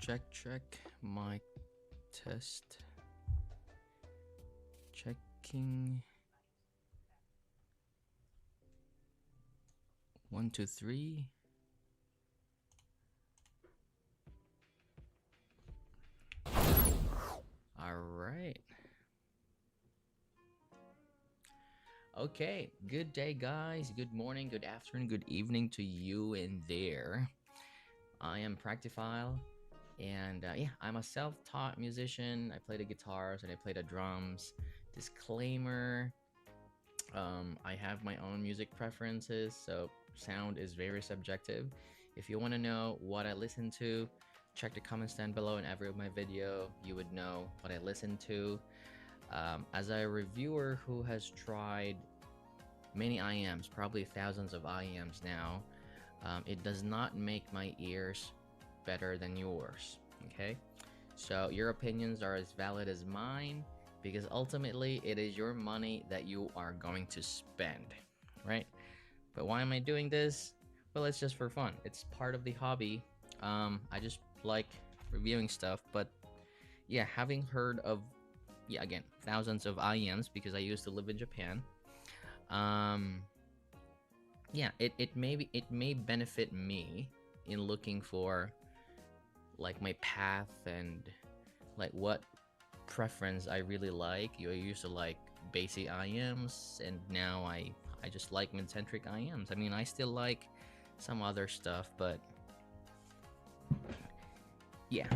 check. Mic test. Checking. 1, 2, 3. All right. Okay. Good day, guys. Good morning, good afternoon, good evening to you in there. I am Practiphile, and yeah, I'm a self-taught musician. I play the guitars and I play the drums. Disclaimer: I have my own music preferences, so sound is very subjective. If you want to know what I listen to, check the comments down below. In every of my video, you would know what I listen to. As a reviewer who has tried many IEMs, probably thousands of IEMs now, it does not make my ears better than yours. Okay, so your opinions are as valid as mine, because ultimately it is your money that you are going to spend, right? But why am I doing this? Well, it's just for fun. It's part of the hobby. I just like reviewing stuff. But yeah, having heard of, yeah, again, thousands of IEMs, because I used to live in Japan. Yeah, it may benefit me in looking for like my path and like what preference I really like. I used to like basic IEMs, and now I just like mid-centric IEMs. I mean, I still like some other stuff, but yeah,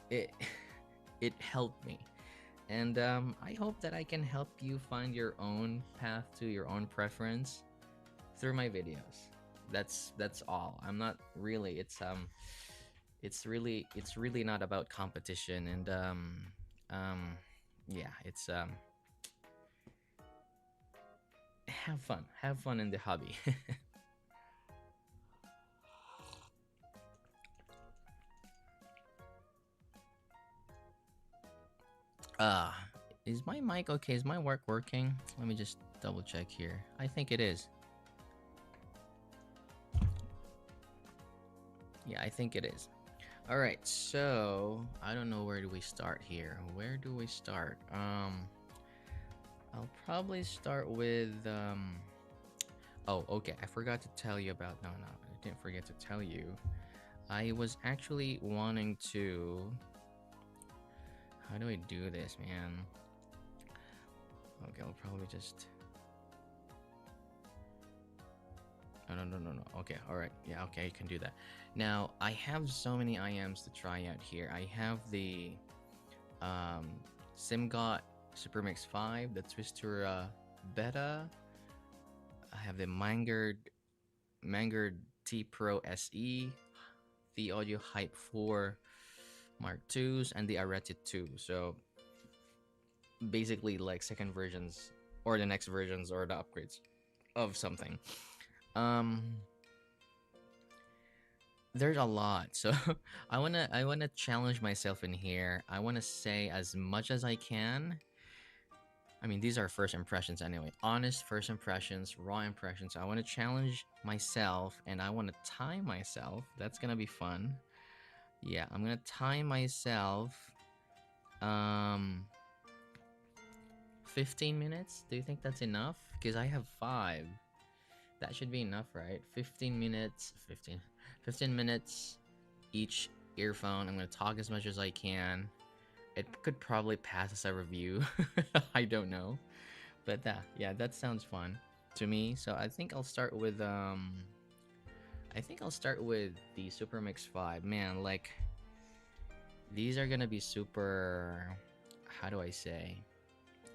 it it helped me. And I hope that I can help you find your own path to your own preference through my videos. That's all. I'm not really. It's really not about competition, and yeah, it's have fun in the hobby. uh is my mic okay? Is my work working? Let me just double check here. I think it is. Yeah, I think it is. All right, so I don't know, where do we start here? Where do we start? I'll probably start with oh, okay, I forgot to tell you about, no, I didn't forget to tell you. I was actually wanting to, how do I do this, man? Okay, I'll probably just, no. Okay, all right, yeah, okay, you can do that. Now, I have so many IMs to try out here. I have the simgot Supermix 5, the twisturea beta. I have the Mangered T Pro SE, the audio Hype4 Mark IIs, and the Arete 2. So basically like second versions or the next versions or the upgrades of something. There's a lot, so I wanna challenge myself in here. I wanna say as much as I can. I mean, these are first impressions anyway. Honest first impressions, raw impressions. I want to challenge myself, and I want to time myself. That's gonna be fun. Yeah, I'm gonna time myself. 15 minutes. Do you think that's enough? Because I have 5. That should be enough, right? 15 minutes. 15 minutes each earphone. I'm gonna talk as much as I can. It could probably pass as a review. I don't know. But yeah, that sounds fun to me. So I think I'll start with the Super Mix 5. Man, like these are gonna be super, how do I say?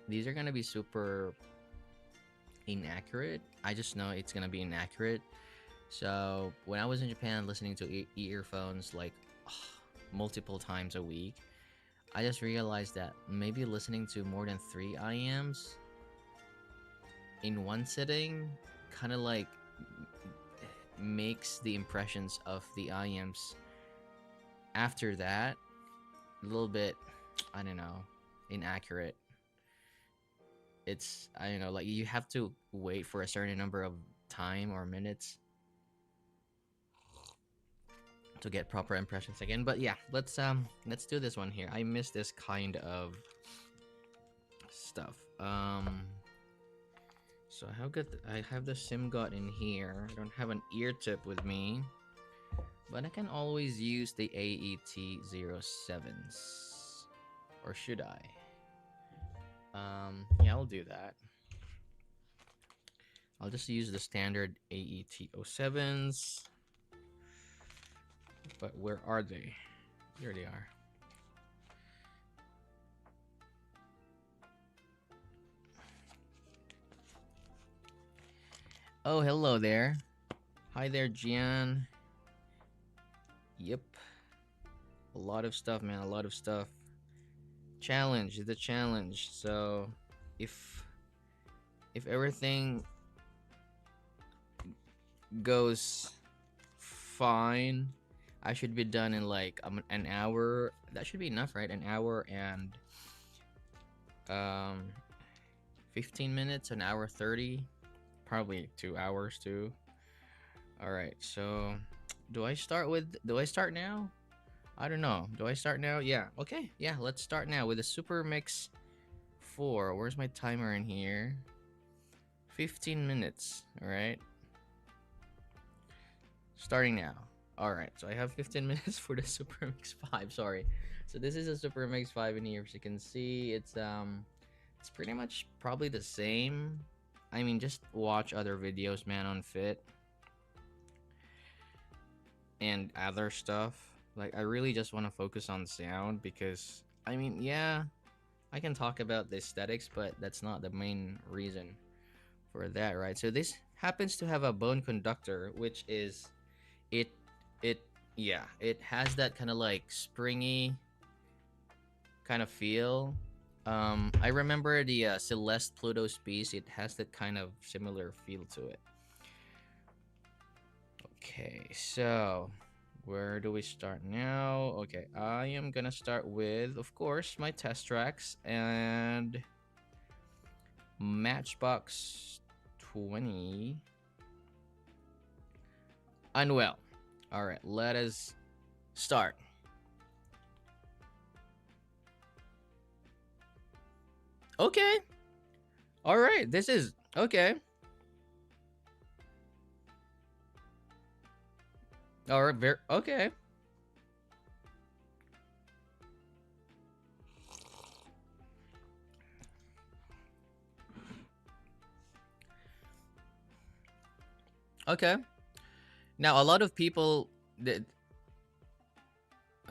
These are gonna be super inaccurate. I just know it's gonna be inaccurate. So when I was in Japan listening to earphones like multiple times a week, I just realized that maybe listening to more than 3 IMs in one sitting kind of like makes the impressions of the IEMs after that a little bit, I don't know, inaccurate. It's, I don't know, like you have to wait for a certain number of time or minutes to get proper impressions again. But yeah, let's do this one here. I miss this kind of stuff. So I have the simgot in here. I don't have an ear tip with me, but I can always use the AET07s, or should I? Yeah, I'll do that. I'll just use the standard AET07s. But where are they? Here they are. Oh, hello there. Hi there, Gian. Yep. A lot of stuff, man. A lot of stuff. Challenge, the challenge. So, if everything goes fine, I should be done in like an hour. That should be enough, right? An hour and 15 minutes, an hour 30, probably 2 hours too. All right, so do I start now? I don't know. Do I start now? Yeah. Okay. Yeah, let's start now with the Super Mix 4. Where's my timer in here? 15 minutes. All right. Starting now. All right. So I have 15 minutes for the Super Mix 5. Sorry. So this is a Super Mix 5 in here. As you can see, it's pretty much probably the same. I mean, just watch other videos, man, on Fit and other stuff. Like, I really just want to focus on sound because, I mean, yeah, I can talk about the aesthetics, but that's not the main reason for that, right? So this happens to have a bone conductor, which is it has that kind of like springy kind of feel. I remember the Celeste Pluto's piece. It has that kind of similar feel to it. Okay, so where do we start now? Okay, I am gonna start with, of course, my test tracks and Matchbox 20. Unwell. All right, let us start. Okay. All right, this is okay. All right, okay. Okay. Now a lot of people did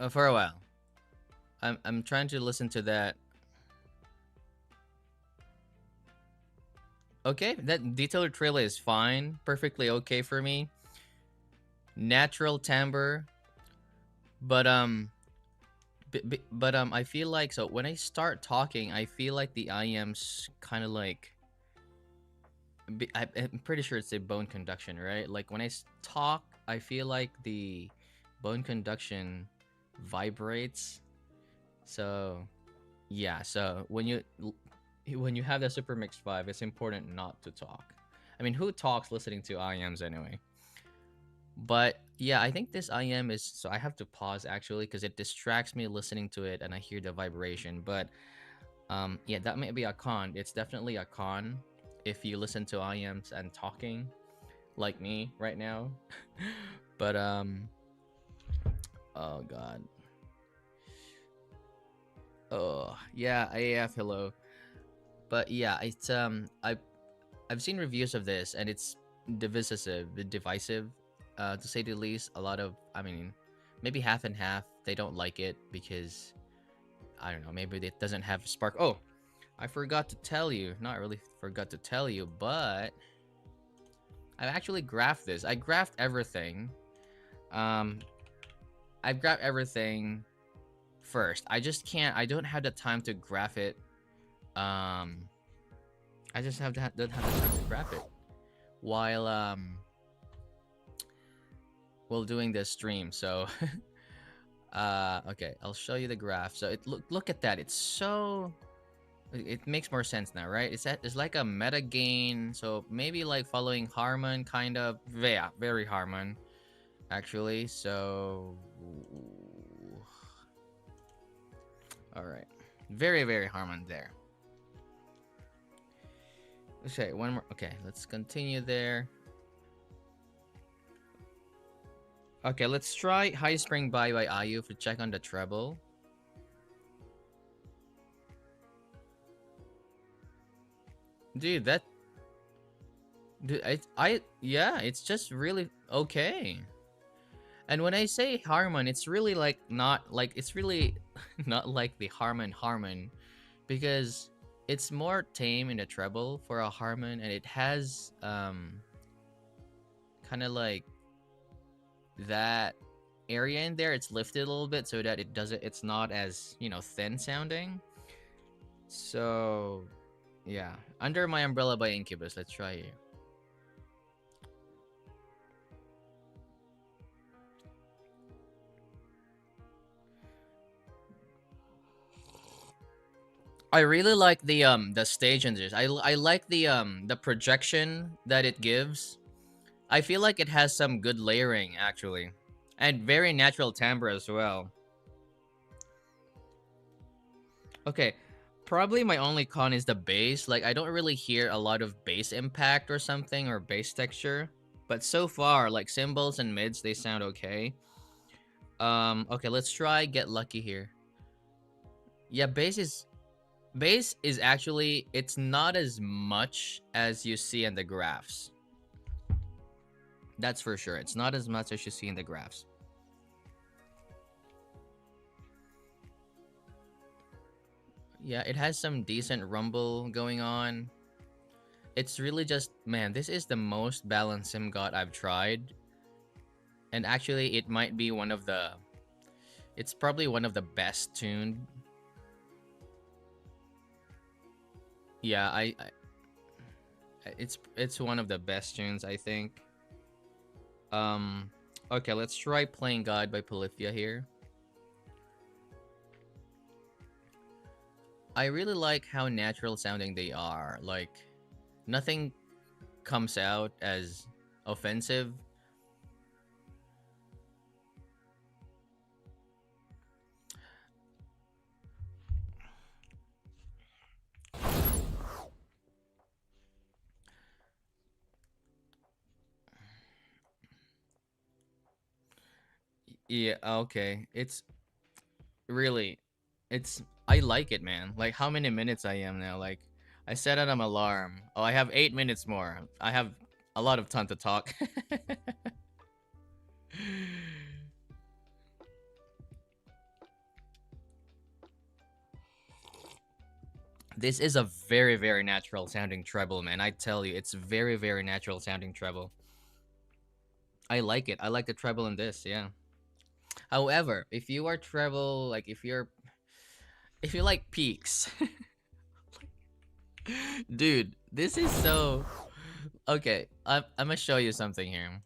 for a while. I'm trying to listen to that. Okay, that detailed trail is fine, perfectly okay for me. Natural timbre, but I feel like, so when I start talking, I feel like the IEM's kind of like, I'm pretty sure it's a bone conduction, right? Like when I talk, I feel like the bone conduction vibrates. So yeah, so when you have the Super Mix 5, it's important not to talk. I mean, who talks listening to IEMs anyway? But yeah, I think this IEM is, so I have to pause actually because it distracts me listening to it and I hear the vibration. But yeah, that may be a con. It's definitely a con if you listen to IEMs and talking like me right now. But oh god. Oh yeah, AF, hello. But yeah, it's I've seen reviews of this and it's divisive, to say the least. A lot of, I mean, maybe half and half. They don't like it because I don't know, maybe it doesn't have spark. Oh, I forgot to tell you. Not really forgot to tell you, but I actually graphed this. I graphed everything. I've graphed everything first. I just can't. I don't have the time to graph it. I just don't have the time to graph it while doing this stream. So okay, I'll show you the graph. So look at that. It's so, it makes more sense now, right? It's like a meta gain. So maybe like following Harmon, kind of. Yeah, very Harmon. actually. So, all right, very very harmon there. Okay, one more. Okay, let's continue there. Okay, let's try High Spring by IU to check on the treble. Dude, that dude, yeah, it's just really okay. And when I say harmon, it's really like not like it's really not like the harmon because it's more tame in the treble for a harmon, and it has kind of like that area in there. It's lifted a little bit so that it's not as, you know, thin sounding. So yeah, Under My Umbrella by Incubus. Let's try it. I really like the stage in this. I like the projection that it gives. I feel like it has some good layering actually, and very natural timbre as well. Okay, probably my only con is the bass. Like I don't really hear a lot of bass impact or something or bass texture. But so far, like cymbals and mids, they sound okay. Okay, let's try Get Lucky here. Yeah, bass is actually, it's not as much as you see in the graphs. That's for sure. It's not as much as you see in the graphs. Yeah, it has some decent rumble going on. It's really just, man, this is the most balanced simgot I've tried. And actually, it might be one of the, it's probably one of the best tuned. Yeah, it's one of the best tunes, I think. Um, okay, let's try Playing God by Polyphia here. I really like how natural sounding they are. Like, nothing comes out as offensive. Yeah, okay. It's really, it's, I like it, man. Like, how many minutes I am now? Like, I set an alarm. Oh, I have 8 minutes more. I have a lot of time to talk. This is a very, very natural sounding treble, man. I tell you, it's very, very natural sounding treble. I like it. I like the treble in this, yeah. However, if you are treble, like if you like peaks, dude, this is so okay. I'm gonna show you something here.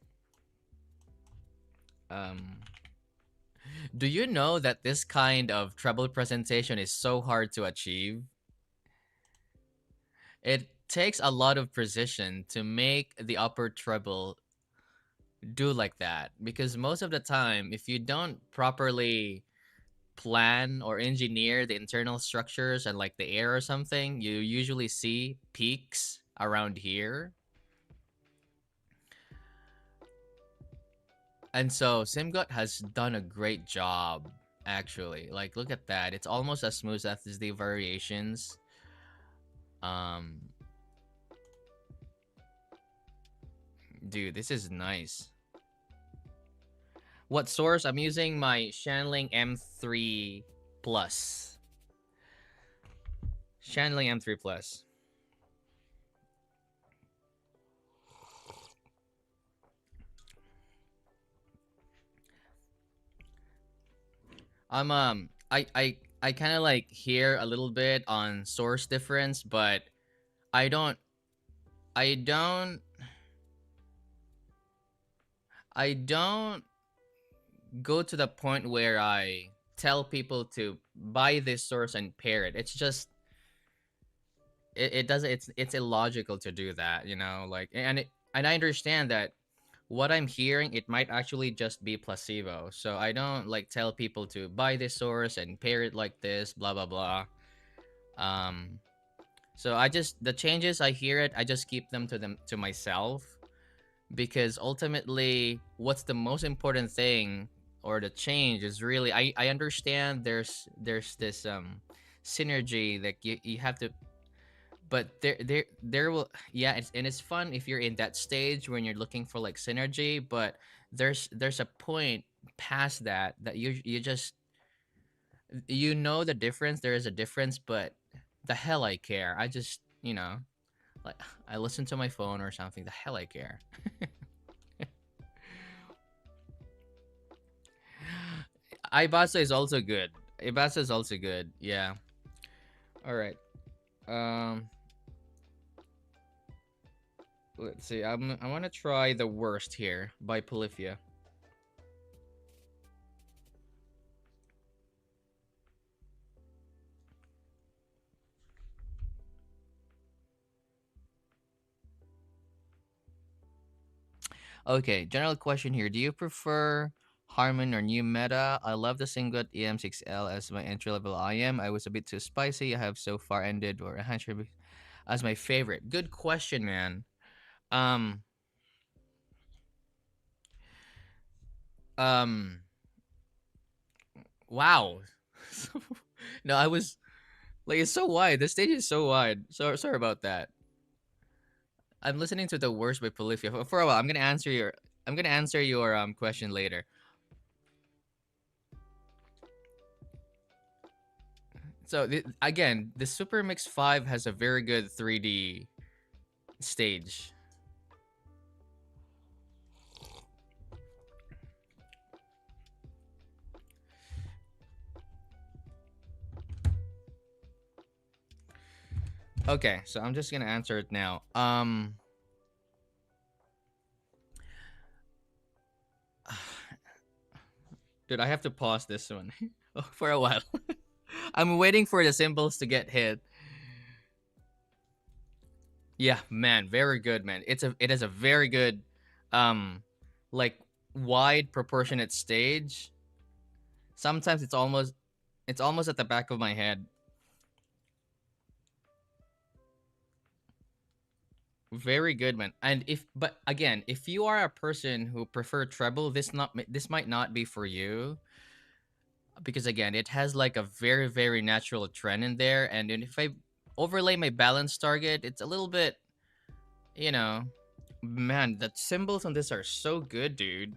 Um, do you know that this kind of treble presentation is so hard to achieve? It takes a lot of precision to make the upper treble do like that, because most of the time, if you don't properly plan or engineer the internal structures and like the air or something, you usually see peaks around here. And so Simgot has done a great job, actually. Like, look at that. It's almost as smooth as the variations. Um, dude, this is nice. What source? I'm using my Shanling M3 Plus. Shanling M3 Plus. I kind of like hear a little bit on source difference, but I don't I don't I don't go to the point where I tell people to buy this source and pair it. It's just it doesn't, it's illogical to do that, you know, like, and I understand that what I'm hearing, it might actually just be placebo. So I don't like tell people to buy this source and pair it like this, blah blah blah. Um, so I just the changes I hear it, I just keep them to myself because ultimately, what's the most important thing or the change is really I understand there's this synergy that you have to, but there will, yeah, it's fun if you're in that stage when you're looking for like synergy, but there's a point past that you just, you know the difference, there is a difference, but the hell I care, I just, like, I listen to my phone or something, the hell I care. Ibasa is also good. Ibasa is also good, yeah. All right, um let's see, I want to try The Worst here by Polyphia. Okay, general question here. Do you prefer Harmon or New Meta? I love the Singot EM6L as my entry level IM. I was a bit too spicy. I have so far ended or enhanced as my favorite. Good question, man. Um, um, wow. No, I was like, it's so wide. The stage is so wide. So sorry about that. I'm listening to The Worst by Polyphia for a while. I'm gonna answer your question later. So again, the Super Mix 5 has a very good 3D stage. Okay, so I'm just gonna answer it now. Dude, I have to pause this one for a while. I'm waiting for the symbols to get hit. Yeah, man, very good, man. It is a very good, um, like wide proportionate stage. Sometimes it's almost at the back of my head. Very good, man. And but again, if you are a person who prefer treble, this might not be for you because again, it has like a very natural trend in there, and then if I overlay my balance target, it's a little bit, you know, man, the symbols on this are so good, dude.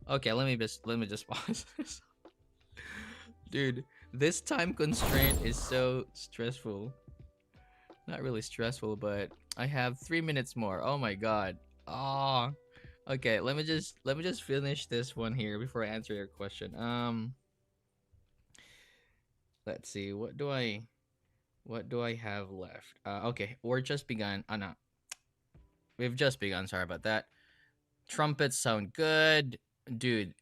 Okay, let me just pause this. Dude, this time constraint is so stressful. Not really stressful, but I have 3 minutes more. Oh my god. Ah. Okay, let me just finish this one here before I answer your question. Let's see. What do I have left? Okay, we're just begun. Oh no. We've just begun. Sorry about that. Trumpets sound good. Dude,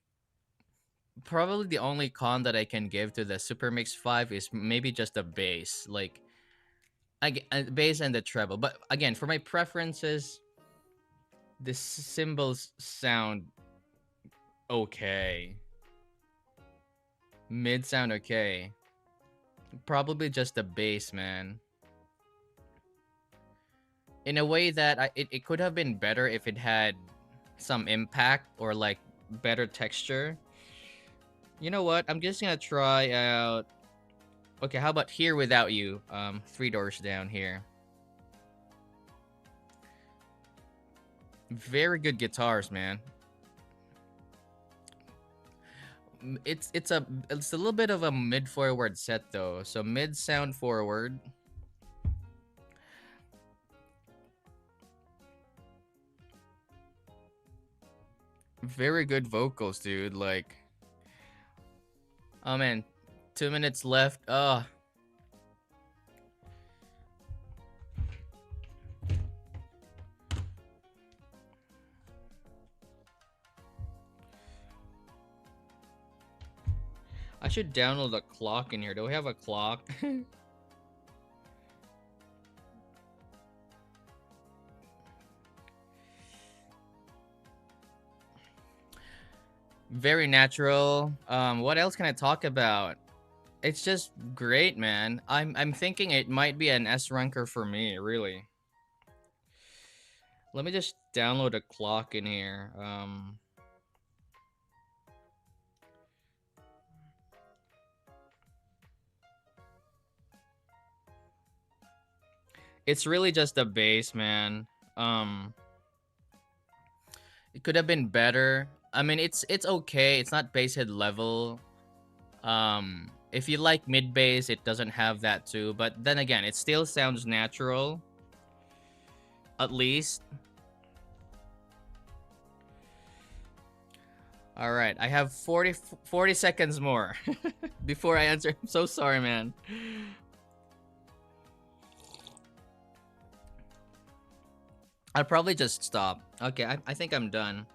probably the only con that I can give to the Super Mix 5 is maybe just the bass. Like bass and the treble. But again, for my preferences, the cymbals sound okay. Mid sound okay. Probably just the bass, man. In a way that it could have been better if it had some impact or like better texture. You know what? I'm just gonna try out. Okay, how about Here Without You? Three Doors Down here. Very good guitars, man. It's a little bit of a mid forward set though. So mid sound forward. Very good vocals, dude. Like, oh man, 2 minutes left. Oh, I should download a clock in here. Do we have a clock? Very natural. What else can I talk about? It's just great, man. I'm thinking it might be an S ranker for me, really. Let me just download a clock in here. It's really just the bass, man. Um, it could have been better. I mean, it's okay. It's not bass head level. If you like mid bass, it doesn't have that too. But then again, it still sounds natural. At least. All right, I have 40 seconds more before I answer. I'm so sorry, man. I'll probably just stop. Okay, I think I'm done.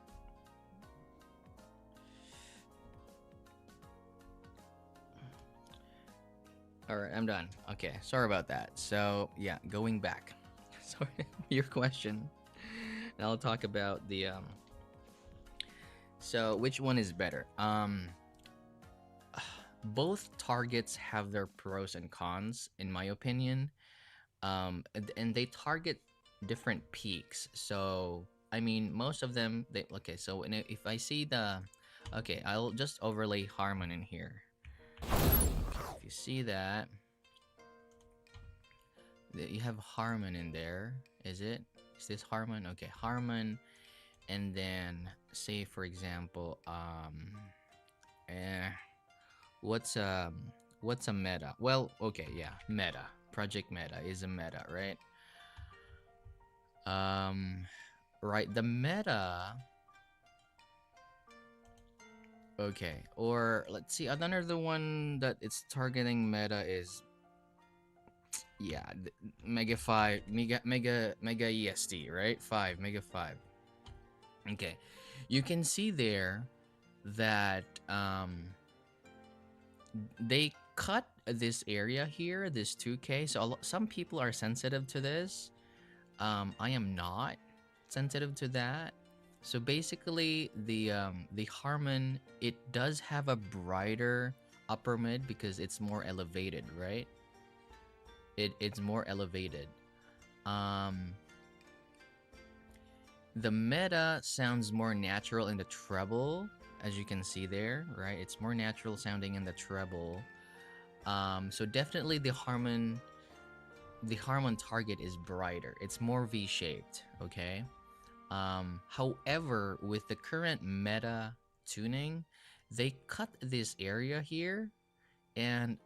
All right, I'm done. Okay, sorry about that. So, yeah, going back. Sorry, your question. Now I'll talk about the so which one is better? Both targets have their pros and cons in my opinion. And they target different peaks. So, I mean, most of them they okay, so if I see the okay, I'll just overlay Harmon in here. If you see that, you have Harmon in there. Is it? Is this Harmon? Okay, Harmon, and then say for example, eh, what's what's a meta? Well, okay, yeah, meta. Project Meta is a meta, right? Um, right. The meta. Okay, or let's see. Another one that it's targeting meta is yeah, Mega 5, Mega EST, right? 5, Mega 5. Okay. You can see there that they cut this area here, this 2K. So some people are sensitive to this. I am not sensitive to that. So basically, the Harmon, it does have a brighter upper mid because it's more elevated, right? It's more elevated. Um, the meta sounds more natural in the treble, as you can see there, right? It's more natural sounding in the treble. So definitely the Harmon target is brighter. It's more V-shaped, okay? However, with the current meta tuning, they cut this area here, and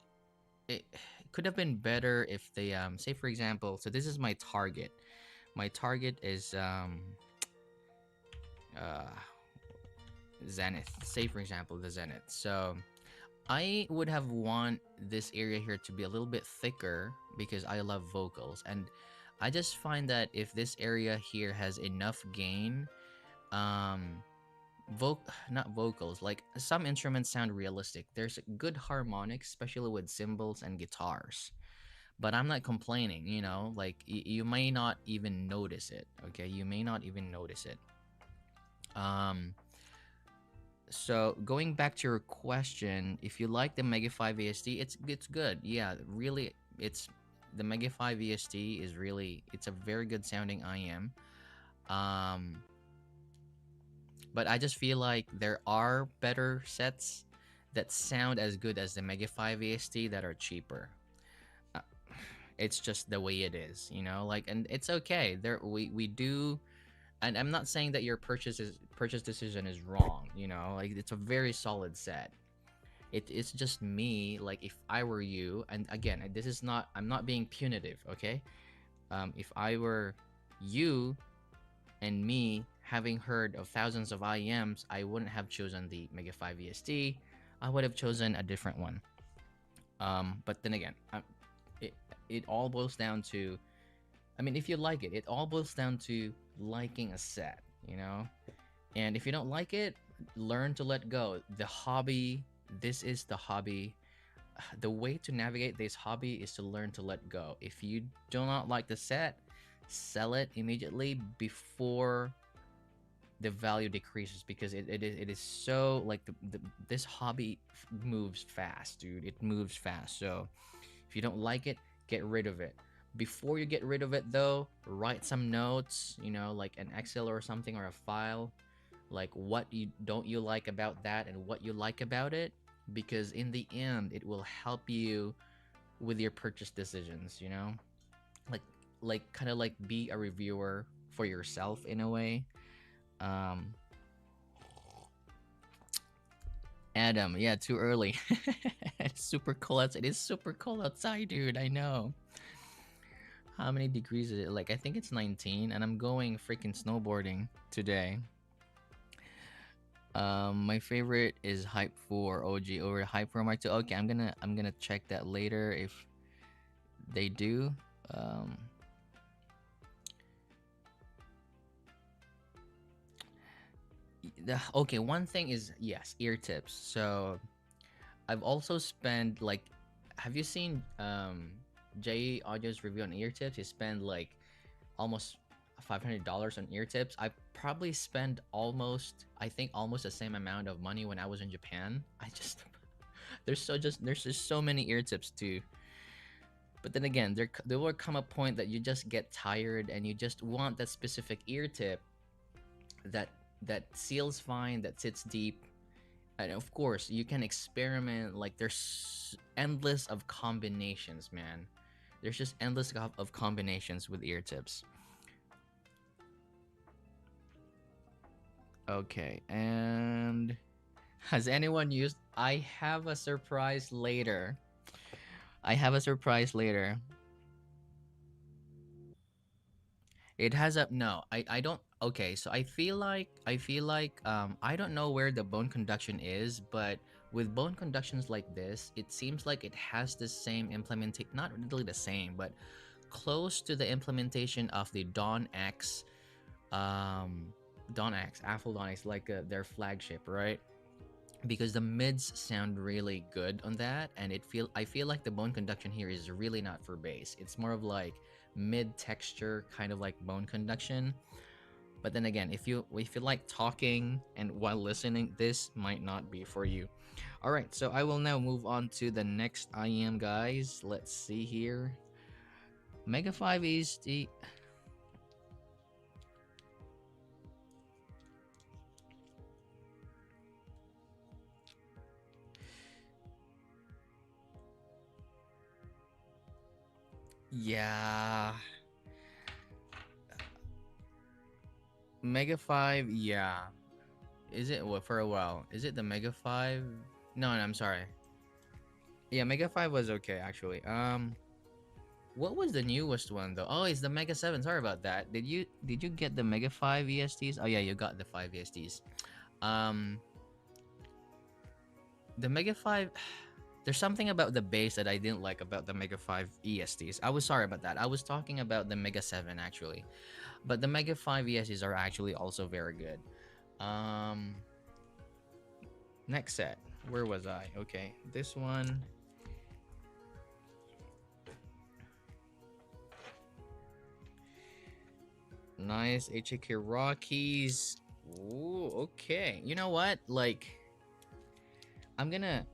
it could have been better if they say for example. So this is my target. My target is uh Zenith. Say for example the Zenith. So I would have want this area here to be a little bit thicker because I love vocals, and I just find that if this area here has enough gain, um not vocals, like some instruments sound realistic. There's good harmonics, especially with cymbals and guitars, but I'm not complaining, you know, like you may not even notice it. Okay, you may not even notice it. um so going back to your question, if you like the Mega 5 ASD, it's good. Yeah, really, it's the Mega 5 ASD is really, it's a very good sounding IM. Um, but I just feel like there are better sets that sound as good as the Mega 5 ASD that are cheaper. Uh, it's just the way it is, you know. Like, and it's okay. There we do, and I'm not saying that your purchase decision is wrong. You know, like it's a very solid set. It's just me. Like if I were you, and again, this is not. I'm not being punitive. Okay. If I were you and me, having heard of thousands of IEMs, I wouldn't have chosen the Mega 5 ESD. I would have chosen a different one. But then again, it it all boils down to, I mean, if you like it, it all boils down to liking a set, you know? And if you don't like it, learn to let go. The hobby, this is the hobby. The way to navigate this hobby is to learn to let go. If you do not like the set, sell it immediately before the value decreases because it is so like this hobby moves fast, dude. It moves fast. So if you don't like it, get rid of it. Before you get rid of it though, write some notes, like an Excel or something, or a file, like what you don't you like about that and what you like about it, because in the end it will help you with your purchase decisions, like kind of like be a reviewer for yourself in a way. um Adam, yeah, too early. It's super cold outside. It is super cold outside, dude. I know. How many degrees is it? Like, I think it's 19, and I'm going freaking snowboarding today. My favorite is Hype4 OG over Hype4 Mark 2. Okay, I'm gonna check that later if they do. Um, okay, one thing is, yes, ear tips. So I've also spent like, have you seen Jay Audio's review on ear tips? He spent like almost $500 on ear tips. I probably spent I think almost the same amount of money when I was in Japan. I just there's just so many ear tips too. But then again, there will come a point that you just get tired and you just want that specific ear tip that seals fine, that sits deep. And of course, you can experiment. Like, there's endless of combinations, man. There's just endless of combinations with ear tips. Okay, and has anyone used? I have a surprise later. I have a surprise later. It has a no. I don't. Okay, so I feel like I don't know where the bone conduction is, but with bone conductions like this, it seems like it has the same implementation. Not really the same, but close to the implementation of the Dawn X. Dawn X, Apple Dawn X, like their flagship, right? Because the mids sound really good on that, and I feel like the bone conduction here is really not for bass. It's more of like mid texture, kind of like bone conduction. But then again, if you like talking and while listening, this might not be for you. All right, so I will now move on to the next IEM, guys. Let's see here. Mega 5 is the yeah. Mega 5, yeah. Is it what for a while? Is it the Mega 5? No, no, I'm sorry. Yeah, Mega 5 was okay actually. What was the newest one though? Oh, it's the Mega 7. Sorry about that. Did you get the Mega 5 ESTs? Oh yeah, you got the 5 ESTs. Um the Mega 5, there's something about the bass that I didn't like about the Mega 5 ESTs. I was sorry about that. I was talking about the Mega 7 actually. But the Mega 5 ESTs are actually also very good. Um Next set. Where was I? Okay, this one. Nice HAK Rockies. Ooh, okay. You know what? Like, I'm gonna.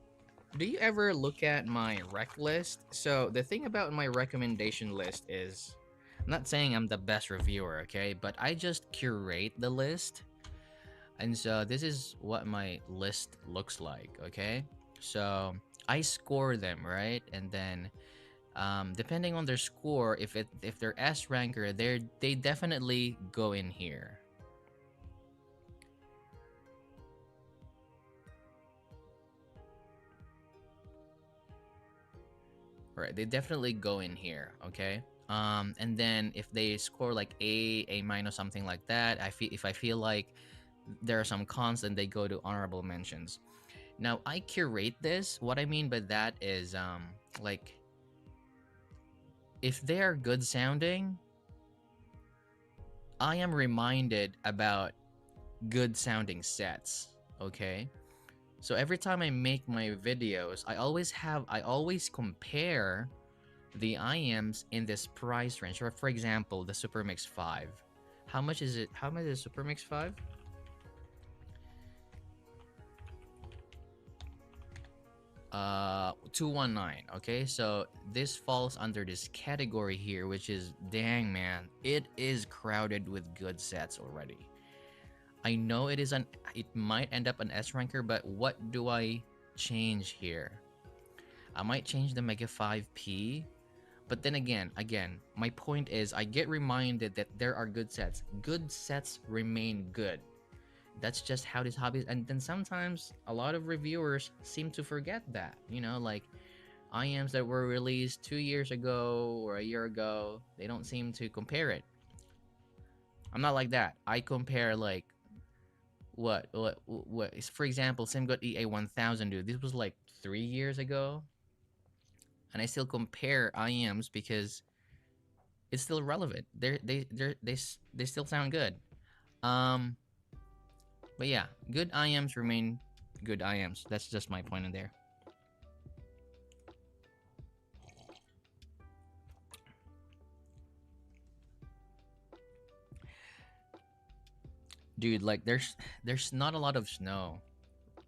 Do you ever look at my rec list? So the thing about my recommendation list is, I'm not saying I'm the best reviewer, okay? But I just curate the list, and so this is what my list looks like, okay? So I score them, right? And then depending on their score, if they're S ranker, they definitely go in here. Right, they definitely go in here, okay? And then if they score like A minus, something like that, if I feel like there are some cons, then they go to honorable mentions. Now I curate this. What I mean by that is like, if they are good sounding, I am reminded about good sounding sets, okay? So every time I make my videos, I always compare the IEMs in this price range. For example, the Super Mix 5. How much is it? How much is Super Mix 5? 219. Okay, so this falls under this category here, which is, dang man, it is crowded with good sets already. I know it might end up an S ranker, but what do I change here? I might change the Mega 5P, but then again, my point is I get reminded that there are good sets. Good sets remain good. That's just how this hobby is. And then sometimes a lot of reviewers seem to forget that, you know, like IEMs that were released 2 years ago or a year ago, they don't seem to compare it. I'm not like that. I compare like what for example, simgot EA 1000, dude. This was like 3 years ago, and I still compare IEMs because it's still relevant. They still sound good. But yeah, good IEMs remain good IEMs. That's just my point in there. Dude, like there's not a lot of snow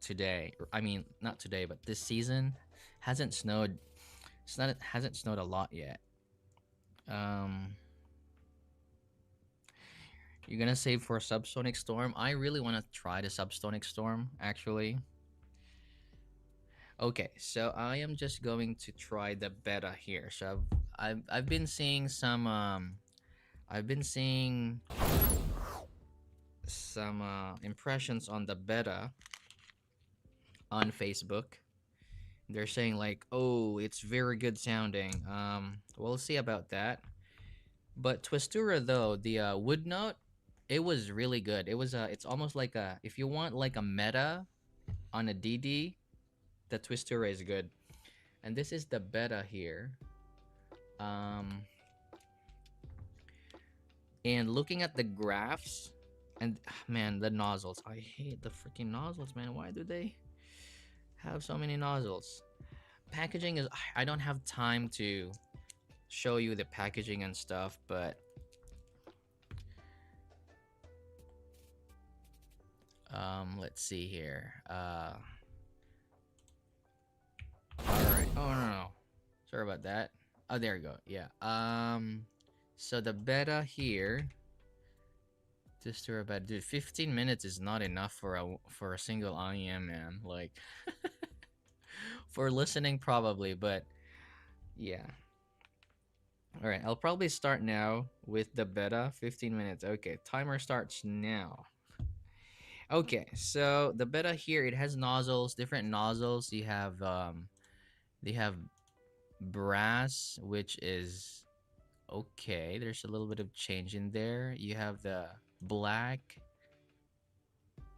today. I mean, not today, but this season hasn't snowed. Hasn't snowed a lot yet. Um, you're gonna save for a subsonic storm. I really want to try the subsonic storm, actually. Okay, so I am just going to try the beta here. So I've been seeing some I've been seeing some impressions on the beta on Facebook. They're saying like, "Oh, it's very good sounding." We'll see about that. But twisturea though, the wood note, it was really good. It's almost like a, if you want like a meta on a DD, the twisturea is good. And this is the beta here. And looking at the graphs, and man, the nozzles. I hate the freaking nozzles, man. Why do they have so many nozzles? Packaging is, I don't have time to show you the packaging and stuff, but let's see here. All right. Oh no. Sorry about that. Oh, there we go. Yeah. So the beta here, just to about, dude, 15 minutes is not enough for a single IEM, man. Like for listening probably, but yeah. All right, I'll probably start now with the beta. 15 minutes. Okay, timer starts now. Okay, so the beta here, it has nozzles, different nozzles. You have they have brass, which is okay. There's a little bit of change in there. You have the black.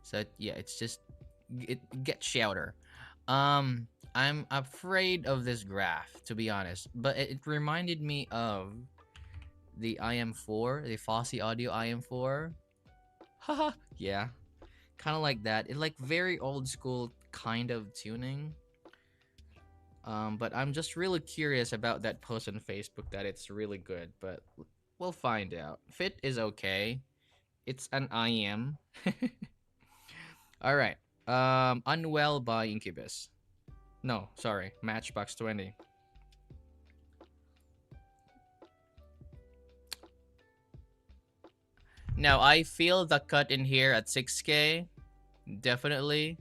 So yeah, it's just, it gets shouter. I'm afraid of this graph, to be honest, but it reminded me of the IM4, the Fosse Audio IM4. Haha, yeah, kind of like that. It like very old school kind of tuning. But I'm just really curious about that post on Facebook that it's really good, but we'll find out. Fit is okay. It's an IM. All right. Unwell by Incubus. No, sorry, Matchbox 20. Now I feel the cut in here at 6K. Definitely.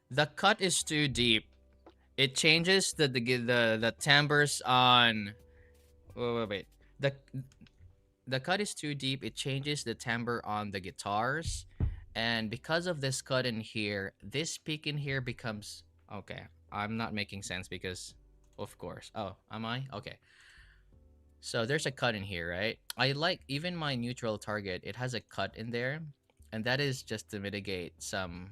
The cut is too deep. It changes the timbres on. Wait. The cut is too deep. It changes the timbre on the guitars, and because of this cut in here, this peak in here becomes okay. I'm not making sense because, of course. Oh, am I? Okay. So there's a cut in here, right? I like even my neutral target. It has a cut in there, and that is just to mitigate some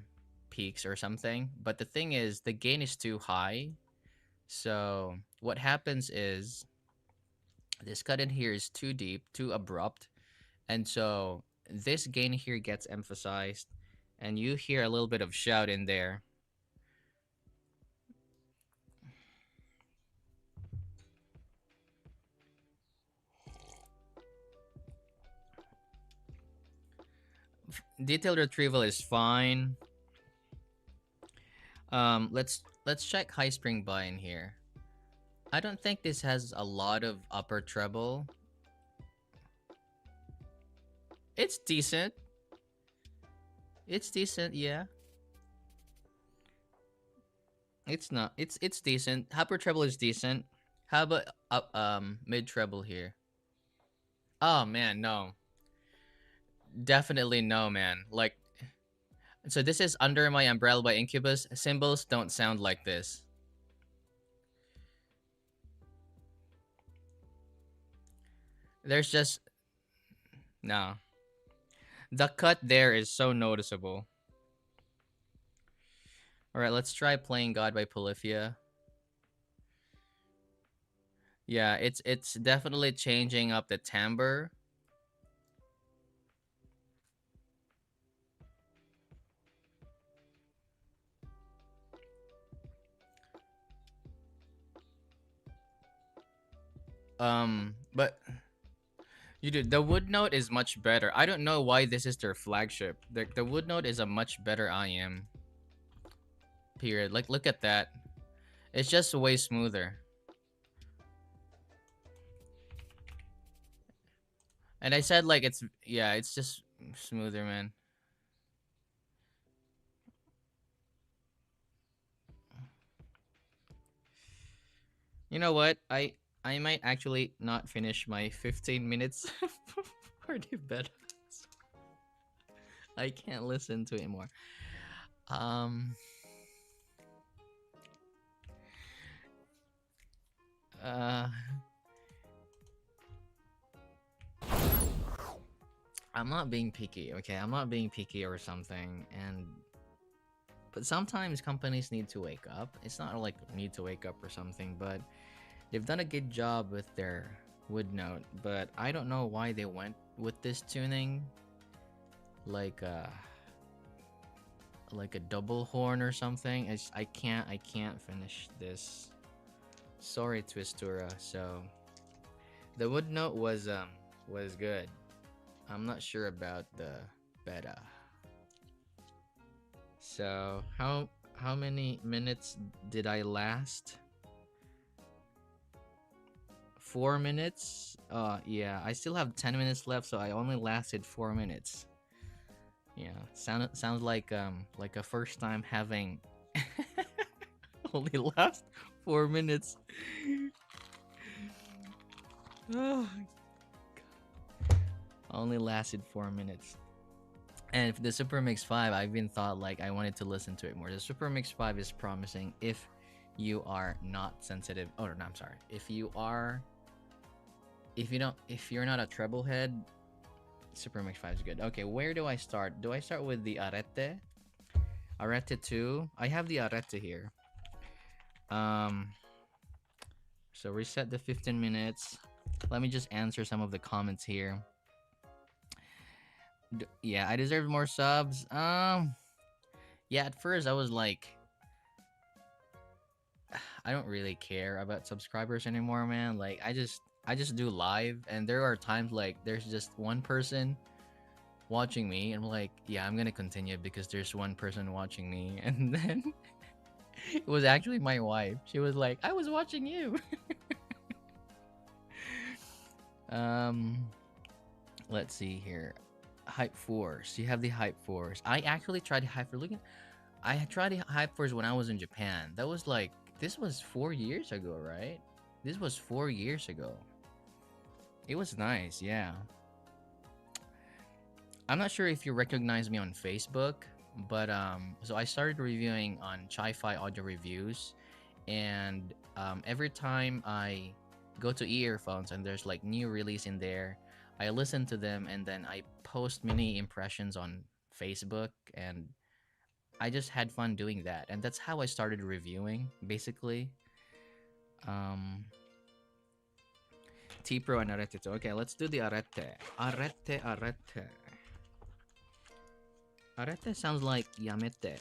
peaks or something. But the thing is, the gain is too high. So what happens is this cut in here is too deep, too abrupt, and so this gain here gets emphasized, and you hear a little bit of shout in there. Detail retrieval is fine. Let's check high string bind here. I don't think this has a lot of upper treble. It's decent. It's decent, yeah. It's not. It's decent. Upper treble is decent. How about mid treble here? Oh man, no. Definitely no, man. Like, so this is Under My Umbrella by Incubus. Cymbals don't sound like this. There's just no. The cut there is so noticeable. All right, let's try Playing God by Polyphia. Yeah, it's definitely changing up the timbre. But you do the wood note is much better. I don't know why this is their flagship. The wood note is a much better IM. Period. Like, look at that. It's just way smoother. And I said like it's yeah, it's just smoother, man. You know what? I might actually not finish my 15 minutes for the bed. I can't listen to it more. Um uh I'm not being picky, okay? I'm not being picky or something, and but sometimes companies need to wake up. It's not like need to wake up or something, but they've done a good job with their wood note, but I don't know why they went with this tuning. Like like a double horn or something. I can't finish this. Sorry, twisturea. So the wood note was good. I'm not sure about the beta. So how many minutes did I last? 4 minutes. Yeah, I still have 10 minutes left, so I only lasted 4 minutes. Yeah, sounds like a first time having only last 4 minutes. Oh, only lasted 4 minutes. And the Super Mix 5, I've been thought like I wanted to listen to it more. The Super Mix 5 is promising if you are not sensitive. Oh no, I'm sorry. If you're not a treble head, Super Mix 5 is good. Okay, where do I start? Do I start with the arete? Arete 2. I have the arete here. So reset the 15 minutes. Let me just answer some of the comments here. Yeah, I deserve more subs. Yeah, at first I was like, I don't really care about subscribers anymore, man. Like, I just do live, and there are times like there's just one person watching me, and I'm like, yeah, I'm gonna continue because there's one person watching me, and then it was actually my wife. She was like, I was watching you. um, let's see here. Hype4. So you have the Hype4s. I actually tried Hype4. I had tried the Hype4s when I was in Japan. That was like, this was 4 years ago, right? This was 4 years ago. It was nice, yeah. I'm not sure if you recognize me on Facebook, but so I started reviewing on Chi-Fi audio reviews, and every time I go to earphones and there's like new release in there, I listen to them and then I post mini impressions on Facebook, and I just had fun doing that, and that's how I started reviewing basically. Um, T Pro and Arete. Okay, let's do the Arete. Arete. Arete sounds like Yamete.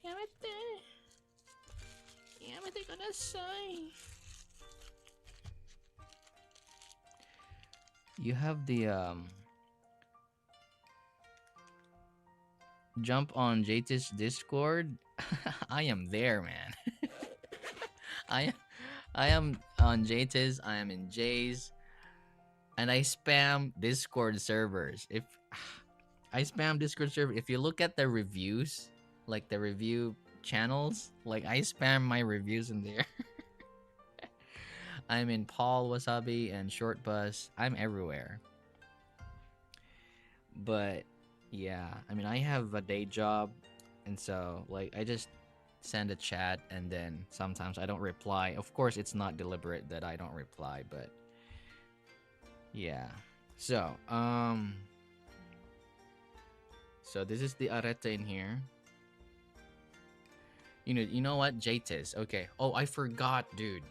Yamete. Yamete kudasai. You have the jump on JT's Discord, I am there, man. I I am on JT's, I am in J's, and I spam Discord servers. If I spam Discord server, if you look at the reviews, like the review channels, like I spam my reviews in there. I'm in Paul Wasabi and Short Bus. I'm everywhere. But yeah, I mean, I have a day job, and so like I just send a chat, and then sometimes I don't reply. Of course, it's not deliberate that I don't reply, but yeah. So so this is the arete in here. You know what, JTIS. Okay. Oh, I forgot, dude.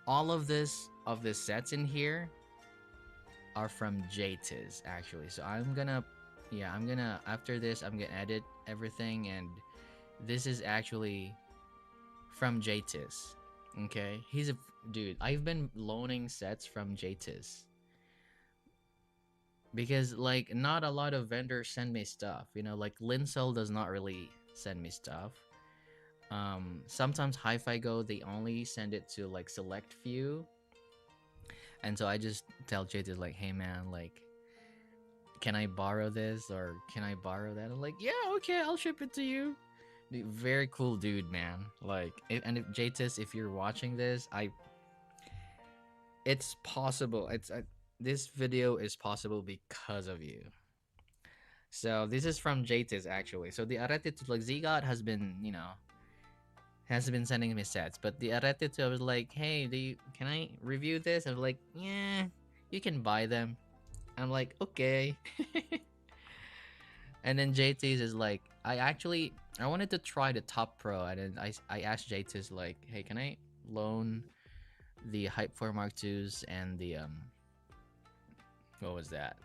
All of the sets in here are from JTIS actually. So I'm gonna, yeah, I'm gonna, after this I'm gonna edit everything, and this is actually from JTIS. Okay, he's a dude. I've been loaning sets from JTIS because like not a lot of vendors send me stuff. Like Linsel does not really send me stuff. Sometimes Hi-Fi Go, they only send it to like select few, and so I just tell JTIS like, hey man, like, can I borrow this or can I borrow that? I'm like, yeah, okay, I'll ship it to you. Dude, very cool dude, man. Like, and if JTIS, if you're watching this, it's possible. This video is possible because of you. So this is from JTIS actually. So the arete to like Zigot has been, has been sending me sets, but the arete to, I was like, hey, can I review this? I was like, yeah, you can buy them. I'm like, okay. And then JT's is like, I wanted to try the Top Pro, and then I asked JT's like, hey, can I loan the Hype4 Mark IIs and the what was that?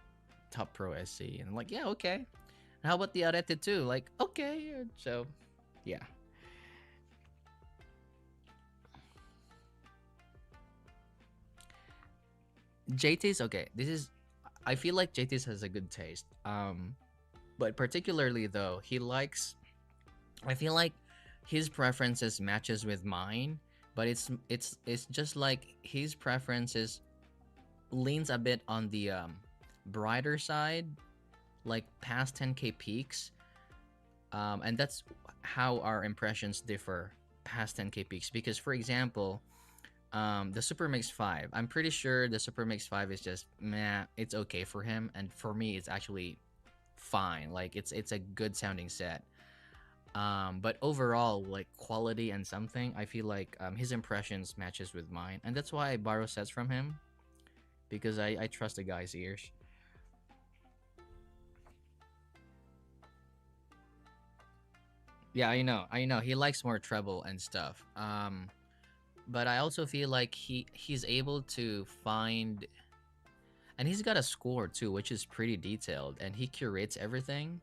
Top Pro SC. And I'm like, yeah, okay. And how about the Arete too? Like, okay. So yeah. JT's okay. I feel like JT's has a good taste. But particularly though, I feel like his preferences matches with mine, but it's just like his preferences leans a bit on the brighter side, like past 10k peaks. And that's how our impressions differ past 10k peaks. Because for example, the Super Mix 5, I'm pretty sure the Super Mix 5 is just meh, it's okay for him, and for me it's actually fine. Like it's a good sounding set. But overall, like quality and something, I feel like his impressions matches with mine, and that's why I borrow sets from him, because I trust the guy's ears. Yeah, I know. He likes more treble and stuff. But I also feel like he's able to find, and he's got a score too, which is pretty detailed, and he curates everything.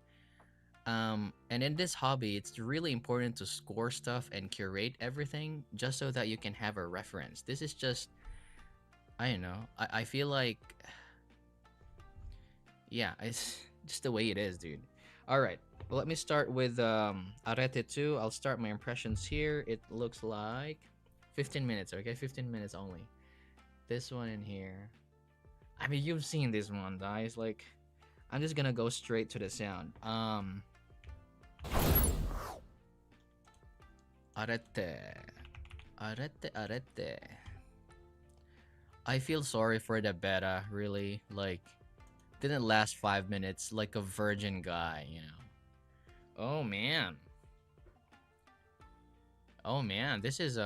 And in this hobby, it's really important to score stuff and curate everything just so that you can have a reference. This is just, I don't know. I feel like, yeah, it's just the way it is, dude. All right. Well, let me start with Arete 2. I'll start my impressions here. It looks like 15 minutes, okay? 15 minutes only. This one in here. I mean, you've seen this one, guys. Like, I'm just gonna go straight to the sound. Arete. Arete, arete. I feel sorry for the beta, really. Like, didn't last 5 minutes like a virgin guy, Oh man. Oh man, this is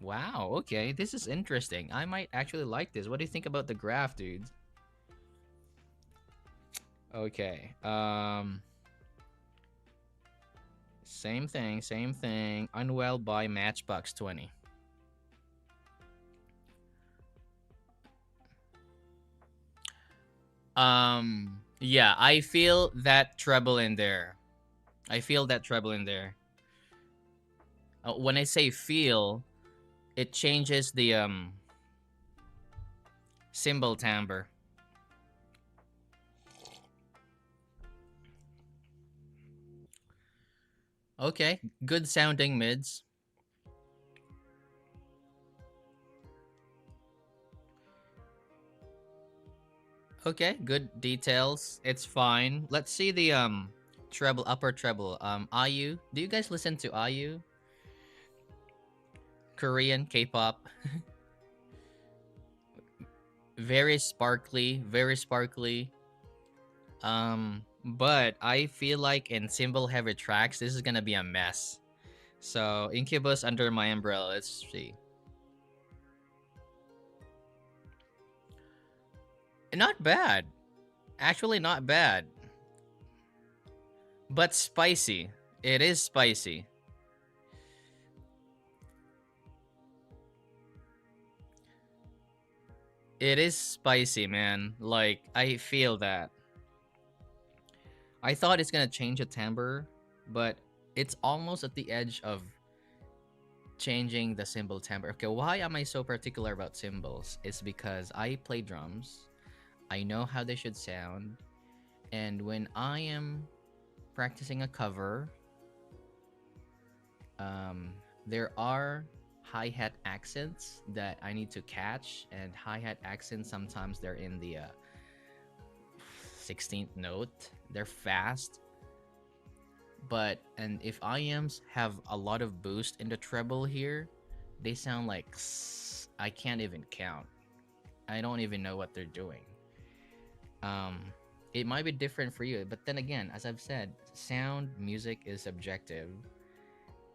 wow, okay. This is interesting. I might actually like this. What do you think about the graph, dudes? Okay. Same thing, same thing. Unwell by Matchbox 20. Yeah, I feel that treble in there. I feel that treble in there. When I say feel, it changes the cymbal timbre. Okay, good sounding mids. Okay, good details. It's fine. Let's see the treble, upper treble. IU. Do you guys listen to IU? Korean K-pop. Very sparkly, very sparkly. But I feel like in cymbal heavy tracks, this is gonna be a mess. So Incubus under my umbrella. Let's see. Not bad. Actually, not bad. But spicy. It is spicy. It is spicy, man. Like, I feel that. I thought it's gonna change the timbre, but it's almost at the edge of changing the cymbal timbre. Okay, why am I so particular about cymbals? It's because I play drums. I know how they should sound. And when I am practicing a cover, um, there are hi-hat accents that I need to catch, and hi-hat accents sometimes they're in the 16th note. They're fast, but and if IEMs have a lot of boost in the treble here, they sound like I can't even count. I don't even know what they're doing. Um, it might be different for you, but then again, as I've said, sound music is subjective,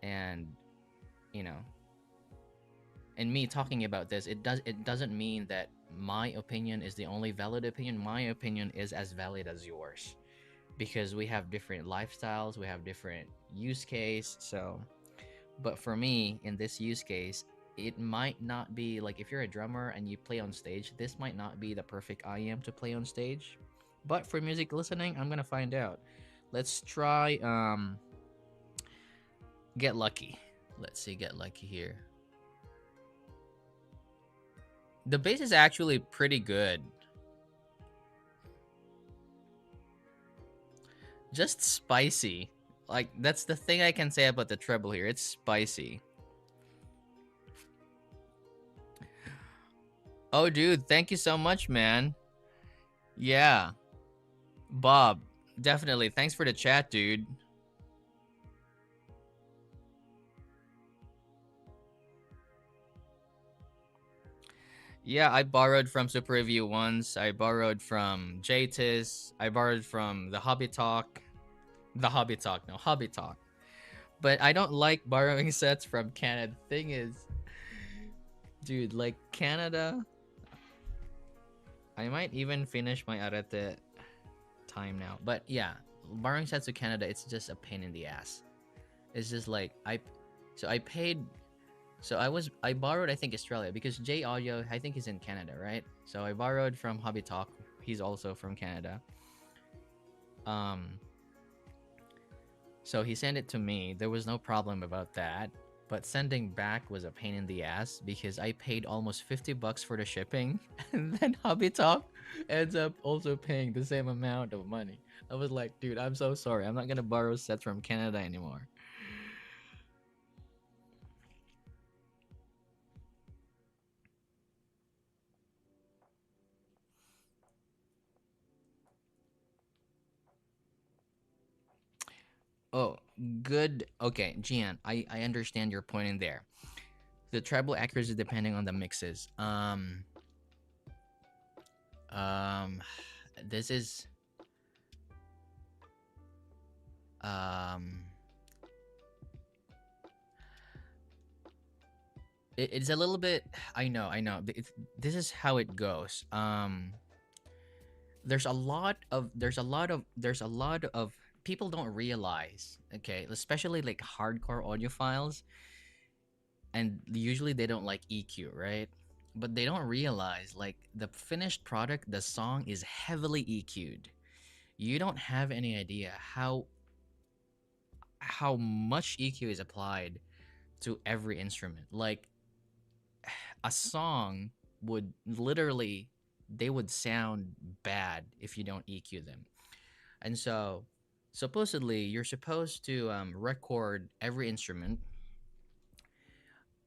and you know, and me talking about this, it doesn't mean that my opinion is the only valid opinion. My opinion is as valid as yours because we have different lifestyles, we have different use case. So, but for me in this use case, it might not be like if you're a drummer and you play on stage, this might not be the perfect IEM to play on stage. But for music listening, I'm gonna find out. Let's try Get Lucky. Let's see, Get Lucky here. The bass is actually pretty good. Just spicy. Like, that's the thing I can say about the treble here. It's spicy. Oh, dude, thank you so much, man. Yeah. Bob, definitely. Thanks for the chat, dude. Yeah, I borrowed from Super Review once. I borrowed from JTIS. I borrowed from the Hobby Talk. The Hobby Talk, no, Hobby Talk. But I don't like borrowing sets from Canada. Thing is, dude, like Canada, I might even finish my arete time now. But yeah, borrowing sets to Canada, it's just a pain in the ass. It's just like I paid. So I borrowed, I think, Australia because J Audio I think is in Canada, right? So I borrowed from Hobby Talk. He's also from Canada. Um, so he sent it to me. There was no problem about that. But sending back was a pain in the ass because I paid almost $50 for the shipping, and then Hobby Talk ends up also paying the same amount of money. I was like, dude, I'm so sorry. I'm not gonna borrow sets from Canada anymore. Oh, good. Okay, Gian, I understand your point in there. The treble accuracy depending on the mixes. Um, this is um, it's a little bit. I know. This is how it goes. There's a lot of people don't realize. Okay, especially like hardcore audiophiles, and usually they don't like EQ, right? But they don't realize like the finished product, the song is heavily EQ'd. You don't have any idea how much EQ is applied to every instrument. Like a song would literally they would sound bad if you don't EQ them. And so supposedly you're supposed to record every instrument,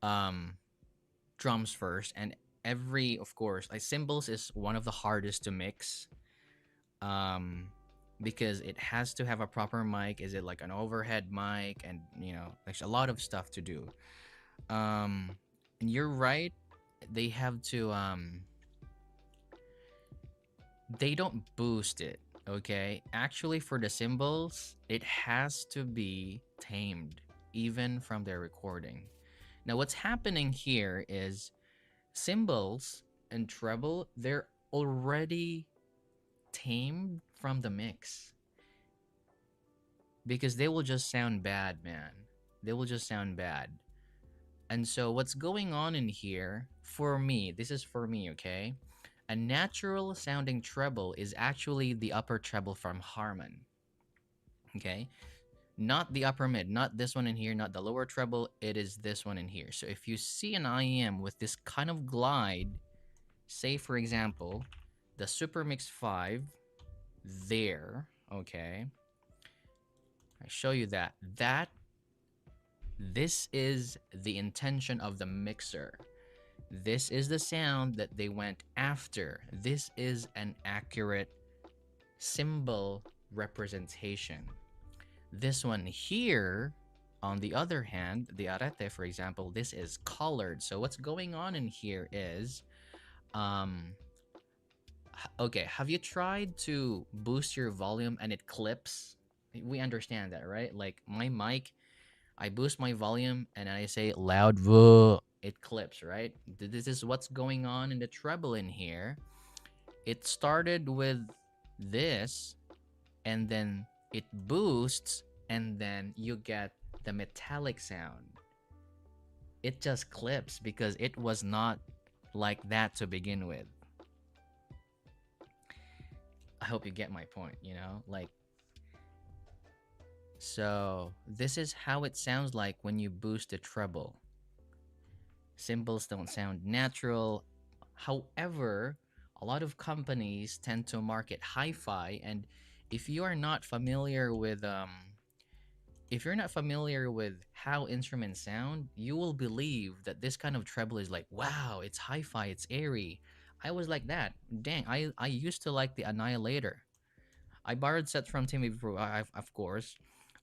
um, drums first, and every, of course, like cymbals is one of the hardest to mix, um, because it has to have a proper mic. Is it like an overhead mic? And there's a lot of stuff to do. Um, and you're right. They have to they don't boost it. Okay, actually, for the cymbals, it has to be tamed even from their recording. Now, what's happening here is cymbals and treble, they're already tamed from the mix because they will just sound bad, man. They will just sound bad. And so, what's going on in here, for me, this is for me, okay? A natural sounding treble is actually the upper treble from Harman, okay? Not the upper mid, not this one in here, not the lower treble, it is this one in here. So if you see an IEM with this kind of glide, say for example, the Super Mix 5 there, okay? I show you that. This is the intention of the mixer. This is the sound that they went after. This is an accurate cymbal representation. This one here, on the other hand, the arete, for example, this is colored. So what's going on in here is, okay, have you tried to boost your volume and it clips? We understand that, right? Like my mic, I boost my volume and I say loud, it clips, right? This is what's going on in the treble in here. It started with this, and then it boosts, and then you get the metallic sound. It just clips because it was not like that to begin with. I hope you get my point, like, so this is how it sounds like when you boost the treble. Cymbals don't sound natural. However, a lot of companies tend to market hi-fi, and if you are not familiar with if you're not familiar with how instruments sound, you will believe that this kind of treble is like, wow, it's hi-fi, it's airy. I was like that. Dang, I used to like the Annihilator. I borrowed sets from Timmy before, of course.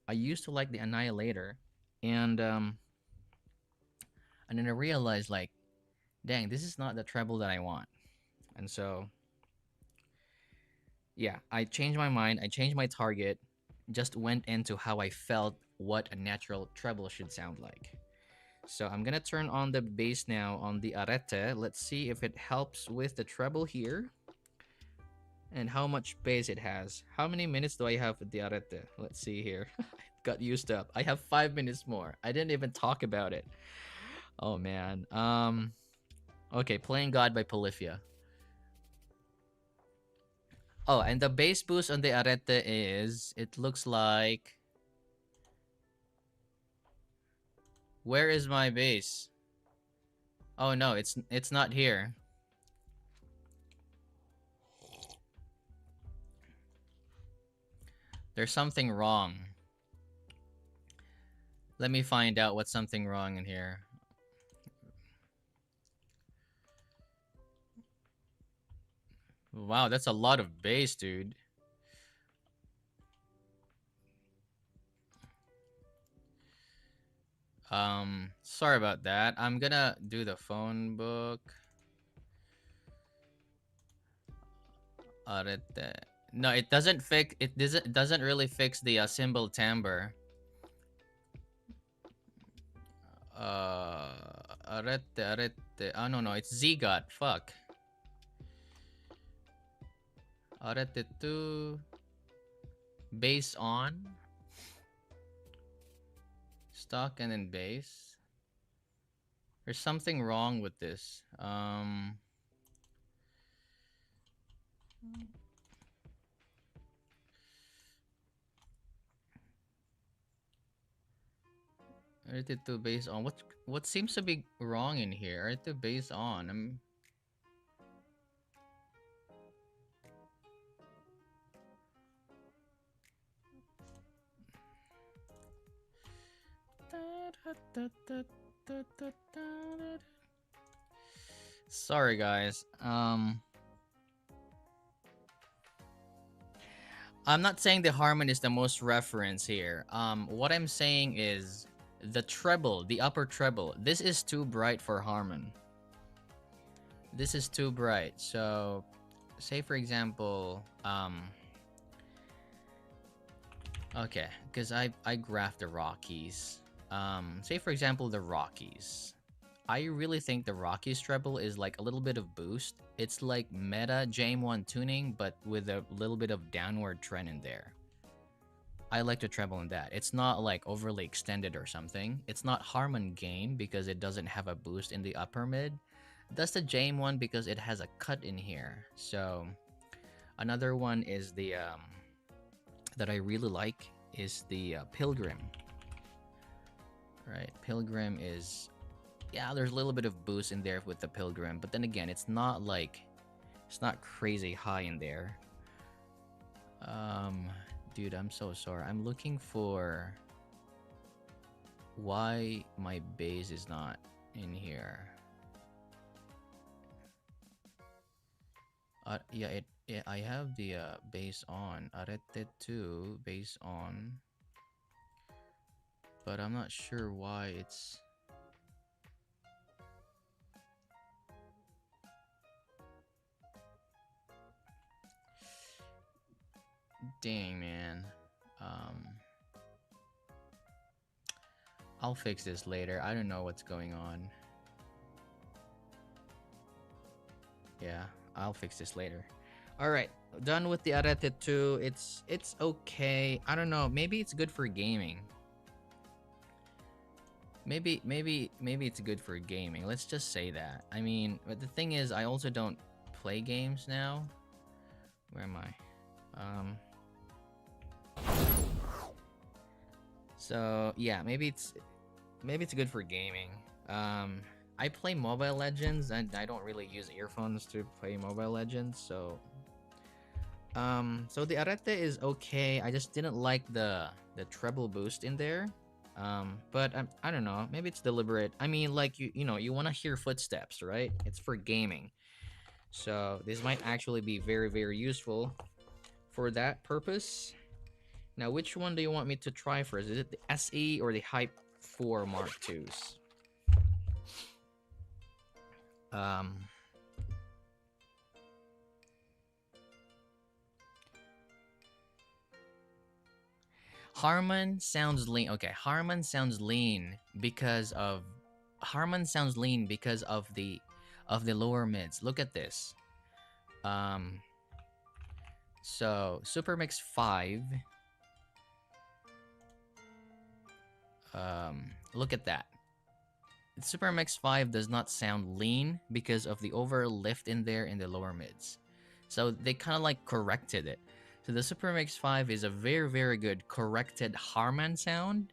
I used to like the Annihilator, and then I realized, like, dang, this is not the treble that I want. And so, yeah, I changed my mind. I changed my target. Just went into how I felt what a natural treble should sound like. So I'm gonna turn on the bass now on the arete. Let's see if it helps with the treble here and how much bass it has. How many minutes do I have with the arete? Let's see here. Got used up. I have 5 minutes more. I didn't even talk about it. Oh man. Okay, Playing God by Polyphia. Oh, and the bass boost on the arete is, it looks like, where is my bass? Oh no, it's not here. There's something wrong. Let me find out what's something wrong in here. Wow, that's a lot of bass, dude. Sorry about that. I'm gonna do the phone book. Arete. No, it doesn't fix. It doesn't really fix the cymbal timbre. Arete. Oh no, it's Zigot. Fuck. Arete 2. Bass on. Stock and then bass. There's something wrong with this. Arete 2 bass on. What seems to be wrong in here? Arete bass on. Sorry, guys. I'm not saying the harmon is the most reference here. What I'm saying is the treble, the upper treble. This is too bright for harmon. This is too bright. So, say for example, okay, because I graphed the Rockies. Say for example the Rockies. I really think the Rockies treble is like a little bit of boost. It's like meta JM1 tuning, but with a little bit of downward trend in there. I like the treble in that. It's not like overly extended or something. It's not harmon gain because it doesn't have a boost in the upper mid. That's the JM1 because it has a cut in here. So another one is the that I really like is the Pilgrim. Right, Pilgrim is, yeah, there's a little bit of boost in there with the Pilgrim, but then again, it's not like, it's not crazy high in there. Dude, I'm so sorry. I'm looking for why my bass is not in here. Yeah, I have the bass on. Arete 2 bass on. But I'm not sure why it's... Dang, man. I'll fix this later. I don't know what's going on. Yeah, I'll fix this later. All right, done with the arete 2. It's okay. I don't know. Maybe it's good for gaming. Maybe it's good for gaming. Let's just say that. I mean, but the thing is, I also don't play games now. Where am I? So yeah, maybe it's good for gaming. I play Mobile Legends and I don't really use earphones to play Mobile Legends, so so the arete is okay. I just didn't like the treble boost in there. But I don't know, maybe it's deliberate. I mean, like you know, you want to hear footsteps, right? It's for gaming. So this might actually be very, very useful for that purpose. Now, which one do you want me to try first? Is it the SE or the Hype4 Mark IIs? Harmon sounds lean. Okay, Harmon sounds lean because of the lower mids. Look at this. So Supermix 5. Look at that. Supermix 5 does not sound lean because of the overlift in there in the lower mids. So they kind of like corrected it. So the Supermix 5 is a very, very good corrected Harman sound.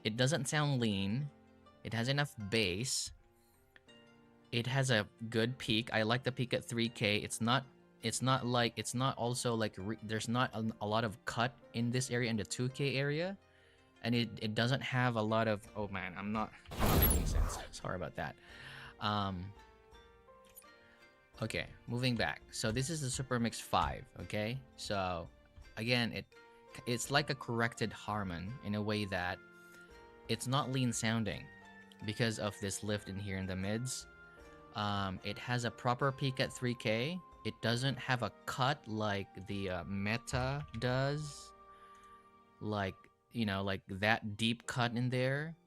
It doesn't sound lean. It has enough bass. It has a good peak. I like the peak at 3K. It's not also like there's not a lot of cut in this area, in the 2K area. And it doesn't have a lot of... Oh man, I'm not making sense. Sorry about that. Okay, moving back. So this is the Supermix 5, okay? So again, it's like a corrected Harmon in a way that it's not lean sounding because of this lift in here in the mids. It has a proper peak at 3K. It doesn't have a cut like the Meta does. Like, you know, like that deep cut in there.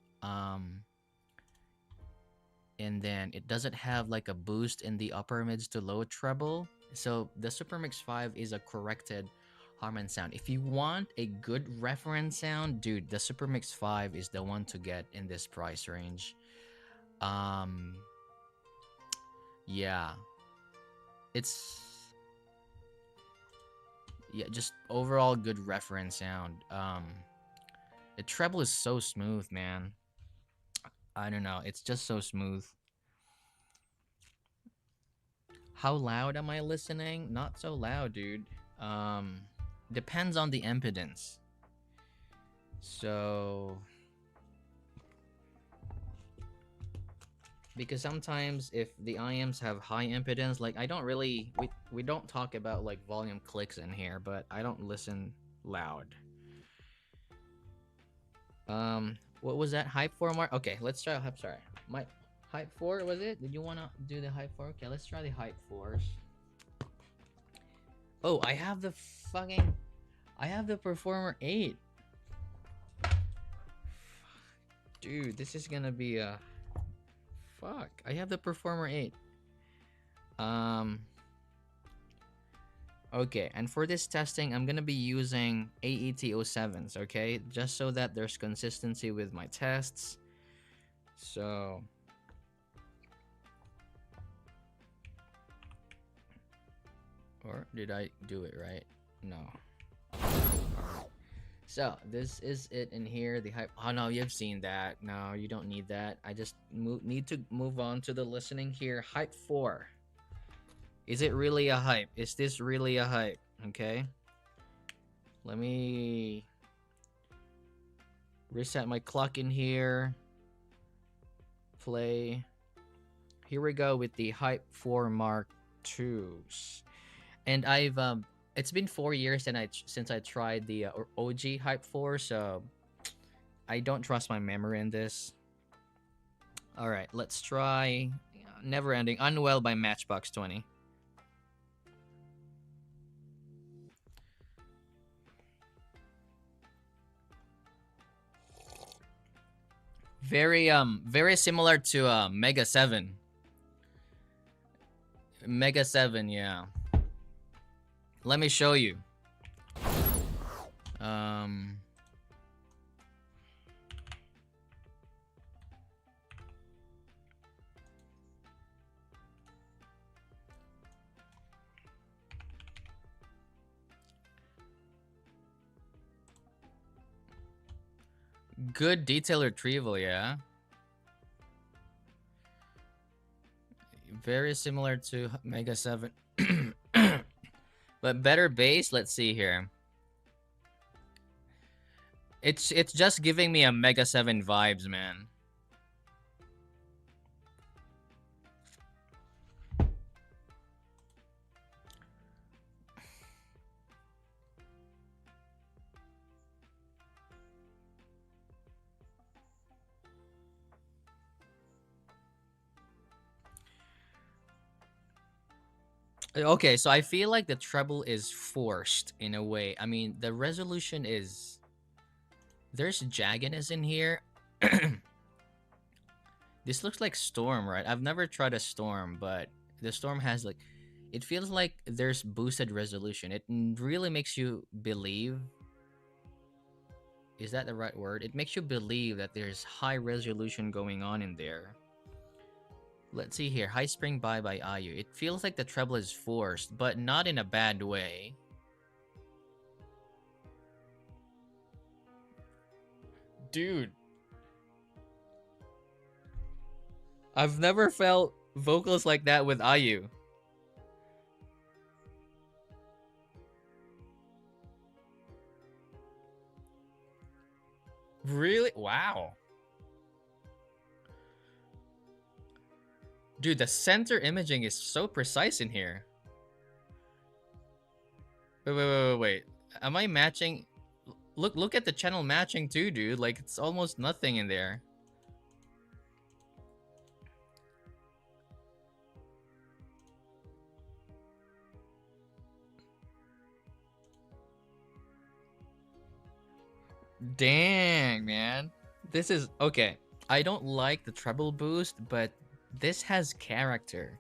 And then it doesn't have like a boost in the upper mids to low treble. So the Supermix 5 is a corrected Harman sound. If you want a good reference sound, dude, the Supermix 5 is the one to get in this price range. Yeah. It's... Yeah, just overall good reference sound. The treble is so smooth, man. I don't know. It's just so smooth. How loud am I listening? Not so loud, dude. Depends on the impedance. So because sometimes if the IEMs have high impedance, like I don't really we don't talk about like volume clicks in here, but I don't listen loud. What was that? Hype4 mark? Okay, let's try Hype. Sorry, my Hype4 was it? Did you wanna do the Hype4? Okay, let's try the Hype4s. Oh, I have the Performer 8. Dude, this is gonna be a fuck. I have the Performer 8. Okay, and for this testing, I'm gonna be using AET07s, okay? Just so that there's consistency with my tests. So or did I do it right? No. So this is it in here. The hype. Oh no, you've seen that. No, you don't need that. I just need to move on to the listening here. Hype4. Is it really a hype? Is this really a hype? Okay. Let me reset my clock in here. Play. Here we go with the Hype4 Mark IIs. And I've it's been 4 years since I tried the OG Hype4, so I don't trust my memory in this. All right, let's try Never Ending Unwell by Matchbox 20. Very similar to Mega 7. Mega 7, yeah. Let me show you. Good detail retrieval, yeah. Very similar to Mega 7. But better bass, let's see here. It's just giving me a Mega 7 vibes, man. Okay, so I feel like the treble is forced in a way. I mean, the resolution is... There's jagginess in here. This looks like Storm, right? I've never tried a Storm, but the Storm has like... It feels like there's boosted resolution. It really makes you believe... Is that the right word? It makes you believe that there's high resolution going on in there. Let's see here. High Spring by IU. It feels like the treble is forced, but not in a bad way. Dude. I've never felt vocals like that with IU. Really? Wow. Dude, the center imaging is so precise in here. Wait. Am I matching? Look at the channel matching too, dude. Like, it's almost nothing in there. Dang, man. This is... Okay, I don't like the treble boost, but this has character.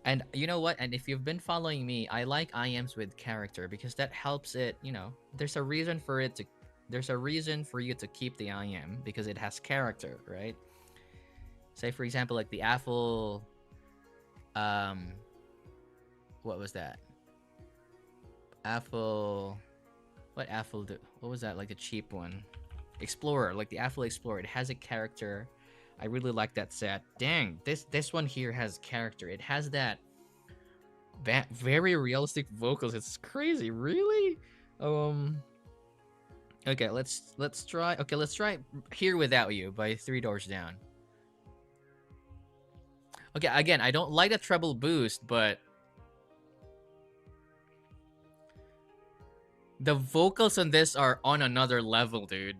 And you know what? And if you've been following me, I like IEMs with character because that helps it, you know, there's a reason for it to... There's a reason for you to keep the IEM because it has character, right? Say, for example, like the Apple... What was that? Apple... What Apple do? What was that? Like the cheap one? Explorer, like the Apple Explorer. It has a character. I really like that set. Dang, this one here has character. It has that very realistic vocals. It's crazy. Really? Okay, let's try. Okay, let's try Here Without You by Three Doors Down. Okay, again, I don't like the treble boost, but the vocals on this are on another level, dude.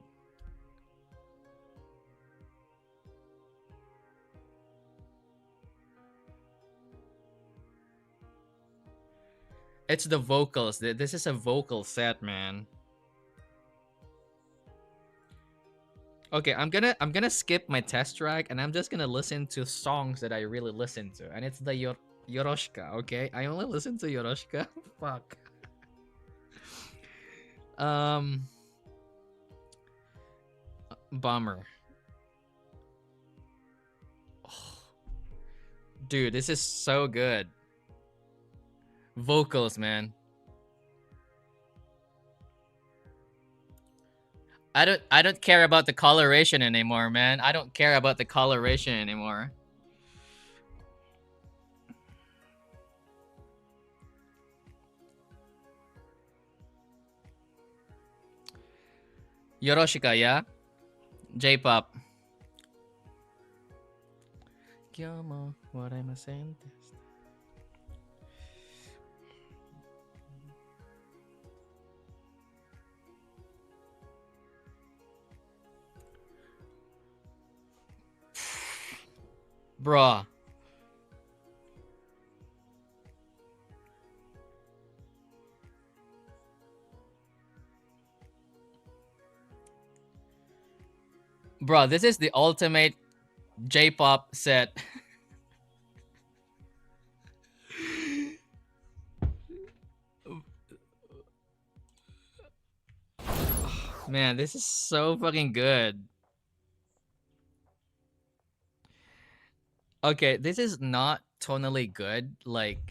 It's the vocals. This is a vocal set, man. Okay, I'm gonna skip my test track and I'm just gonna listen to songs that I really listen to, and it's the Yoroshka. Okay, I only listen to Yoroshka. Fuck. Um, Bummer. Dude, this is so good. Vocals, man. I don't care about the coloration anymore, man. I don't care about the coloration anymore. Yoroshika, yeah? JPOP. Kyomo, what am I saying? Bruh. Bruh, this is the ultimate J-pop set. Man, this is so fucking good. Okay, this is not tonally good. Like,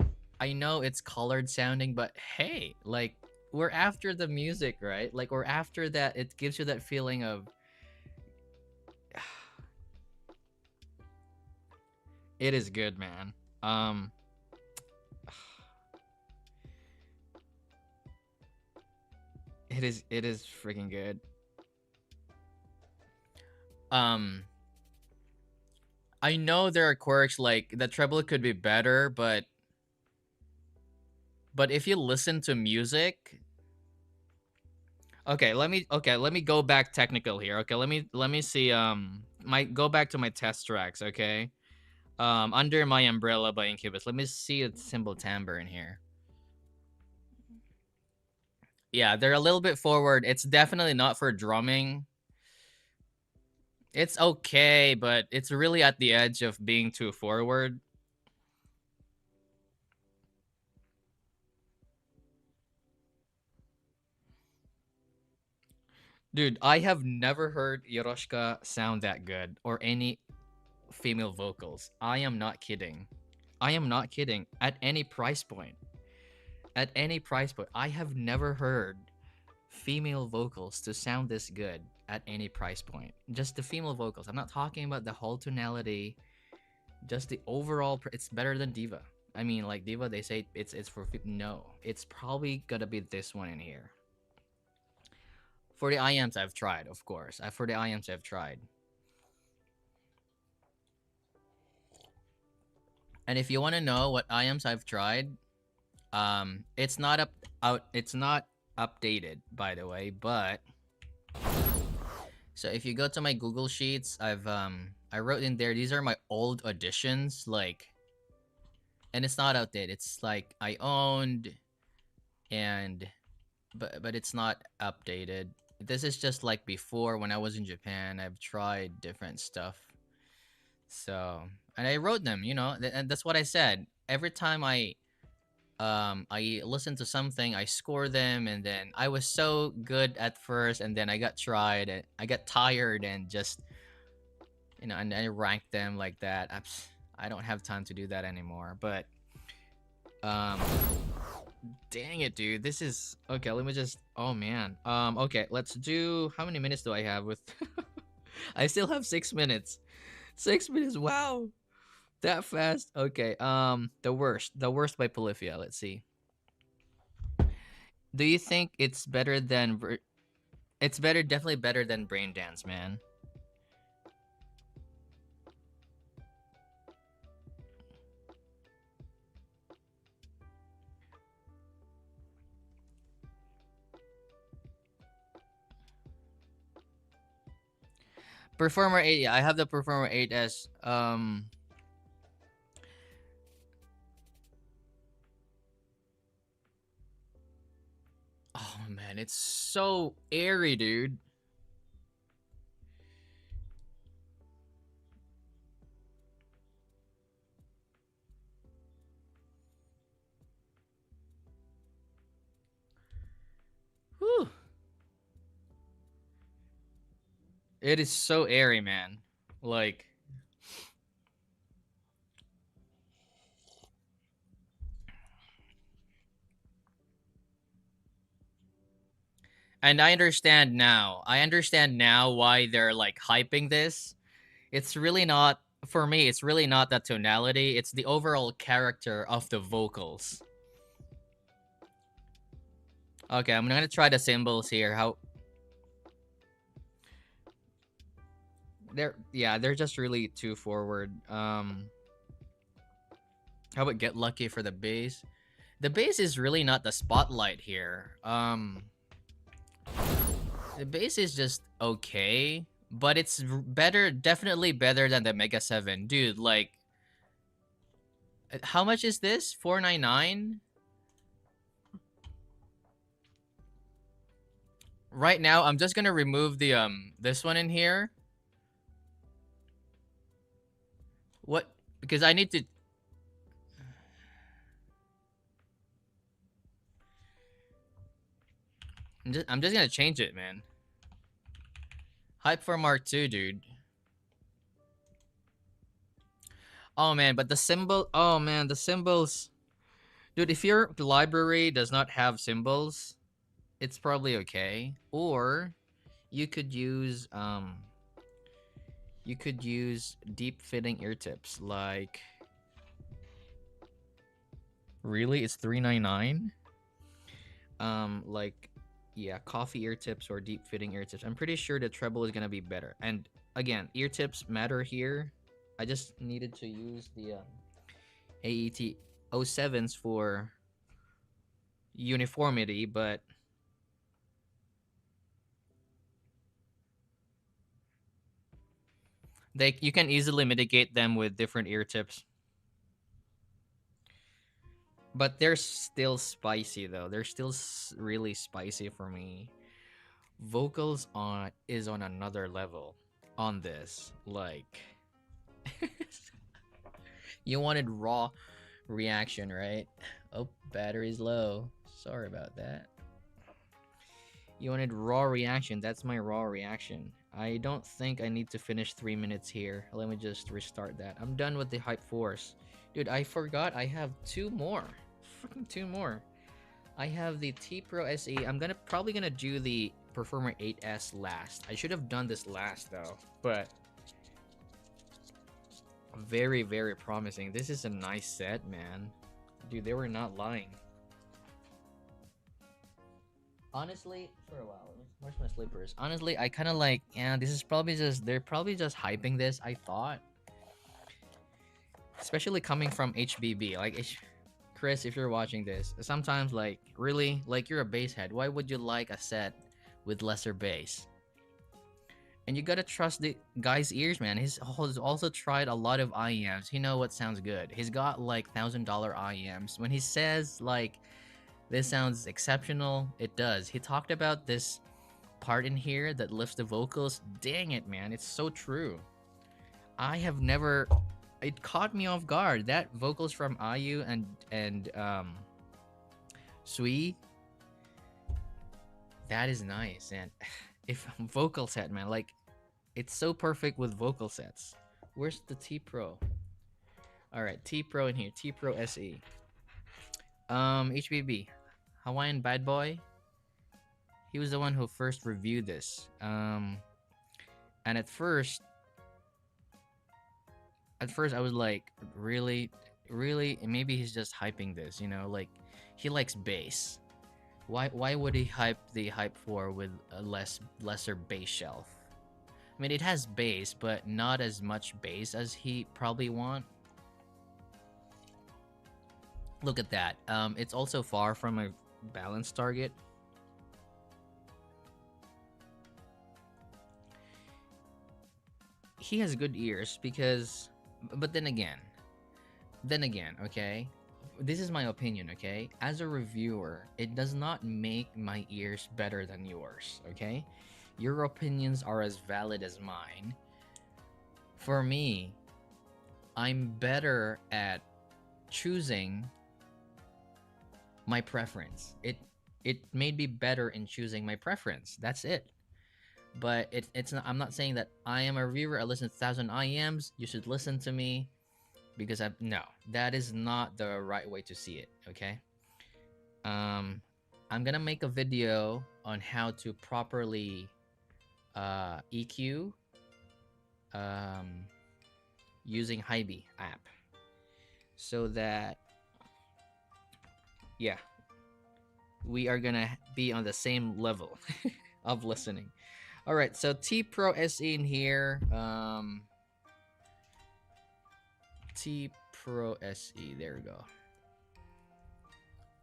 I know it's colored sounding, but hey, like, we're after the music, right? Like, we're after that. It gives you that feeling of. It is good, man. It is freaking good. Um, I know there are quirks like the treble could be better, but if you listen to music, let me go back technical here. Okay, let me see my go back to my test tracks, okay? Under My Umbrella by Incubus. Let me see a cymbal timbre in here. Yeah, they're a little bit forward. It's definitely not for drumming. It's okay, but it's really at the edge of being too forward. Dude, I have never heard Yoroshka sound that good or any female vocals. I am not kidding. I am not kidding. At any price point. At any price point. I have never heard female vocals to sound this good at any price point. Just the female vocals. I'm not talking about the whole tonality. Just the overall. It's better than Diva. I mean, like Diva, they say it's for no. It's probably gonna be this one in here. For the IEMs, I've tried, of course. For the IEMs, I've tried. And if you want to know what IEMs I've tried, it's not it's not updated, by the way, but so if you go to my Google Sheets, I wrote in there, these are my old auditions, like, and it's not outdated. It's like I owned, and but it's not updated. This is just like before when I was in Japan. I've tried different stuff. So, and I wrote them, and that's what I said. Every time I listen to something, I score them, and then I was so good at first, and then I got tried, and I got tired, and just and I ranked them like that. I don't have time to do that anymore. But um, dang it, dude, this is okay. Let me just. Oh man. Okay, let's do. How many minutes do I have with? I still have 6 minutes. 6 minutes. Wow. That fast? Okay. The worst. The worst by Polyphia. Let's see. Do you think it's better than It's better, definitely better than Brain Dance, man. Performer 8, yeah, I have the Performer 8S. Oh man, it's so airy, dude. Whew. It is so airy, man. Like, and I understand now. I understand now why they're like hyping this. It's really not, for me, it's really not the tonality, it's the overall character of the vocals. Okay, I'm gonna try the cymbals here. How they're, yeah, they're just really too forward. How about Get Lucky for the bass? The bass is really not the spotlight here. The bass is just okay, but it's better, definitely better than the Mega 7. Dude, like, how much is this? 499. Right now, I'm just gonna remove the this one in here. What? Because I need to. I'm just gonna change it, man. Hype4 Mark II, dude. Oh man, but the symbol. Oh man, the symbols. Dude, if your library does not have symbols, it's probably okay. Or you could use deep fitting ear tips. Like, really, it's 399. Like, yeah, coffee ear tips or deep fitting ear tips. I'm pretty sure the treble is gonna be better. And again, ear tips matter here. I just needed to use the AET 07s for uniformity, but you can easily mitigate them with different ear tips. But they're still spicy though. They're still really spicy for me. Vocals on is on another level on this. Like, you wanted raw reaction, right? Oh, battery's low. Sorry about that. You wanted raw reaction. That's my raw reaction. I don't think I need to finish 3 minutes here. Let me just restart that. I'm done with the Hype Force. Dude, I forgot I have two more. Fucking two more. I have the T Pro SE. I'm probably gonna do the Performer 8S last. I should have done this last though, but very, very promising. This is a nice set, man. Dude, they were not lying. Honestly, for a while. Where's my slippers? Honestly, I kind of like, yeah, this is probably just, they're probably just hyping this, I thought. Especially coming from HBB. Like, Chris, if you're watching this, sometimes, like, really, like, you're a bass head. Why would you like a set with lesser bass? And you gotta trust the guy's ears, man. He's also tried a lot of IEMs. He know what sounds good. He's got, like, $1,000 IEMs. When he says, like, this sounds exceptional, it does. He talked about this part in here that lifts the vocals. Dang it, man. It's so true. I have never... It caught me off guard. That vocals from IU and Sui, that is nice. And if vocal set, man, like, it's so perfect with vocal sets. Where's the T Pro? All right, T Pro in here. T Pro SE. HBB, Hawaiian Bad Boy. He was the one who first reviewed this. And at first I was like, really, maybe he's just hyping this, you know, like, he likes bass. Why would he hype the Hype4 with a lesser bass shelf? I mean, it has bass, but not as much bass as he probably want. Look at that. It's also far from a balance target. He has good ears because, but then again, okay, this is my opinion, okay? As a reviewer, it does not make my ears better than yours, okay? Your opinions are as valid as mine. For me, I'm better at choosing my preference. It made me better in choosing my preference. That's it. But it's not, I'm not saying that I am a reviewer. I listen to 1,000 IEMs. You should listen to me because no, that is not the right way to see it. Okay. I'm gonna make a video on how to properly EQ using Hybe app, so that yeah, we are gonna be on the same level of listening. All right, so T Pro SE in here. T Pro SE. There we go.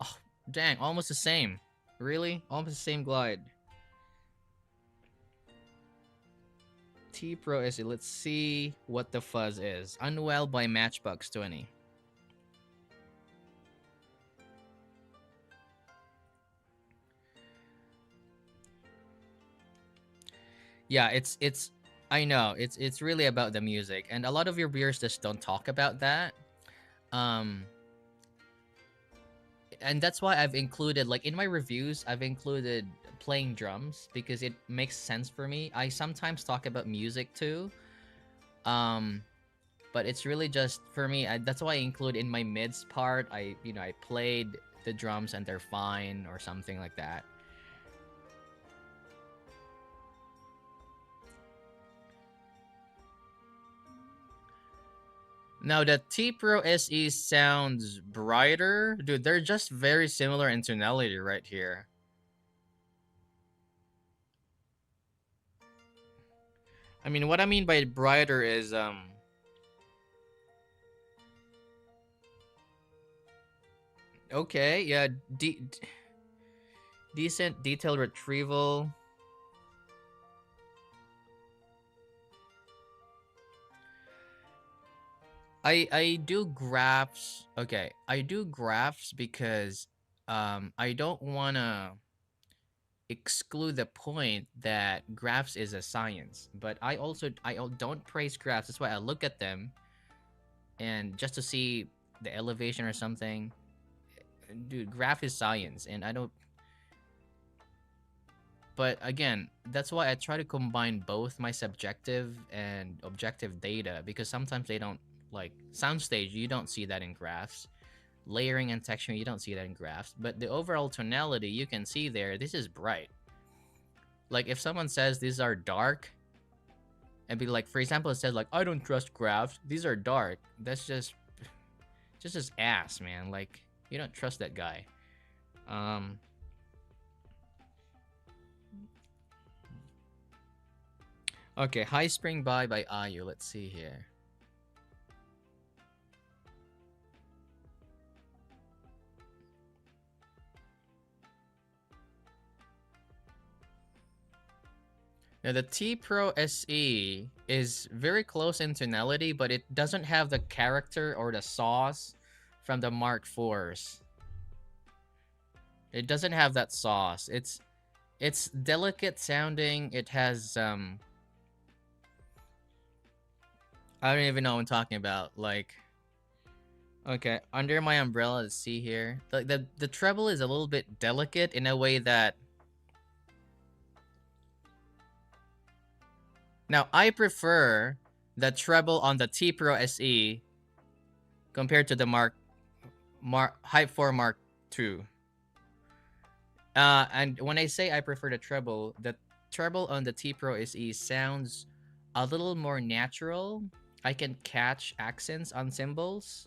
Oh, dang, almost the same. Really? Almost the same glide. T Pro SE. Let's see what the fuzz is. Unwell by Matchbox 20. Yeah, it's I know it's really about the music, and a lot of your viewers just don't talk about that. And that's why I've included, like, in my reviews, I've included playing drums because it makes sense for me. I sometimes talk about music too. But it's really just for me. That's why I include in my mids part. I played the drums and they're fine or something like that. Now the T Pro SE sounds brighter. Dude, they're just very similar in tonality right here. I mean, what I mean by brighter is okay, yeah, decent detail retrieval. I do graphs. Okay, I do graphs because I don't want to exclude the point that graphs is a science, but I don't praise graphs. That's why I look at them and just to see the elevation or something. Dude, graph is science, and I don't. But again, that's why I try to combine both my subjective and objective data, because sometimes they don't, like soundstage, you don't see that in graphs. Layering and texturing, you don't see that in graphs. But the overall tonality, you can see there, this is bright. Like if someone says these are dark, and be like, for example, it says like, I don't trust graphs, these are dark. That's just ass, man. Like, you don't trust that guy. Okay, High Spring by IU. Let's see here. Now the T Pro SE is very close in tonality, but it doesn't have the character or the sauce from the Mark IVs. It doesn't have that sauce. It's delicate sounding. It has I don't even know what I'm talking about. Like, okay, under my umbrella, let's see here. The treble is a little bit delicate in a way that. Now, I prefer the treble on the T Pro SE compared to the Hype4 Mark II. And when I say I prefer the treble on the T Pro SE sounds a little more natural. I can catch accents on cymbals.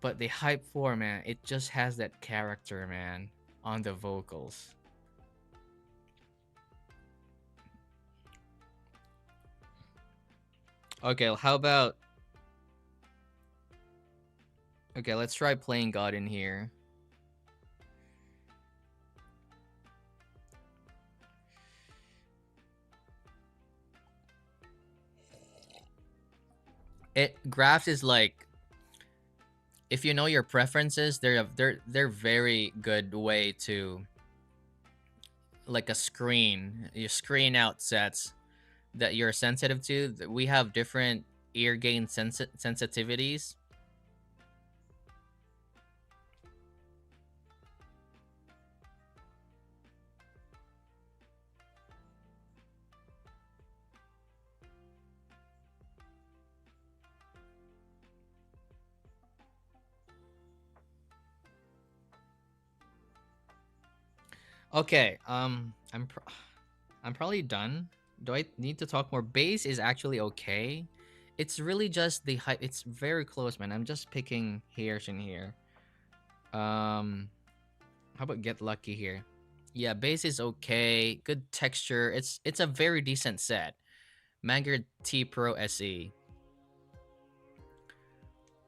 But the Hype 4, man, it just has that character, man, on the vocals. Okay, how about... Okay, let's try playing God in here. Graphs is like, if you know your preferences, they're very good way to, like, a screen. You screen out sets that you're sensitive to. We have different ear gain sensitivities. Okay, I'm probably done. Do I need to talk more? Bass is actually okay. It's really just the height. It's very close, man. I'm just picking hairs in here. Um, how about Get Lucky here? Yeah, bass is okay. Good texture. It's a very decent set. Manger T Pro SE.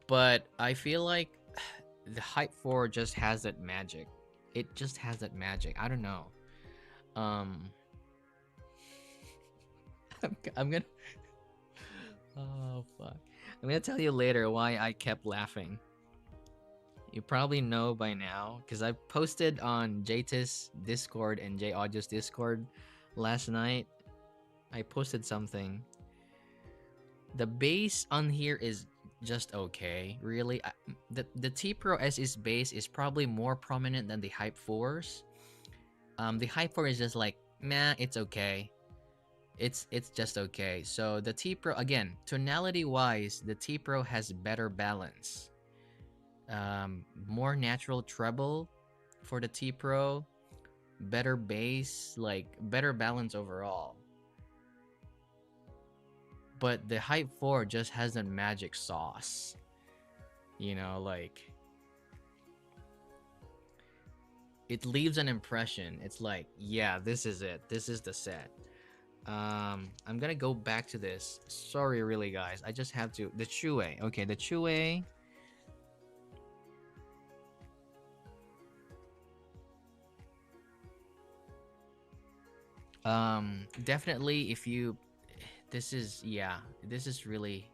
But I feel like the Hype 4 just has that magic. It just has that magic. I don't know. Um, I'm gonna. Oh fuck! I'm gonna tell you later why I kept laughing. You probably know by now because I posted on JTIS Discord and J Audio's Discord last night. I posted something. The bass on here is just okay, really. The T Pro SE's bass is probably more prominent than the Hype 4's. The Hype 4 is just like, meh, it's okay. It's just okay. So the T Pro, again, tonality wise, the T Pro has better balance. More natural treble for the T Pro, better bass, like better balance overall. But the Hype 4 just has that magic sauce. You know, like, it leaves an impression. It's like, yeah, this is it. This is the set. I'm gonna go back to this. Sorry, really, guys. I just have to. The Chue. Okay, the Chue. Definitely, if you. This is, yeah. This is really.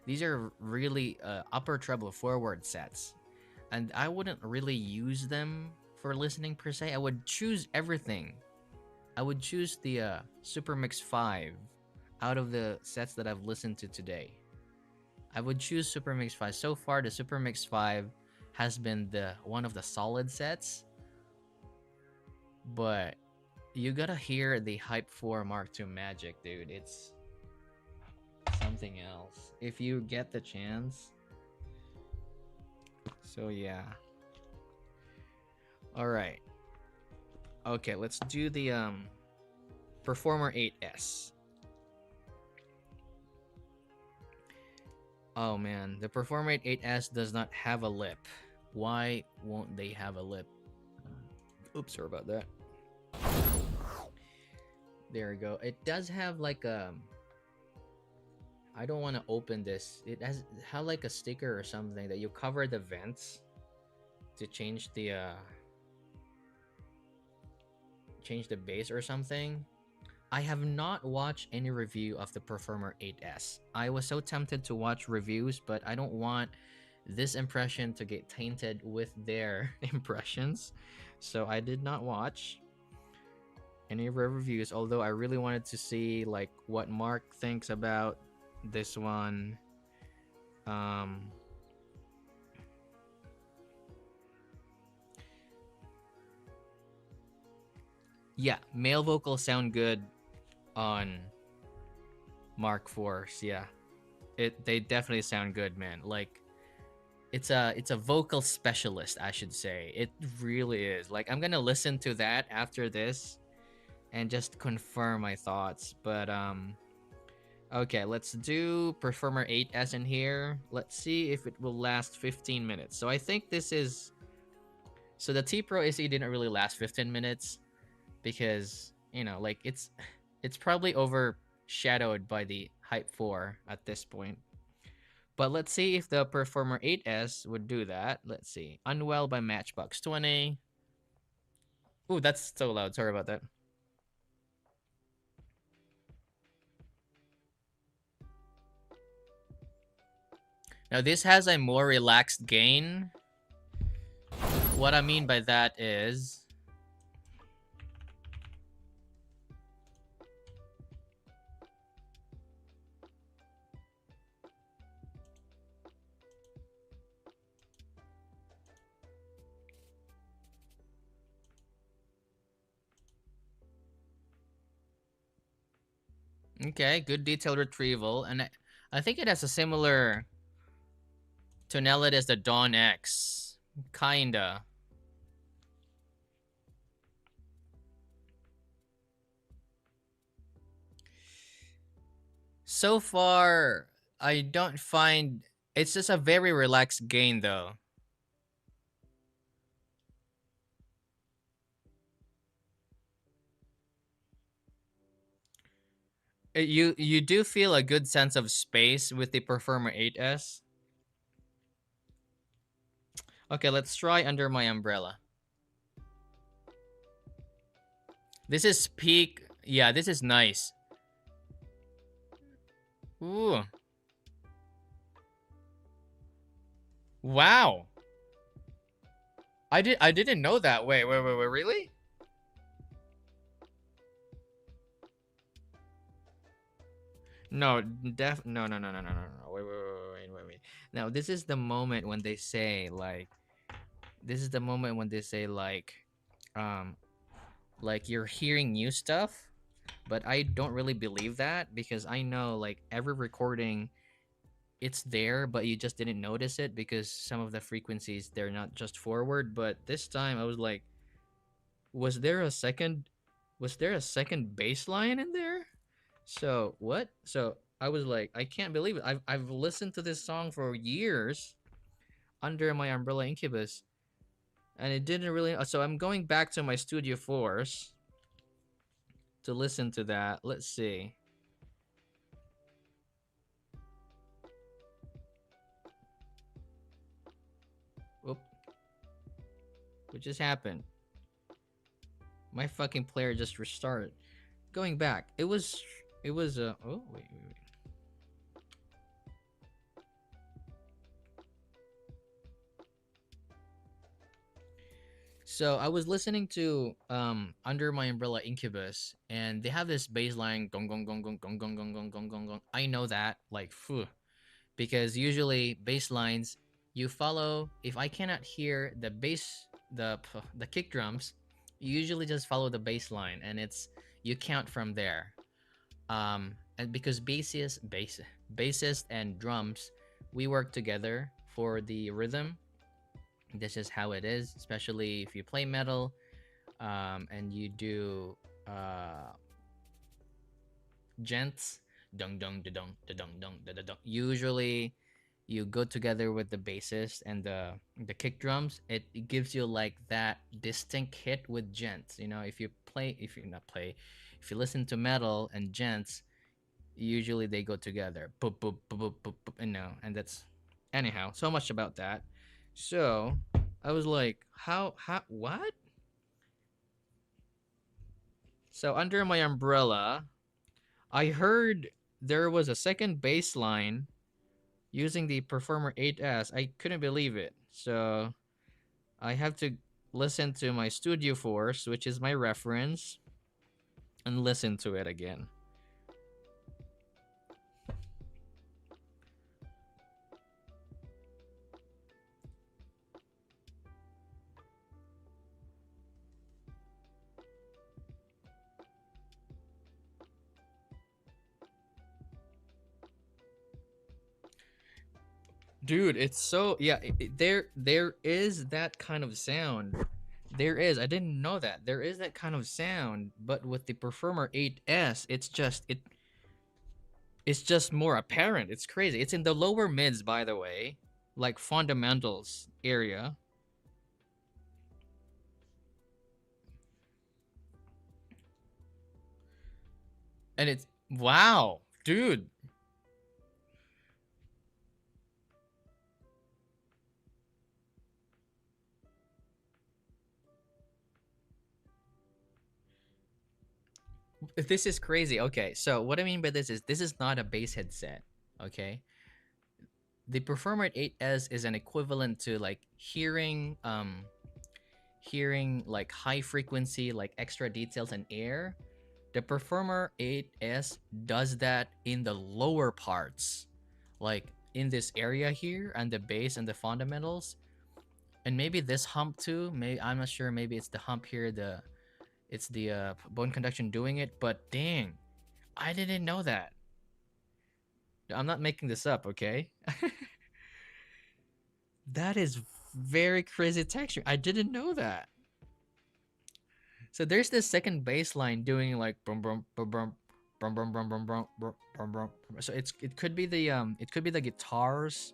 These are really upper treble forward sets, and I wouldn't really use them for listening per se. I would choose everything. I would choose the Super Mix 5 out of the sets that I've listened to today. I would choose Super Mix 5. So far, the Super Mix 5 has been the one of the solid sets, but you gotta hear the Hype 4 Mark II magic, dude. It's something else. If you get the chance. So yeah. All right. Okay, let's do the Performer 8S. Oh man, the Performer 8S does not have a lip. Why won't they have a lip? Oops, sorry about that. There we go. It does have like a... I don't want to open this. It has like a sticker or something that you cover the vents to change the bass or something. I have not watched any review of the Performer 8S. I was so tempted to watch reviews, but I don't want this impression to get tainted with their impressions. So I did not watch any reviews, although I really wanted to see like what Mark thinks about this one. Yeah, male vocals sound good on Mark 4s. Yeah, they definitely sound good, man. Like, it's a vocal specialist, I should say. It really is. Like, I'm gonna listen to that after this and just confirm my thoughts. But Okay, let's do Performer 8S in here. Let's see if it will last 15 minutes. So I think this is... So the T Pro AC didn't really last 15 minutes because, you know, like it's probably overshadowed by the Hype4 at this point. But let's see if the Performer 8S would do that. Let's see. Unwell by Matchbox 20. Ooh, that's so loud. Sorry about that. Now this has a more relaxed gain. What I mean by that is... Okay, good detail retrieval. And I think it has a similar tonality as the Dawn X. Kinda. So far, I don't find... It's just a very relaxed gain, though. You do feel a good sense of space with the Performer 8S. Okay, let's try Under My Umbrella. This is peak. Yeah, this is nice. Ooh. Wow. I didn't know that. Wait, really? No, no. Wait. Now, this is the moment when they say like um like you're hearing new stuff, but I don't really believe that because I know like every recording it's there, but you just didn't notice it because some of the frequencies they're not just forward, but this time I was like, was there a second bass line in there? So what? So I was like, I can't believe it. I've listened to this song for years, Under My Umbrella Incubus, and it didn't really. So I'm going back to my Studio 4s to listen to that. Let's see. Oop. What just happened? My fucking player just restarted. Going back. It was oh wait. So I was listening to Under My Umbrella Incubus, and they have this bass line gong gong gong gong gong gong gong gong gong gong gong. I know that like phew, because usually bass lines you follow. If I cannot hear the bass, the kick drums, you usually just follow the bass line, and it's you count from there. And because bassist and drums, we work together for the rhythm. This is how it is, especially if you play metal, and you do gents, dung dung da dung da dung dung da da dung. Usually, you go together with the bassist and the kick drums. It gives you like that distinct hit with gents. You know, if you not play, if you listen to metal and gents, usually they go together. Boop boop boop boop boop, boop you know, and that's anyhow. So much about that. So I was like, how what? So Under My Umbrella, I heard there was a second bass line using the Performer 8S. I couldn't believe it. So I have to listen to my Studio Force, which is my reference, and listen to it again. Dude, it's so yeah. There is that kind of sound. There is. I didn't know that. There is that kind of sound, but with the Performer 8S, it's just it. it's just more apparent. It's crazy. It's in the lower mids, by the way, like fundamentals area. And it's wow, dude. This is crazy. Okay, so what I mean by this is not a bass headset. Okay, the Performer 8S is an equivalent to like hearing like high frequency, like extra details and air. The Performer 8S does that in the lower parts, like in this area here, and the bass and the fundamentals, and maybe this hump too. Maybe I'm not sure. Maybe it's the hump here. It's the bone conduction doing it. But dang, I didn't know that. I'm not making this up. Okay, that is very crazy texture. I didn't know that. So there's this second bass line doing like brum brum brum brum brum brum brum brum brum brum brum brum. So it could be the guitars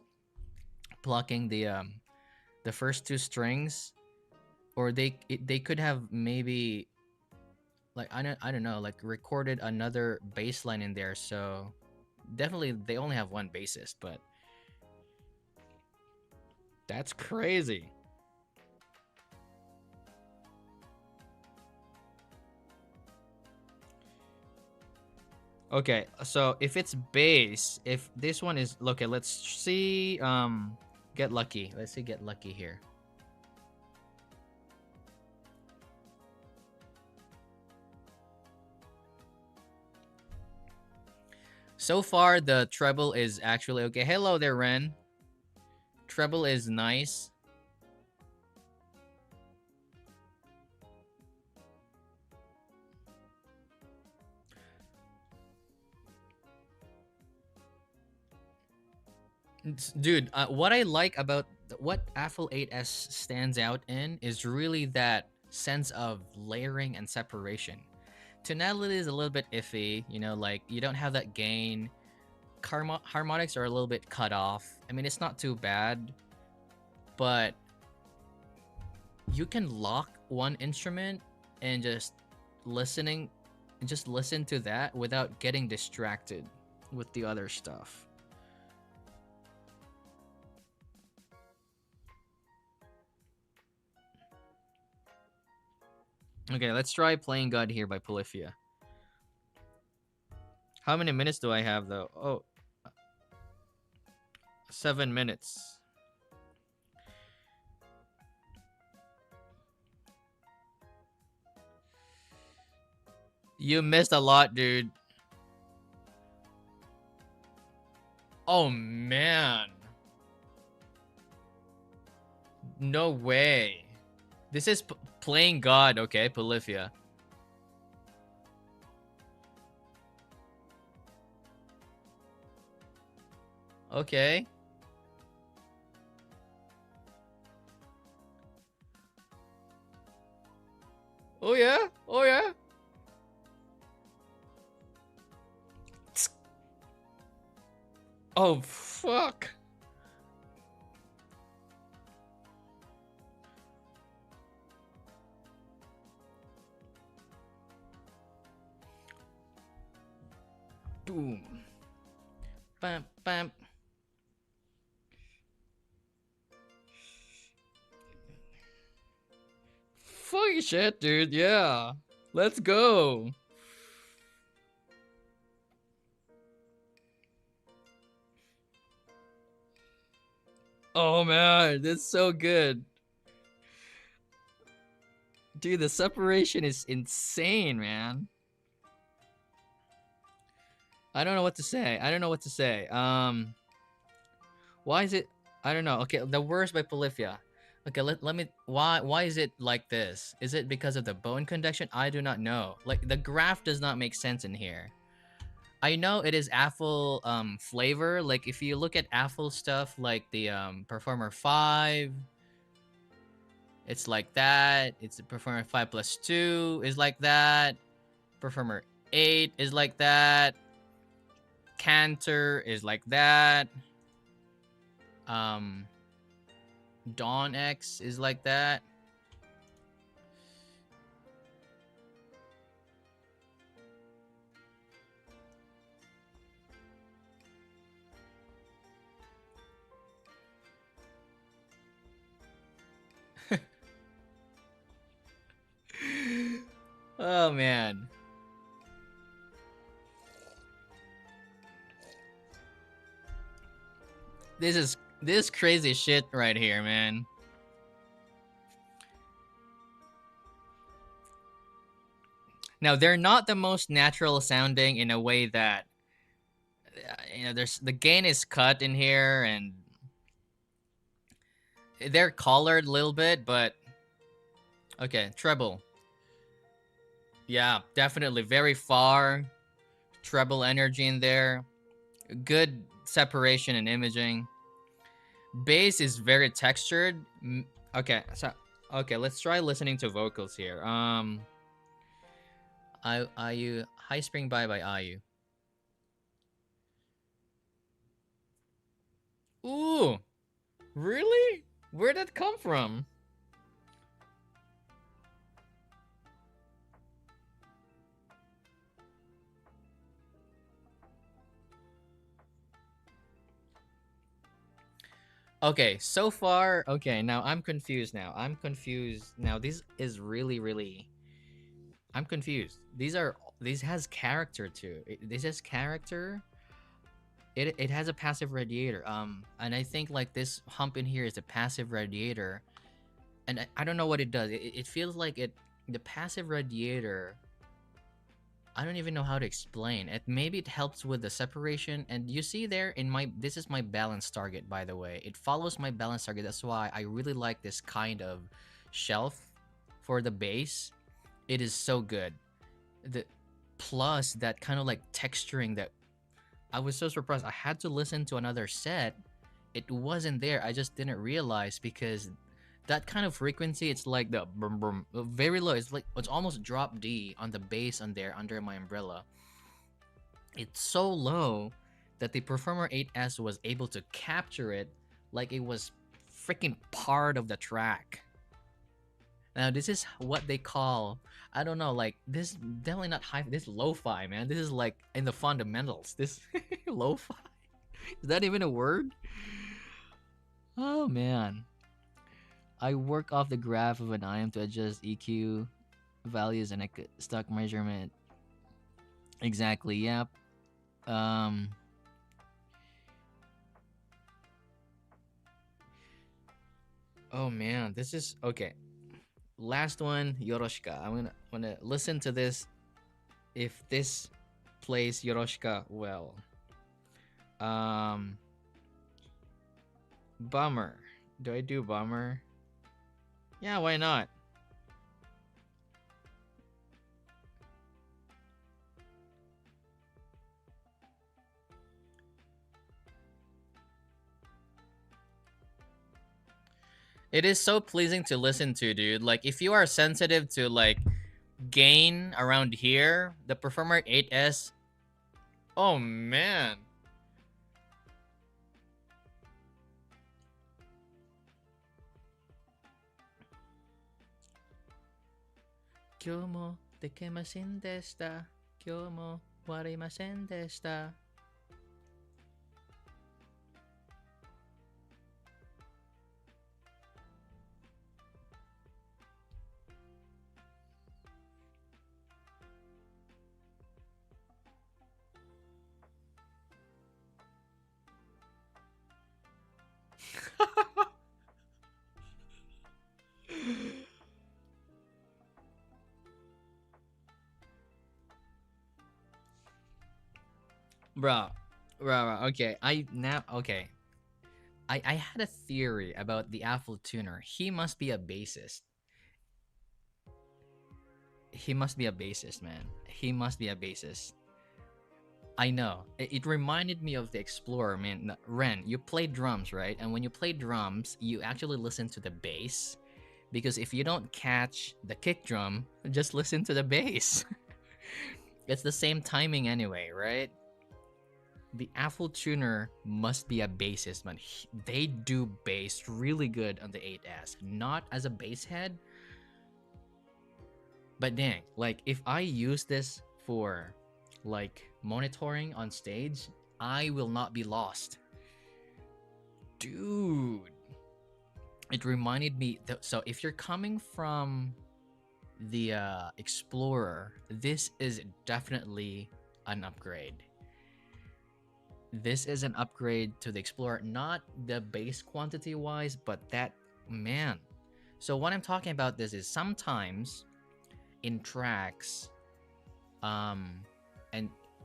plucking the first two strings, or they could have maybe like I don't know, like recorded another bass line in there. So definitely they only have one bassist, but that's crazy. Okay, so if it's bass, if this one is okay, let's see. Get lucky. Let's see. Get lucky here. So far, the treble is actually okay. Hello there, Ren. Treble is nice. Dude, what I like about what Apple 8S stands out in is really that sense of layering and separation. Tonality is a little bit iffy, you know, like you don't have that gain. Harmonics are a little bit cut off. I mean, it's not too bad, but you can lock one instrument and just listen to that without getting distracted with the other stuff. Okay, let's try Playing God here by Polyphia. How many minutes do I have though? Oh, 7 minutes. You missed a lot, dude. Oh man. No way. This is Playing God, okay, Polyphia. Okay. Oh yeah? Oh yeah? Oh fuck. Boom. Bam bam. Fucking shit, dude. Yeah. Let's go. Oh man, that's so good. Dude, the separation is insane, man. I don't know what to say. I don't know what to say. Why is it? I don't know. Okay, the worst by Polyphia. Okay, let me. Why is it like this? Is it because of the bone conduction? I do not know. Like the graph does not make sense in here. I know it is Apple flavor. Like if you look at Apple stuff, like the Performer 5, it's like that. It's the Performer 5 plus 2 is like that. Performer 8 is like that. Cantor is like that. Dawn X is like that. Oh man. This crazy shit right here, man. Now they're not the most natural sounding in a way that there's the gain is cut in here and they're colored a little bit, but okay, treble. Yeah, definitely very far treble energy in there. Good separation and imaging. Bass is very textured. Okay, so okay, let's try listening to vocals here. IU High Spring Bye by IU. Ooh, really? Where'd that come from? Okay, so far, okay, now I'm confused now. I'm confused. Now this is really I'm confused. These has character too. This has character. It has a passive radiator. And I think like this hump in here is a passive radiator. And I don't know what it does. It feels like the passive radiator, I don't even know how to explain it. Maybe it helps with the separation. And you see there in this is my balance target, by the way. It follows my balance target. That's why I really like this kind of shelf for the bass. It is so good. The plus that kind of like texturing that I was so surprised. I had to listen to another set. It wasn't there. I just didn't realize because that kind of frequency, it's like the brum brum, very low. It's almost drop D on the bass on there under my umbrella. It's so low that the Performer 8S was able to capture it like it was freaking part of the track. Now this is what they call, I don't know, like this definitely not high. This lo-fi, man. This is like in the fundamentals. This lo-fi, is that even a word? Oh man. I work off the graph of an IM to adjust EQ values and stock measurement. Exactly, yep. Oh man, this is okay. Last one, Yoroshika. I'm gonna listen to this. If this plays Yoroshika well. Bummer. Do I do bummer? Yeah, why not? It is so pleasing to listen to, dude. Like, if you are sensitive to, like, gain around here, the Performer 8S... Oh, man. Kyomo dekemasen deshita. Kyomo warimasen deshita. Bro, okay. Okay. I had a theory about the Apple tuner. He must be a bassist. He must be a bassist, man. He must be a bassist. I know. It reminded me of the Explorer, man. Ren, you play drums, right? And when you play drums, you actually listen to the bass. Because if you don't catch the kick drum, just listen to the bass. It's the same timing anyway, right? the Apple tuner must be a bassist, man. They do bass really good on the 8S. Not as a bass head, but dang, like if I use this for like monitoring on stage, I will not be lost. Dude, it reminded me so if you're coming from the Explorer, this is definitely an upgrade. This is an upgrade to the Explorer, not the base quantity wise, but that, man. So what I'm talking about this is sometimes in tracks, and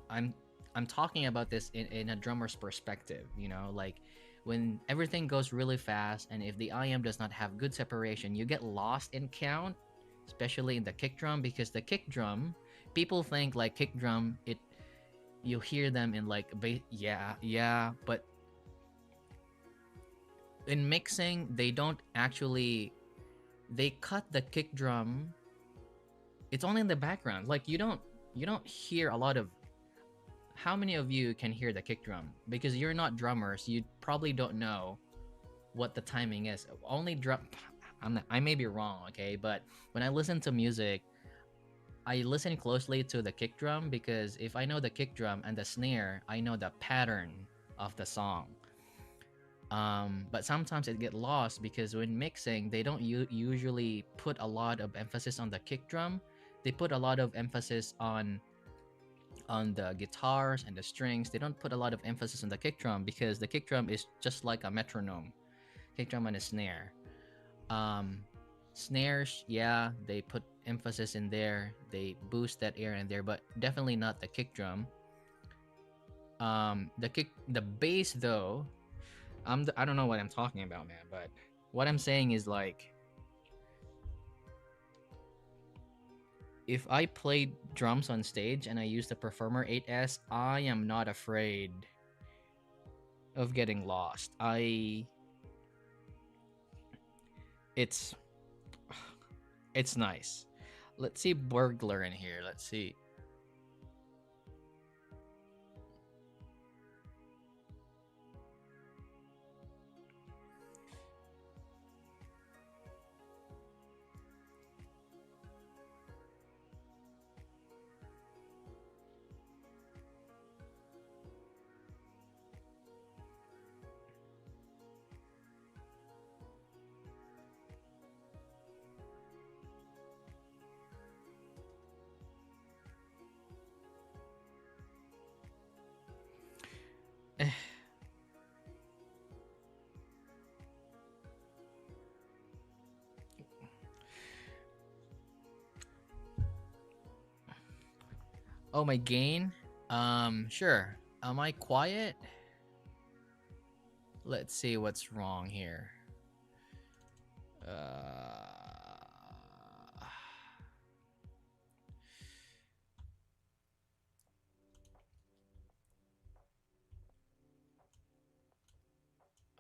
I'm talking about this in a drummer's perspective, you know, like when everything goes really fast and if the IM does not have good separation, you get lost in count, especially in the kick drum, because the kick drum, people think like kick drum, it you hear them in like yeah, but in mixing they don't actually, they cut the kick drum, it's only in the background, like you don't hear a lot of, how many of you can hear the kick drum? Because you're not drummers, you probably don't know what the timing is. Only drum, I may be wrong, okay, but when I listen to music, I listen closely to the kick drum, because if I know the kick drum and the snare, I know the pattern of the song. But sometimes it get lost because when mixing, they don't usually put a lot of emphasis on the kick drum. They put a lot of emphasis on the guitars and the strings. They don't put a lot of emphasis on the kick drum because the kick drum is just like a metronome, kick drum and a snare. Snares, yeah, they put emphasis in there, they boost that air in there, but definitely not the kick drum. The bass though, I don't know what I'm talking about, man, but what I'm saying is like, if I played drums on stage and I use the Performer 8S, I am not afraid of getting lost. It's nice. Let's see Burglar in here. Let's see. Oh, my gain? Sure. Am I quiet? Let's see what's wrong here.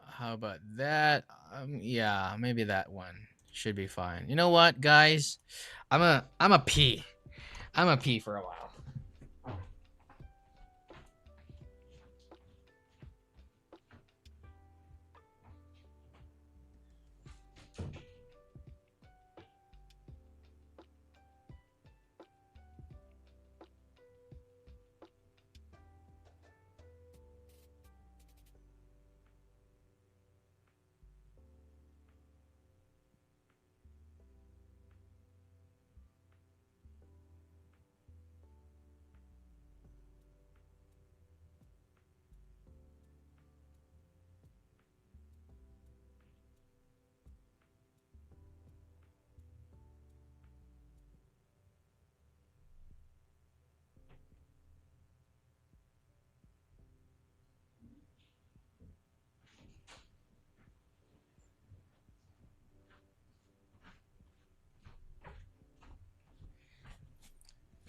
How about that? Yeah, maybe that one should be fine. You know what, guys? I'm a pee. I'm a pee for a while.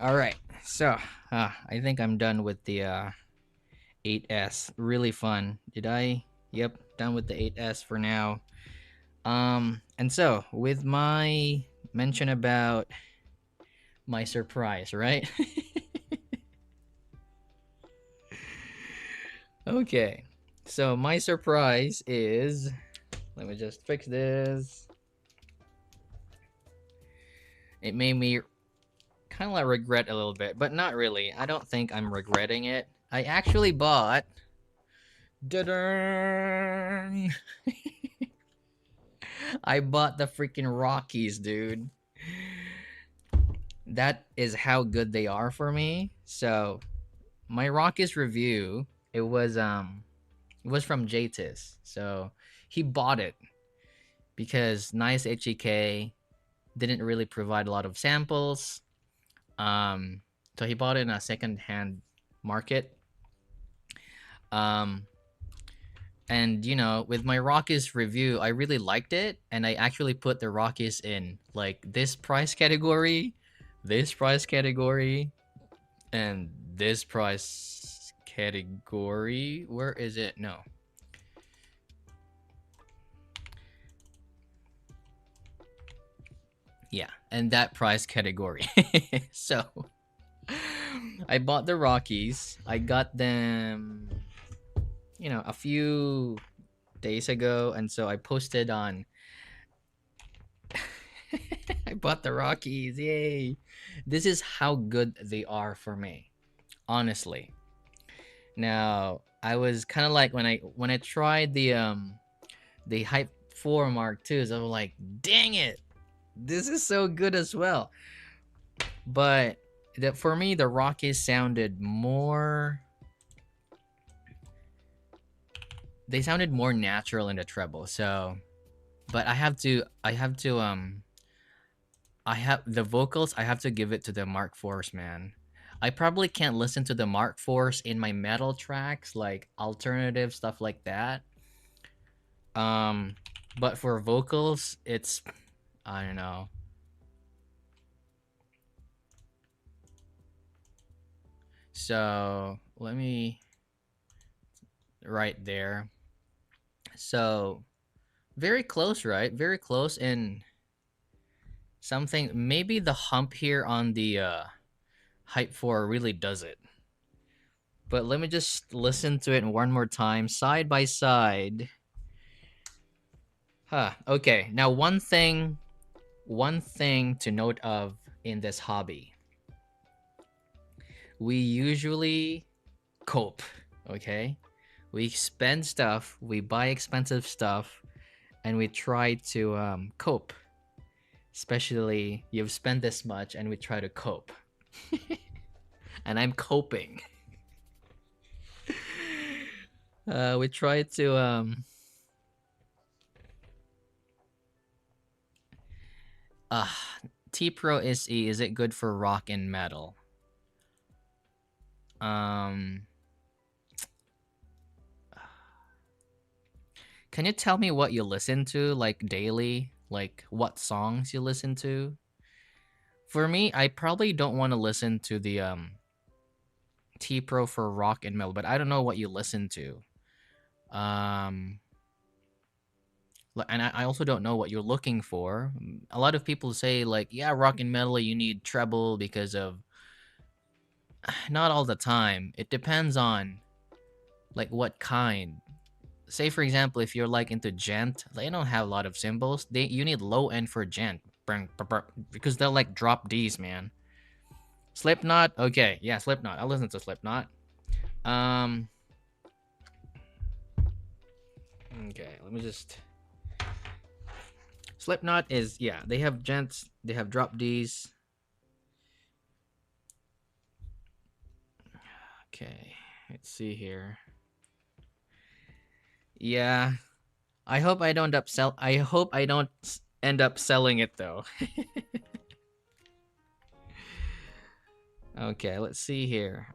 All right, so I think I'm done with the 8S. Really fun. Did I? Yep, done with the 8S for now. And so with my mention about my surprise, right? Okay, so my surprise is, let me just fix this. It made me kind of like regret a little bit, but not really. I don't think I'm regretting it. I actually bought. I bought the freaking Rockies, dude. That is how good they are for me. So my Rockies review, it was from JTIS. So he bought it because Nice HEK didn't really provide a lot of samples. So he bought it in a second-hand market. And you know, with my Rockies review, I really liked it, and I actually put the Rockies in like this price category, and this price category. Where is it? No. Yeah, and that price category. So I bought the Rockies. I got them, you know, a few days ago, and so I posted on. I bought the Rockies. Yay. This is how good they are for me. Honestly. Now, I was kind of like when I tried the Hype4 Mark IIs, I was like, "Dang it. This is so good as well." But for me, the Rockies sounded more. They sounded more natural in the treble. So, but I have the vocals. I have to give it to the Mark IVs, man. I probably can't listen to the Mark IVs in my metal tracks, like alternative stuff like that. But for vocals, it's, I don't know. So let me right there. So very close, right? Very close in something. Maybe the hump here on the Hype4 really does it. But let me just listen to it one more time, side by side. Huh. Okay. Now one thing to note of in this hobby. We usually cope, okay? We spend stuff, we buy expensive stuff, and we try to cope. Especially, you've spent this much, and we try to cope. And I'm coping. We try to T-Pro SE, is it good for rock and metal? Can you tell me what you listen to, like, daily? Like, what songs you listen to? For me, I probably don't want to listen to the T-Pro for rock and metal, but I don't know what you listen to. And I also don't know what you're looking for. A lot of people say, like, yeah, rock and metal, you need treble because of... Not all the time. It depends on, like, what kind. Say, for example, if you're, like, into gent, they don't have a lot of cymbals. You need low end for gent. Because they'll, like, drop Ds, man. Slipknot? Okay, yeah, Slipknot. I'll listen to Slipknot. Okay, let me just... Slipknot is, yeah, they have gents, they have drop Ds. Okay, let's see here. Yeah, I hope I don't end up selling it though. Okay, let's see here.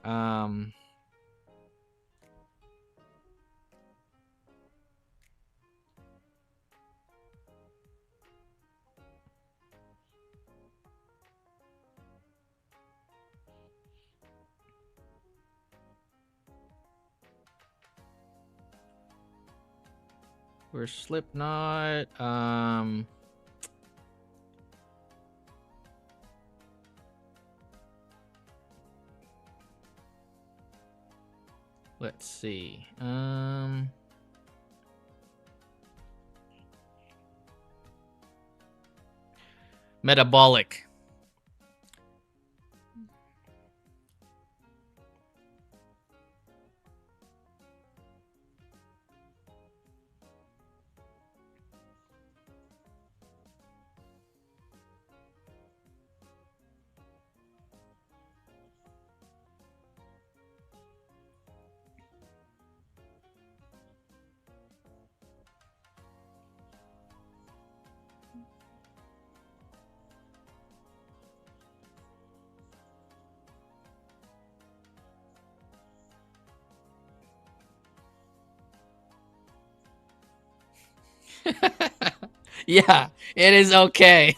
We're Slipknot. Let's see. Metabolic. Yeah, it is okay.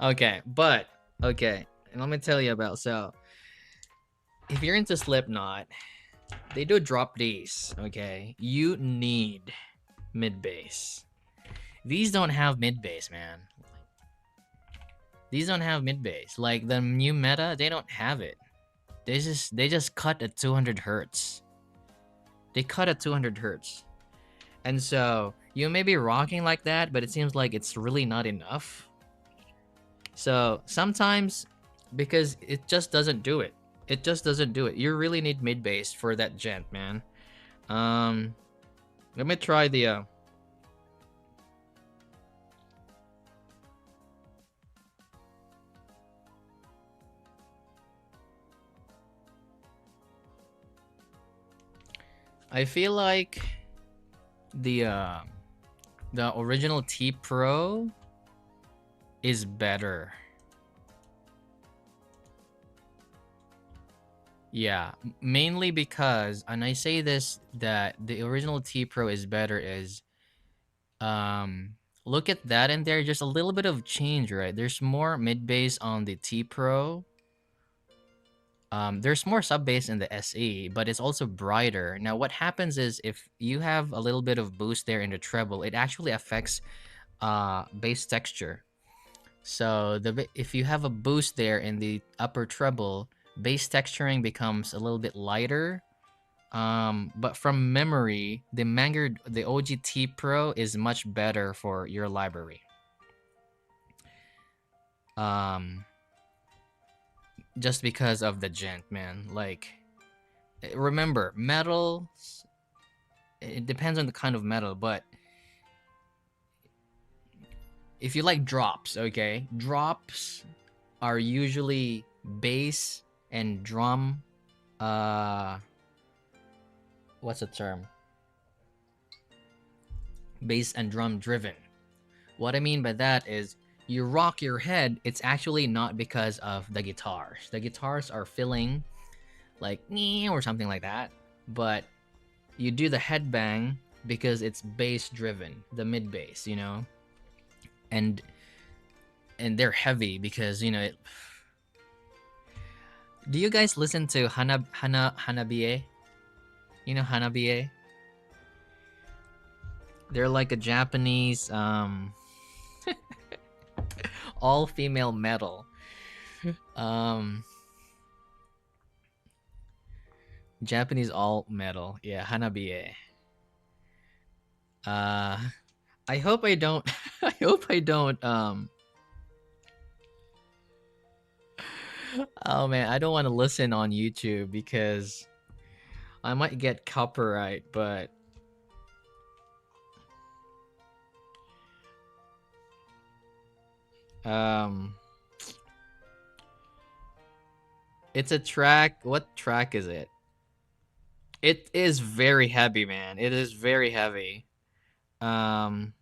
Okay, but okay, and let me tell you about if you're into Slipknot, they do drop Ds. Okay, you need mid bass. These don't have mid bass, man. These don't have mid bass. Like the new meta, they don't have it. They just cut at 200 hertz. They cut at 200 hertz. And so you may be rocking like that, but it seems like it's really not enough. So sometimes, because it just doesn't do it. It just doesn't do it. You really need mid bass for that gent, man. Let me try the I feel like the original T Pro is better. Yeah, mainly because, and I say this, that the original T Pro is better is look at that in there, just a little bit of change, right? There's more mid bass on the T Pro. There's more sub bass in the SE, but it's also brighter. Now, what happens is if you have a little bit of boost there in the treble, it actually affects bass texture. So if you have a boost there in the upper treble, bass texturing becomes a little bit lighter. But from memory, the OGT Pro is much better for your library. Just because of the gent, man. Like, remember, metal. It depends on the kind of metal, but if you like drops, okay, drops are usually bass and drum. What's the term? Bass and drum driven. What I mean by that is you rock your head, it's actually not because of the guitars. The guitars are filling like or something like that, but you do the headbang because it's bass driven, the mid bass, you know? And they're heavy because, you know, do you guys listen to Hanabiye? You know Hanabiye? They're like a Japanese all female metal. Japanese all metal. Yeah, Hanabiye. I hope I don't I hope I don't oh man, I don't want to listen on YouTube because I might get copyright, but it's a track. What track is it? It is very heavy, man. It is very heavy. Um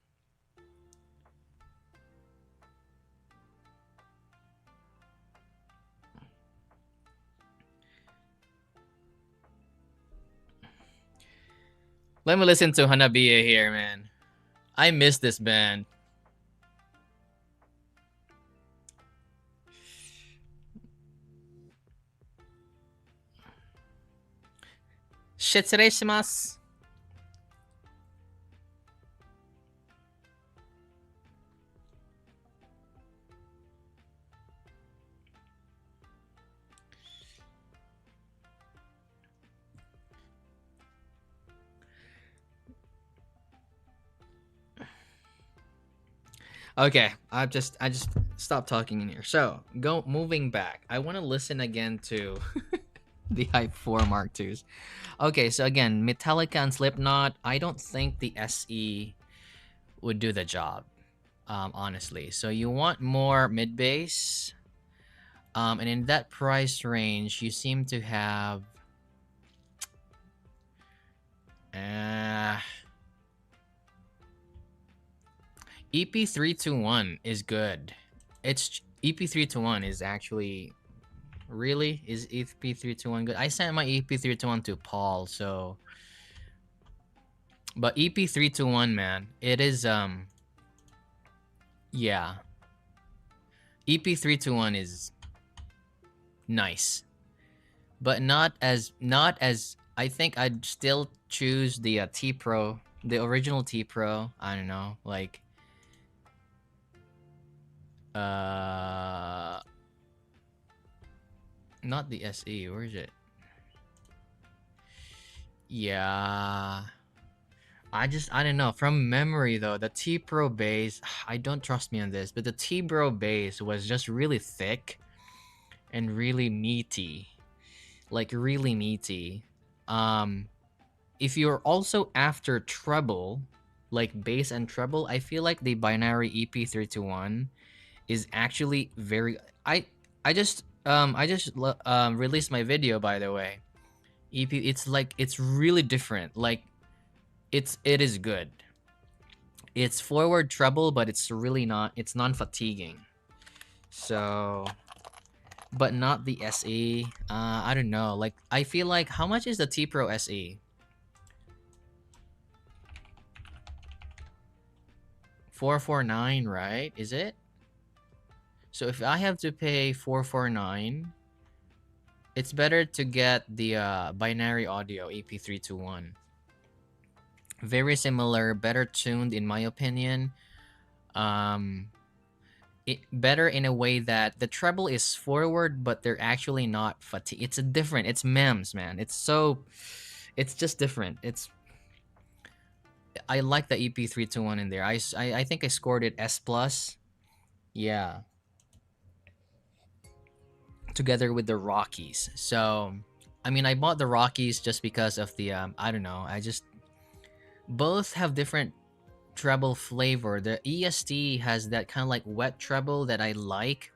Let me listen to Hanabiya here, man. I miss this band. Shitsureshimasu. Okay, I just stopped talking in here. So moving back. I want to listen again to the Hype 4 Mark IIs. Okay, so again, Metallica and Slipknot. I don't think the SE would do the job, honestly. So you want more mid bass, and in that price range, you seem to have. Uh, EP321 is good. It's EP321 is actually really is EP321 good. I sent my EP321 to Paul, so but EP321, man, it is yeah. EP321 is nice, but not as I think I'd still choose the T Pro, the original T Pro. I don't know, like uh not the SE. Where is it? Yeah. I don't know. From memory though, the T Pro bass, I don't trust me on this, but the T Pro bass was just really thick and really meaty. Like really meaty. Um if you're also after treble, like bass and treble, I feel like the binary EP321 is actually very I just released my video, by the way. EP, it's like it's really different. Like it is good. It's forward treble, but it's really not. It's non-fatiguing. So, but not the SE. I don't know. Like I feel like how much is the T Pro SE? 449, right? Is it? So if I have to pay 449, it's better to get the binary audio EP321. Very similar, better tuned in my opinion. Better in a way that the treble is forward, but they're actually not fatigue. It's a different. It's MEMS, man. It's just different. I like the EP321 in there. I think I scored it S plus. Yeah, together with the Rockies. So, I mean, I bought the Rockies just because of the I don't know. I just both have different treble flavor. The EST has that kind of like wet treble that I like.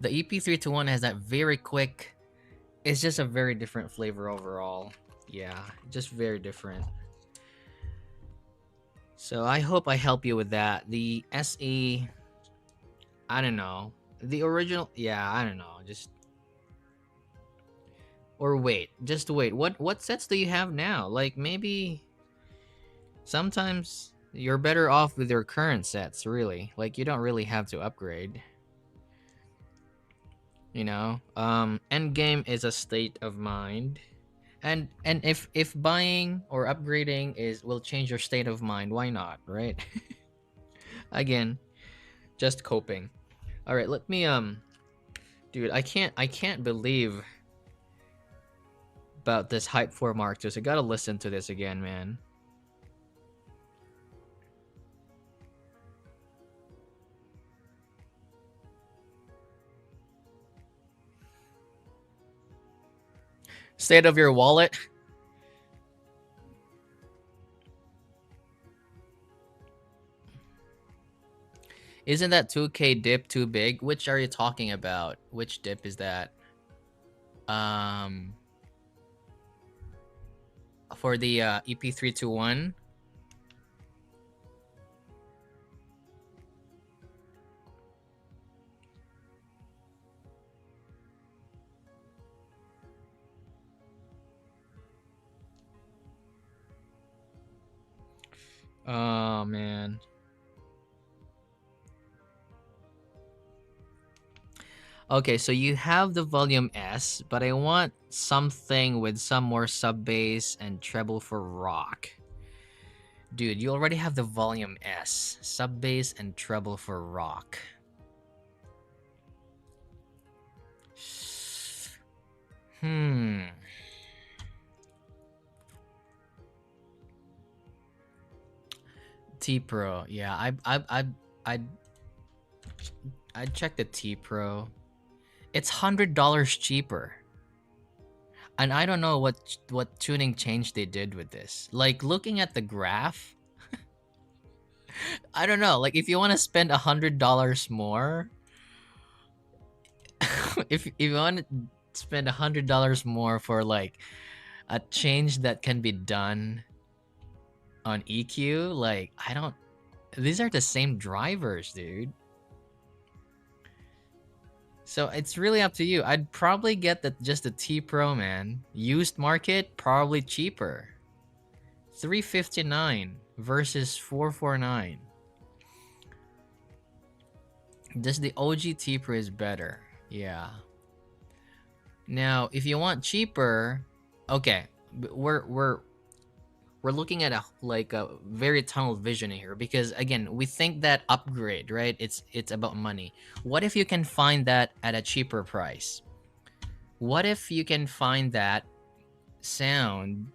The EP321 has that very quick. It's just a very different flavor overall. Yeah, just very different. So I hope I help you with that. The SE, I don't know. The original, yeah, I don't know. Just wait. What sets do you have now? Like maybe sometimes you're better off with your current sets, really. Like you don't really have to upgrade. You know, endgame is a state of mind, and if buying or upgrading is will change your state of mind, why not, right? Again, just coping. All right, let me dude, I can't believe about this Hype 4 Mark II. So I gotta listen to this again, man. State of your wallet. Isn't that 2K dip too big? Which are you talking about? Which dip is that? Um, for the EP321. Oh man. Okay, so you have the volume S, but I want something with some more sub bass and treble for rock. Dude, you already have the volume S, sub bass and treble for rock. Hmm. T Pro. Yeah, I I checked the T Pro. It's $100 cheaper. And I don't know what tuning change they did with this. Like looking at the graph, I don't know. Like if you want to spend $100 more, if you want to spend $100 more for like a change that can be done on EQ, like I don't. These are the same drivers, dude. So it's really up to you. I'd probably get just the T Pro, man. Used market, probably cheaper. $359 versus $449. Just the OG T Pro is better. Yeah. Now, if you want cheaper, okay, we're looking at a very tunnel vision here because again, we think that upgrade, right? It's about money. What if you can find that at a cheaper price? What if you can find that sound,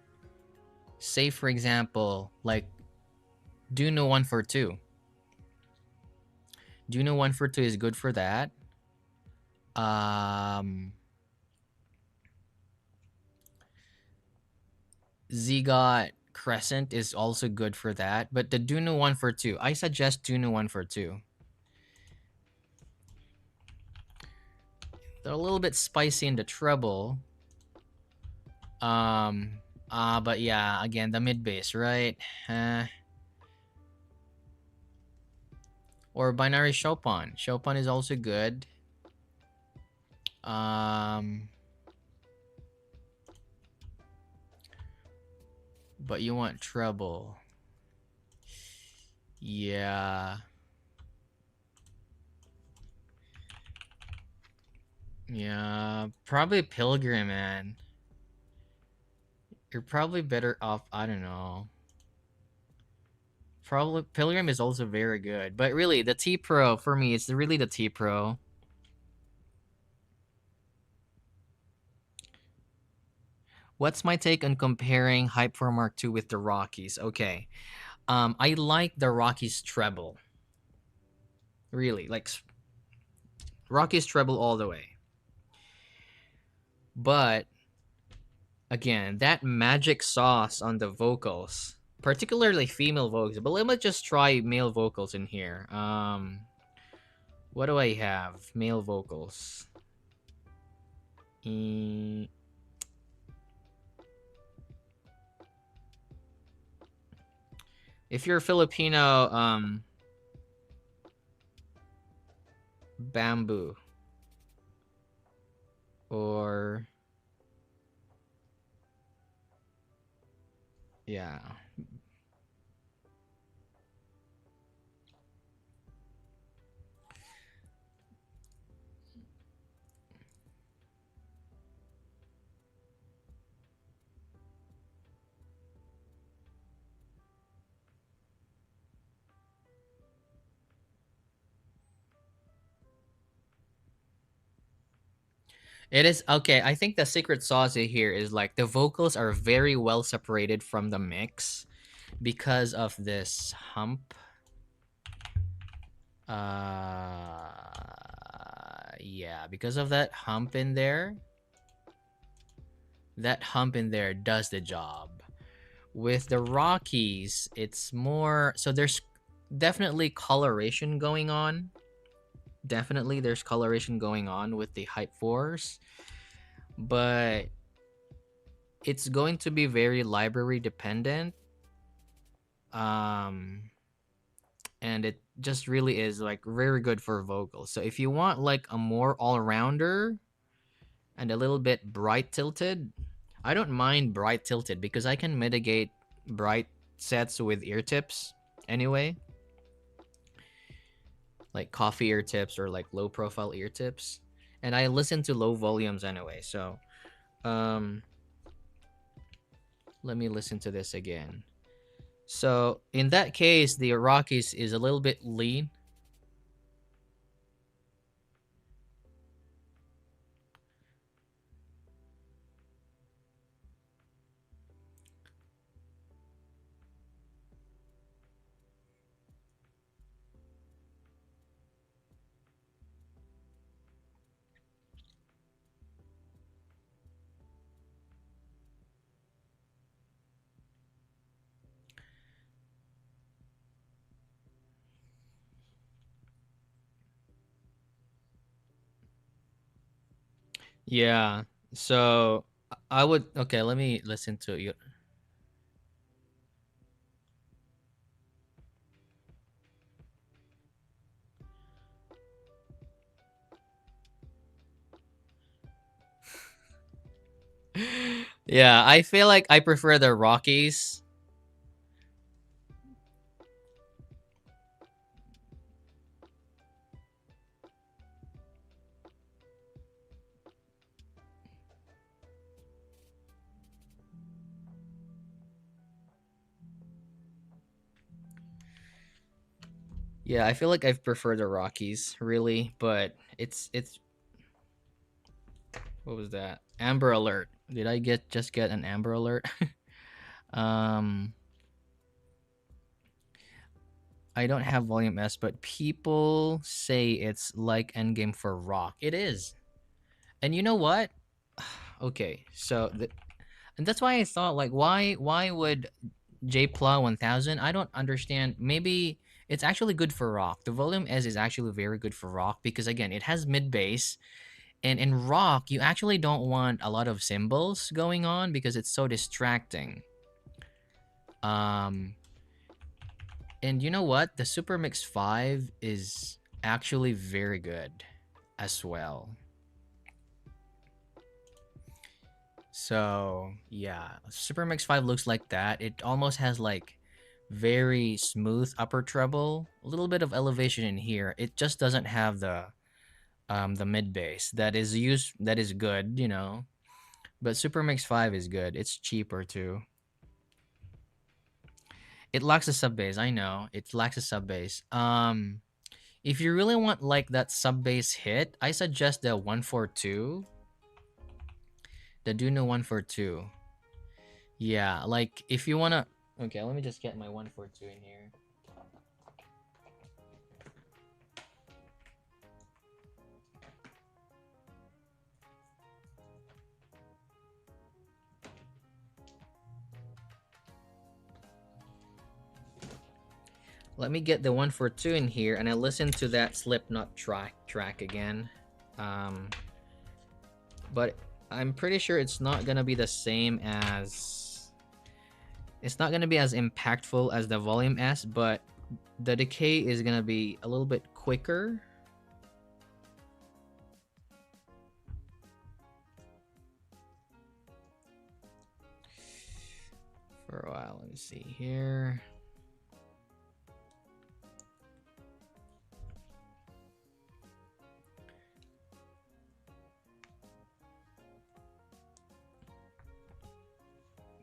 say for example, like Duno 142. Duno 142 is good for that. Zygot Crescent is also good for that, but the Duno 142, I suggest Duno 142. They're a little bit spicy in the treble. But yeah, again, the mid bass, right? Or binary Chopin. Chopin is also good. But you want treble. Yeah. Yeah, probably Pilgrim, man. You're probably better off, I don't know. Probably Pilgrim is also very good. But really, the T Pro, for me, it's really the T Pro. What's my take on comparing Hype4 Mark II with the Rockies? Okay. I like the Rockies treble. Really, like Rockies treble all the way. But again, that magic sauce on the vocals, particularly female vocals, but let me just try male vocals in here. What do I have? Male vocals. If you're Filipino, bamboo. Or yeah. It is okay. I think the secret sauce here is like the vocals are very well separated from the mix because of this hump. Yeah, because of that hump in there. That hump in there does the job. With the Rockies, it's more so there's definitely coloration going on. Definitely there's coloration going on with the Hype4s. But it's going to be very library dependent. And it just really is like very good for vocals. So if you want like a more all-rounder and a little bit bright tilted, I don't mind bright tilted because I can mitigate bright sets with ear tips anyway. Like coffee ear tips or like low profile ear tips. And I listen to low volumes anyway, so let me listen to this again. So in that case, the Rockies is a little bit lean. Yeah. So I would okay, let me listen to you. Yeah, I feel like I prefer the Rockies. Yeah, I feel like I prefer the Rockies, really, but it's what was that? Amber alert. Did I get an Amber alert? um I don't have volume S, but people say it's like endgame for rock. It is. And you know what? Okay, so and that's why I thought like why would JPLA 1000? I don't understand. Maybe it's actually good for rock. The volume S is actually very good for rock because again, it has mid bass, and in rock you actually don't want a lot of cymbals going on because it's so distracting. Um and you know what? The Super Mix 5 is actually very good as well. So yeah, Super Mix 5 looks like that. It almost has like very smooth upper treble, a little bit of elevation in here. It just doesn't have the mid bass that is good, you know. But Super Mix 5 is good. It's cheaper too. It lacks a sub bass, I know. It lacks a sub bass. If you really want like that sub bass hit, I suggest the 142. The Duno 142. Yeah, like if you wanna okay, let me just get my 142 in here. Let me get the 142 in here and I listen to that Slipknot track again. Um but I'm pretty sure it's not gonna be the same as it's not gonna be as impactful as the volume S, but the decay is gonna be a little bit quicker. For a while, let me see here.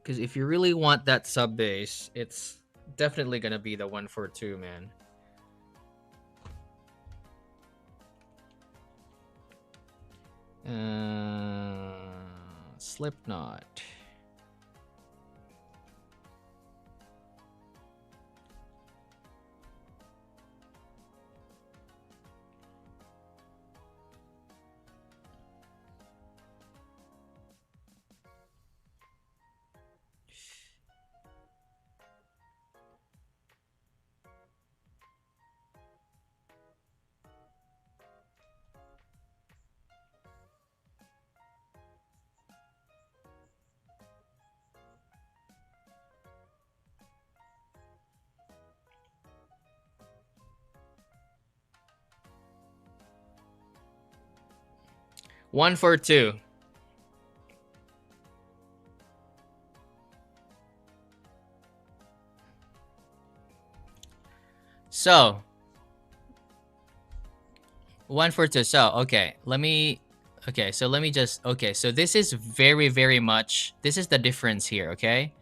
Because if you really want that sub bass, it's definitely gonna be the 142, man. Slipknot. One for two. So, one for two. So, okay, let me. Okay, so let me just. Okay, so this is very, very much. This is the difference here, okay?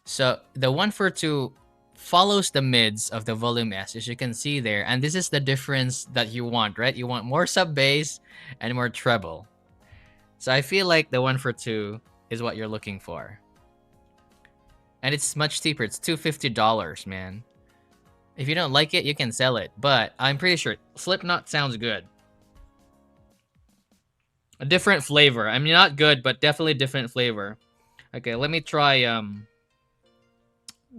So, the one for two follows the mids of the volume S, as you can see there. And this is the difference that you want, right? You want more sub bass and more treble. So, I feel like the one for two is what you're looking for. And it's much cheaper. It's $250, man. If you don't like it, you can sell it. But I'm pretty sure Slipknot sounds good. A different flavor. I mean, not good, but definitely different flavor. Okay, let me try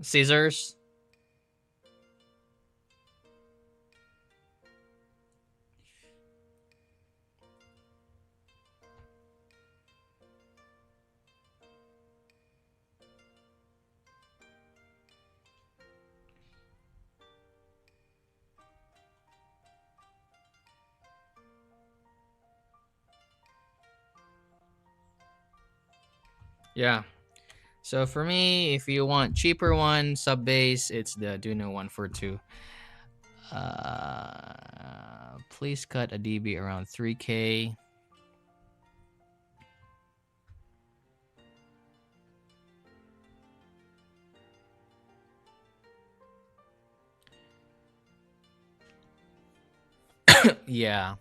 scissors. Yeah. So for me, if you want cheaper one, sub bass, it's the Duno 142. Please cut a dB around 3K. Yeah,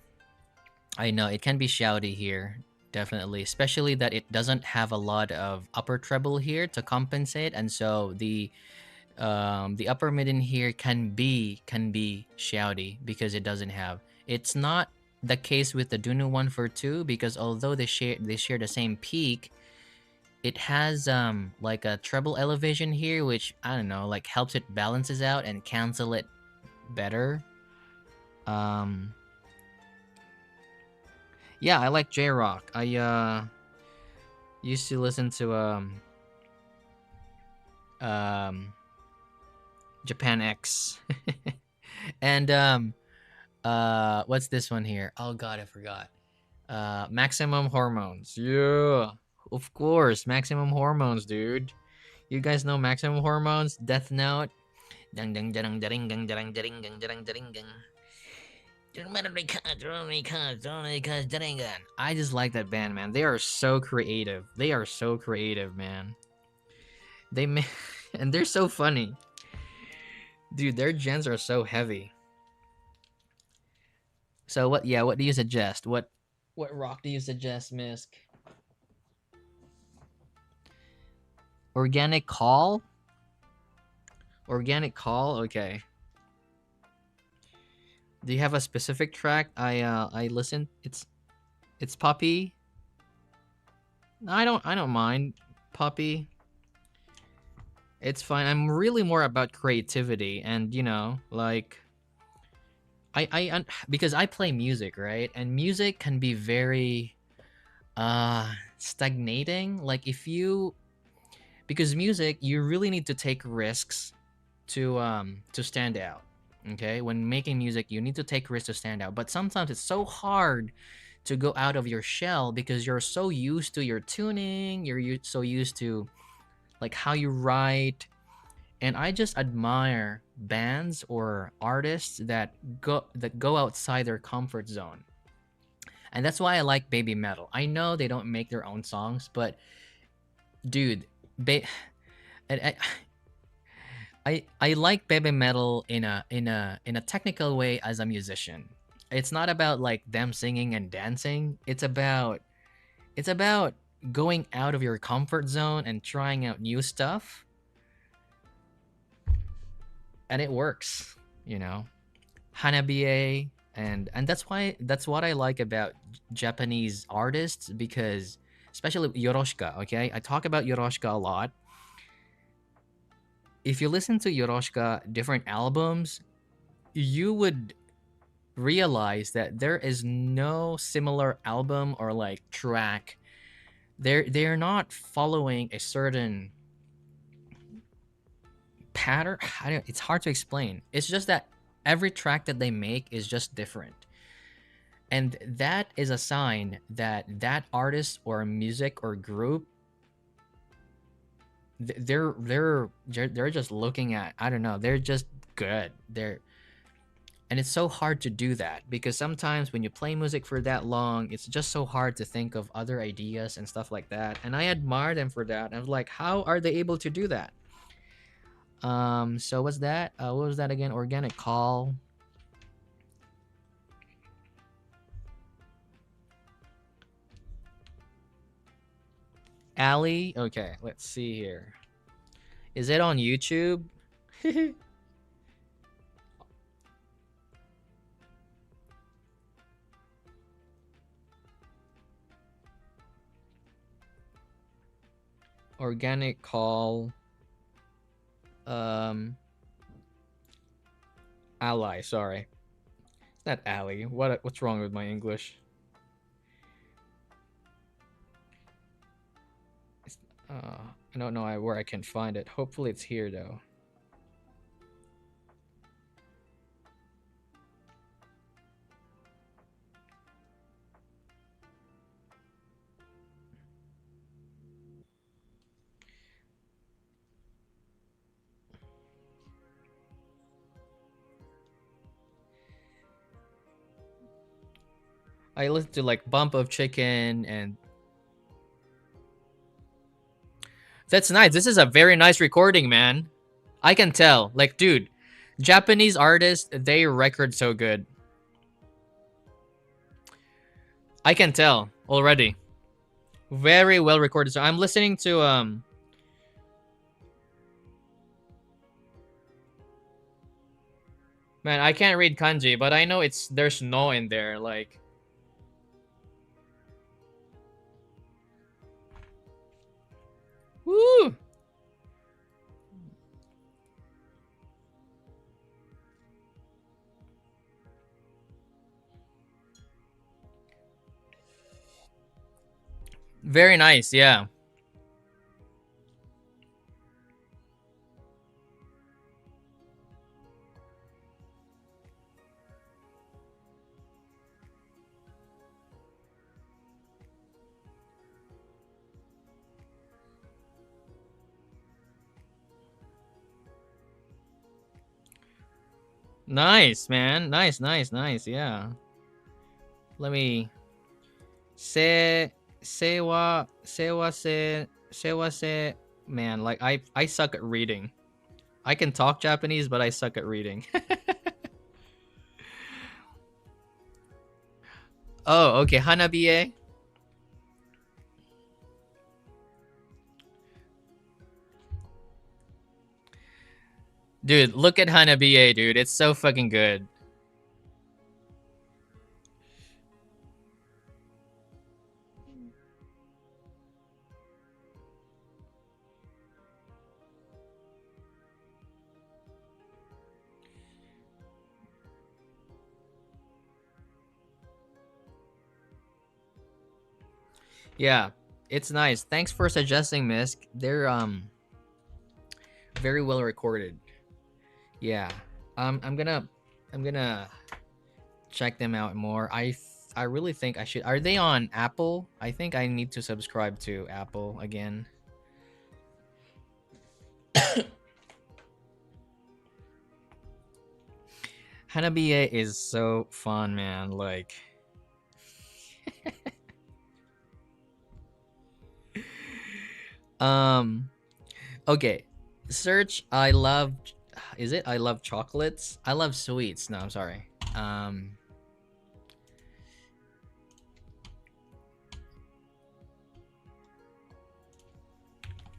I know it can be shouty here, definitely, especially that it doesn't have a lot of upper treble here to compensate, and so the upper mid in here can be shouty because it doesn't have. It's not the case with the Dunu 142 because although they share the same peak, it has like a treble elevation here, which I don't know, like helps it balances out and cancel it better. Um, yeah, I like J Rock. I used to listen to um Japan X, and what's this one here? Oh God, I forgot. Maximum Hormones. Yeah, of course, Maximum Hormones, dude. You guys know Maximum Hormones? Death Note. Dang dang dang dang dang dang dang dang dang dang dang. I just like that band, man. They are so creative. They are so creative, man. They ma- and they're so funny, dude. Their gens are so heavy. So what? Yeah, what do you suggest? What rock do you suggest, Misk? Organic Call? Organic Call? Okay. Do you have a specific track? I listen. It's Puppy. I don't mind Puppy. It's fine. I'm really more about creativity and like because I play music, right? And music can be very stagnating. Like if you because music you really need to take risks to stand out. Okay? When making music, you need to take risks to stand out. But sometimes it's so hard to go out of your shell because you're so used to your tuning, so used to like how you write. And I just admire bands or artists that go outside their comfort zone. And that's why I like Babymetal. I know they don't make their own songs, but dude, ba- I, I like Babymetal in a technical way as a musician. It's not about like them singing and dancing. It's about going out of your comfort zone and trying out new stuff, and it works. You know, Hanabiye, and that's what I like about Japanese artists because especially Yoroshika. Okay, I talk about Yoroshika a lot. If you listen to Yoroshika different albums, you would realize that there is no similar album or like track. They're not following a certain pattern. It's hard to explain. It's just that every track that they make is just different. And that is a sign that that artist or music or group they're just looking at, I don't know, they're just good. And it's so hard to do that because sometimes when you play music for that long, it's just so hard to think of other ideas and stuff like that. And I admire them for that. I was like, how are they able to do that? So what's that? What was that again? Organic Call. Alley. Okay, let's see here. Is it on YouTube? Organic Call. Um, Ally. Sorry, it's not Alley. What's wrong with my English? It's, I don't know where I can find it. Hopefully, it's here though. I listen to like Bump of Chicken, and that's nice. This is a very nice recording, man. I can tell. Like, dude, Japanese artists, they record so good. I can tell already. Very well recorded. So I'm listening to man, I can't read kanji, but I know there's no in there. Like, woo! Very nice, yeah. Nice, man. Nice, nice, nice. Yeah. Let me se man, like I suck at reading. I can talk Japanese, but I suck at reading. Oh, okay. Hanabiye. Dude, look at Hanabiye, dude. It's so fucking good. Yeah, it's nice. Thanks for suggesting, Misk. They're very well recorded. Yeah. I'm gonna check them out more. I really think I should. Are they on Apple? I think I need to subscribe to Apple again. Hanabiye is so fun, man. Like, um, okay. Search. I love. Is it? I love chocolates. I love sweets. No, I'm sorry.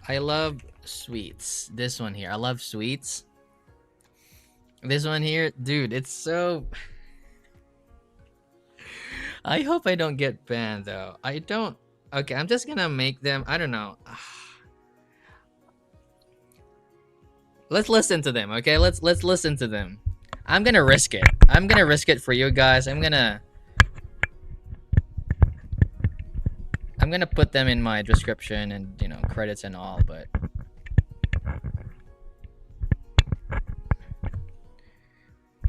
I love sweets. This one here. I love sweets. This one here, dude. It's so. I hope I don't get banned though. I don't. Okay, I'm just gonna make them. I don't know. Let's listen to them. Okay, let's listen to them. I'm gonna risk it. I'm gonna risk it for you guys. I'm gonna put them in my description and credits and all. But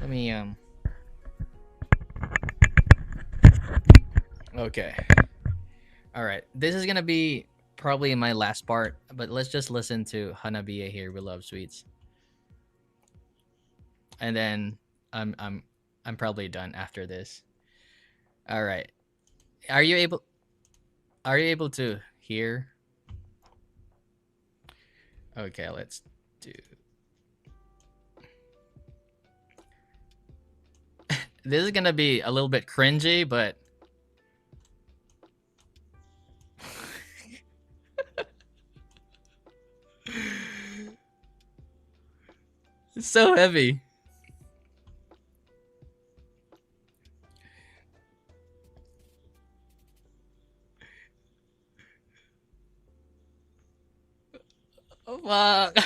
let me Okay. All right. This is gonna be probably my last part, but let's just listen to Hanabiye here. We love sweets, and then I'm probably done after this. All right. Are you able? Are you able to hear? Okay, let's do. This is gonna be a little bit cringy, but it's so heavy. Oh, fuck.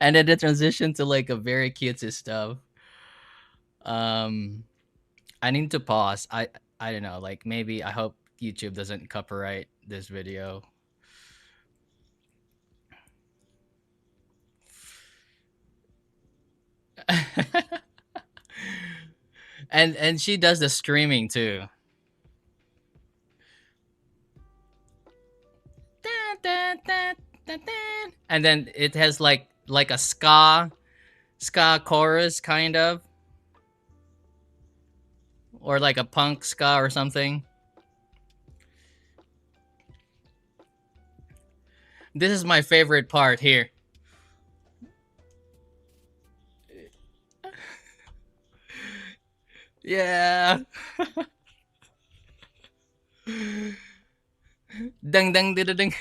And then the transition to like a very cutesy stuff. Um, I need to pause. I don't know. Like maybe I hope YouTube doesn't copyright this video. And she does the streaming too. and then it has like a ska chorus kind of, or like a punk ska or something. This is my favorite part here. Yeah. Dang dang ding ding.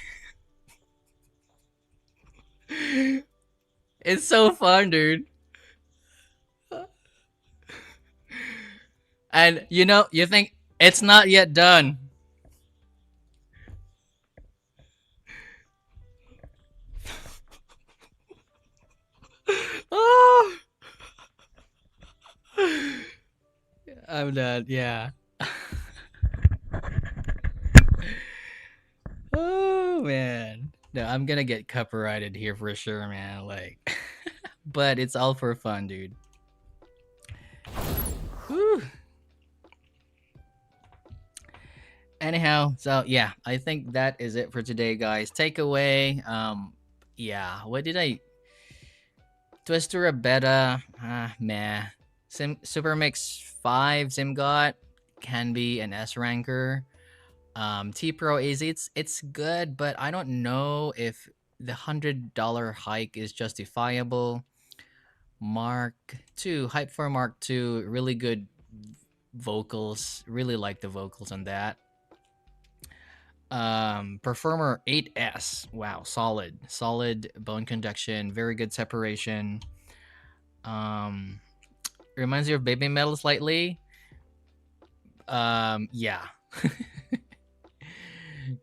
It's so fun, dude. And you think it's not yet done. Oh, I'm done. Yeah. Oh man. No, I'm gonna get copyrighted here for sure, man. Like, but it's all for fun, dude. Whew. Anyhow, so yeah, I think that is it for today, guys. Takeaway. Yeah. What did I? Twisturea beta. Meh. Super Mix 5 Simgot can be an S ranker. T Pro Easy, it's good, but I don't know if the $100 hike is justifiable. Mark 2, Hype4 Mark 2, really good vocals. Really like the vocals on that. Performer 8S, wow, solid bone conduction, very good separation. Um, reminds you of Babymetal slightly. Yeah.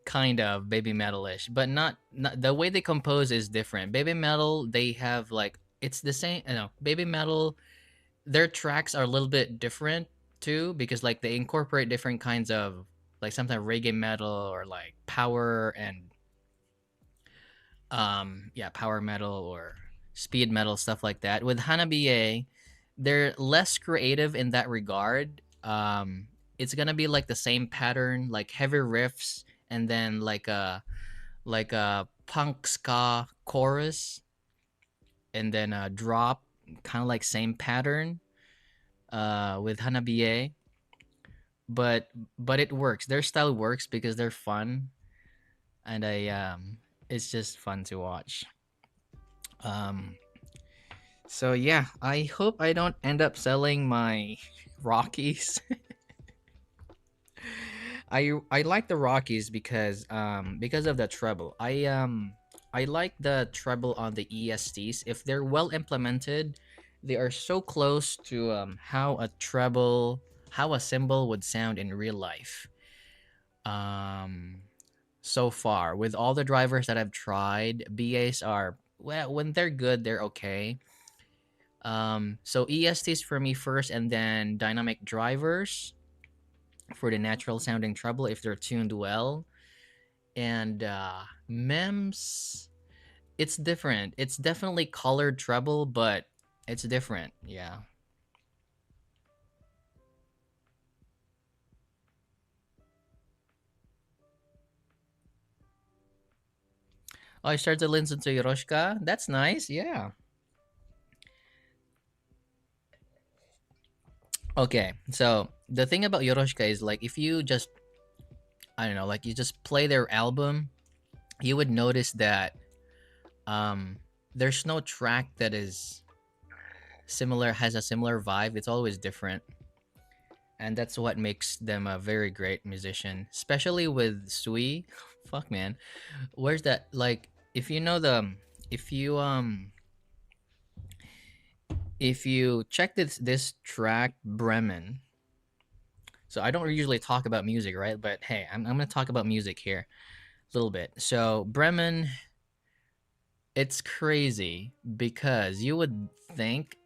Kind of Babymetal-ish, but not the way they compose is different. Babymetal, they have like it's the same. You know, Babymetal, their tracks are a little bit different too because like they incorporate different kinds of like sometimes reggae metal or like power and yeah, power metal or speed metal stuff like that. With Hanabiye, they're less creative in that regard. It's gonna be like the same pattern, like heavy riffs and then like a punk ska chorus and then a drop, kind of like same pattern with Hanabiye. But but it works. Their style works because they're fun and I it's just fun to watch. Um so yeah, I hope I don't end up selling my Rockies. I like the Rockies because of the treble. I like the treble on the ESTs. If they're well implemented, they are so close to how a cymbal would sound in real life. Um so far with all the drivers that I've tried, BAs are well when they're good, they're okay. So ESTs for me first and then dynamic drivers for the natural sounding treble if they're tuned well. And MEMS, it's different. It's definitely colored treble, but it's different. Yeah. Oh, I started to listen to Hiroshika. That's nice. Yeah. Okay. So the thing about Hiroshika is like if you just I don't know, like you just play their album, you would notice that um there's no track that is similar has a similar vibe. It's always different. And that's what makes them a very great musician, especially with Sui. Fuck man, where's that? Like, if you know the, if you if you check this track Bremen. So I don't usually talk about music, right? But hey, I'm gonna talk about music here a little bit. So Bremen, it's crazy because you would think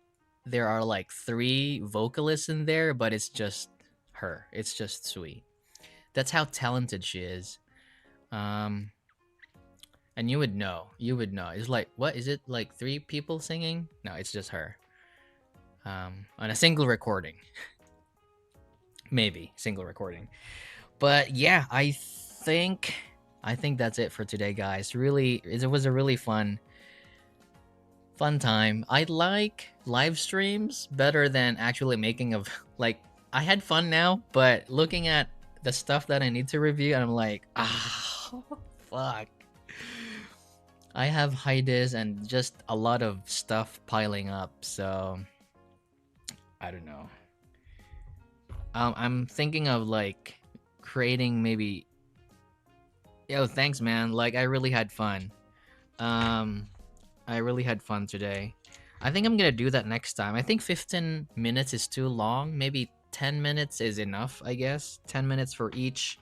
there are like three vocalists in there, but it's just her. It's just Sui. That's how talented she is. Um, and you would know. You would know. It's like, what is it? Like three people singing? No, it's just her. On a single recording, maybe single recording. But yeah, think I think that's it for today, guys. Really, it was a really fun Fun time. I like live streams better than actually making a like. I had fun now, but looking at the stuff that I need to review, I'm like, fuck. I have hidis and just a lot of stuff piling up, so I don't know. I'm thinking of like creating maybe. Yo, thanks, man. Like I really had fun. Um, I really had fun today. I think I'm gonna do that next time. I think 15 minutes is too long. Maybe 10 minutes is enough, I guess. 10 minutes for each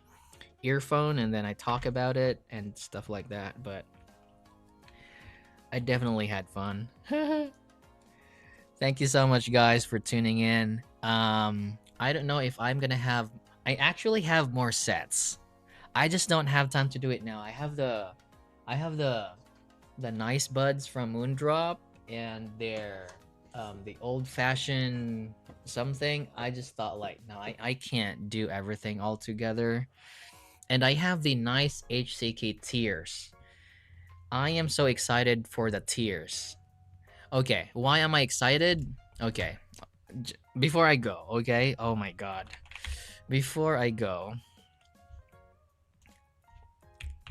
earphone, and then I talk about it and stuff like that. But I definitely had fun. Thank you so much, guys, for tuning in. I don't know if I'm gonna have. I actually have more sets. I just don't have time to do it now. I have the nice buds from Moondrop, and they're the old-fashioned something. I just thought like, no, I can't do everything all together. And I have the nice HCK tiers. I am so excited for the tiers. Okay, why am I excited? Okay, before I go, okay? Oh my god. Before I go,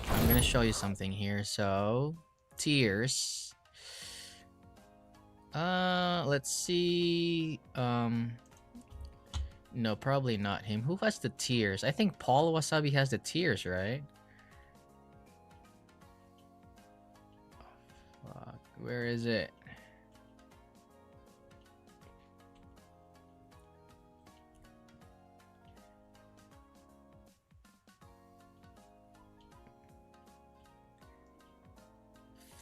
I'm gonna show you something here. So, tiers. Let's see. No, probably not him. Who has the tiers? I think Paul Wasabi has the tiers, right? Oh, fuck. Where is it?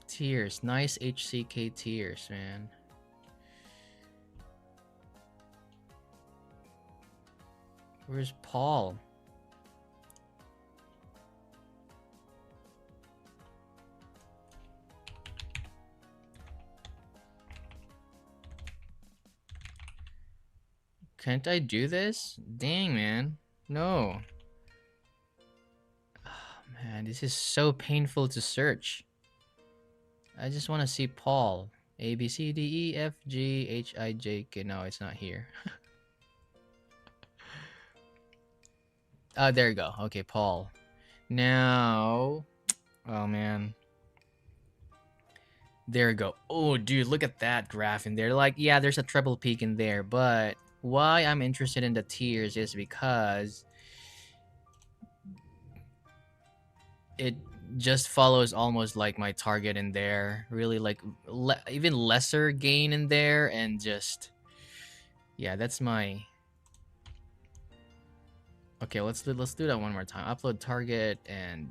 Tiers. Nice HCK tiers, man. Where's Paul? Can't I do this? Dang, man. No. Oh, man, this is so painful to search. I just want to see Paul. A, B, C, D, E, F, G, H, I, J, K. No, it's not here. There you go. Okay, Paul. Now, oh man. There you go. Oh, dude, look at that graph in there. Like, yeah, there's a treble peak in there, but why I'm interested in the tiers is because it just follows almost like my target in there. Really, like, even lesser gain in there, and just, yeah, that's my. Okay, let's do that one more time. Upload target, and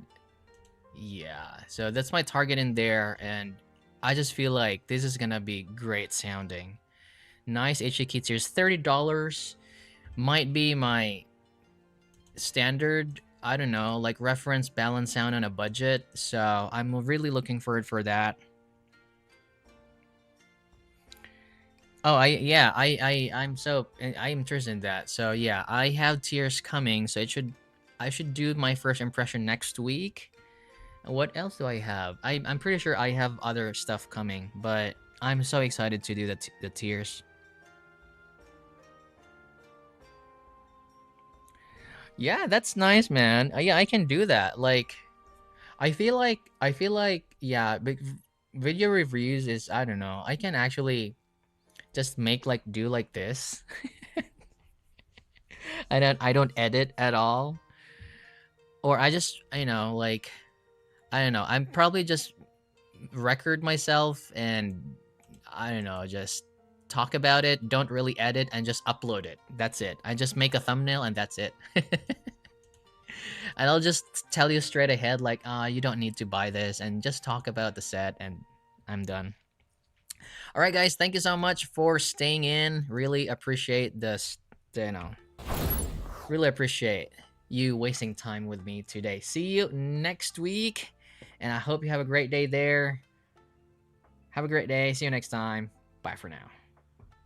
yeah, so that's my target in there, and I just feel like this is gonna be great sounding. Nice HAK tiers, $30 might be my standard. I don't know, like reference balance sound on a budget. So I'm really looking forward for that. Oh, I'm interested in that. So yeah, I have tiers coming. So I should do my first impression next week. What else do I have? I'm pretty sure I have other stuff coming, but I'm so excited to do the tiers. Yeah, that's nice, man. Yeah, I can do that. Like, I feel like yeah, video reviews is, I don't know. I can actually just make like do like this. I don't edit at all. Or I just, like, I don't know. I'm probably just record myself and I don't know, just talk about it, don't really edit, and just upload it. That's it. I just make a thumbnail and that's it. And I'll just tell you straight ahead, like, you don't need to buy this, and just talk about the set, and I'm done. All right, guys, thank you so much for staying in. Really appreciate this, really appreciate you wasting time with me today. See you next week, and I hope you have a great day there. Have a great day. See you next time. Bye for now.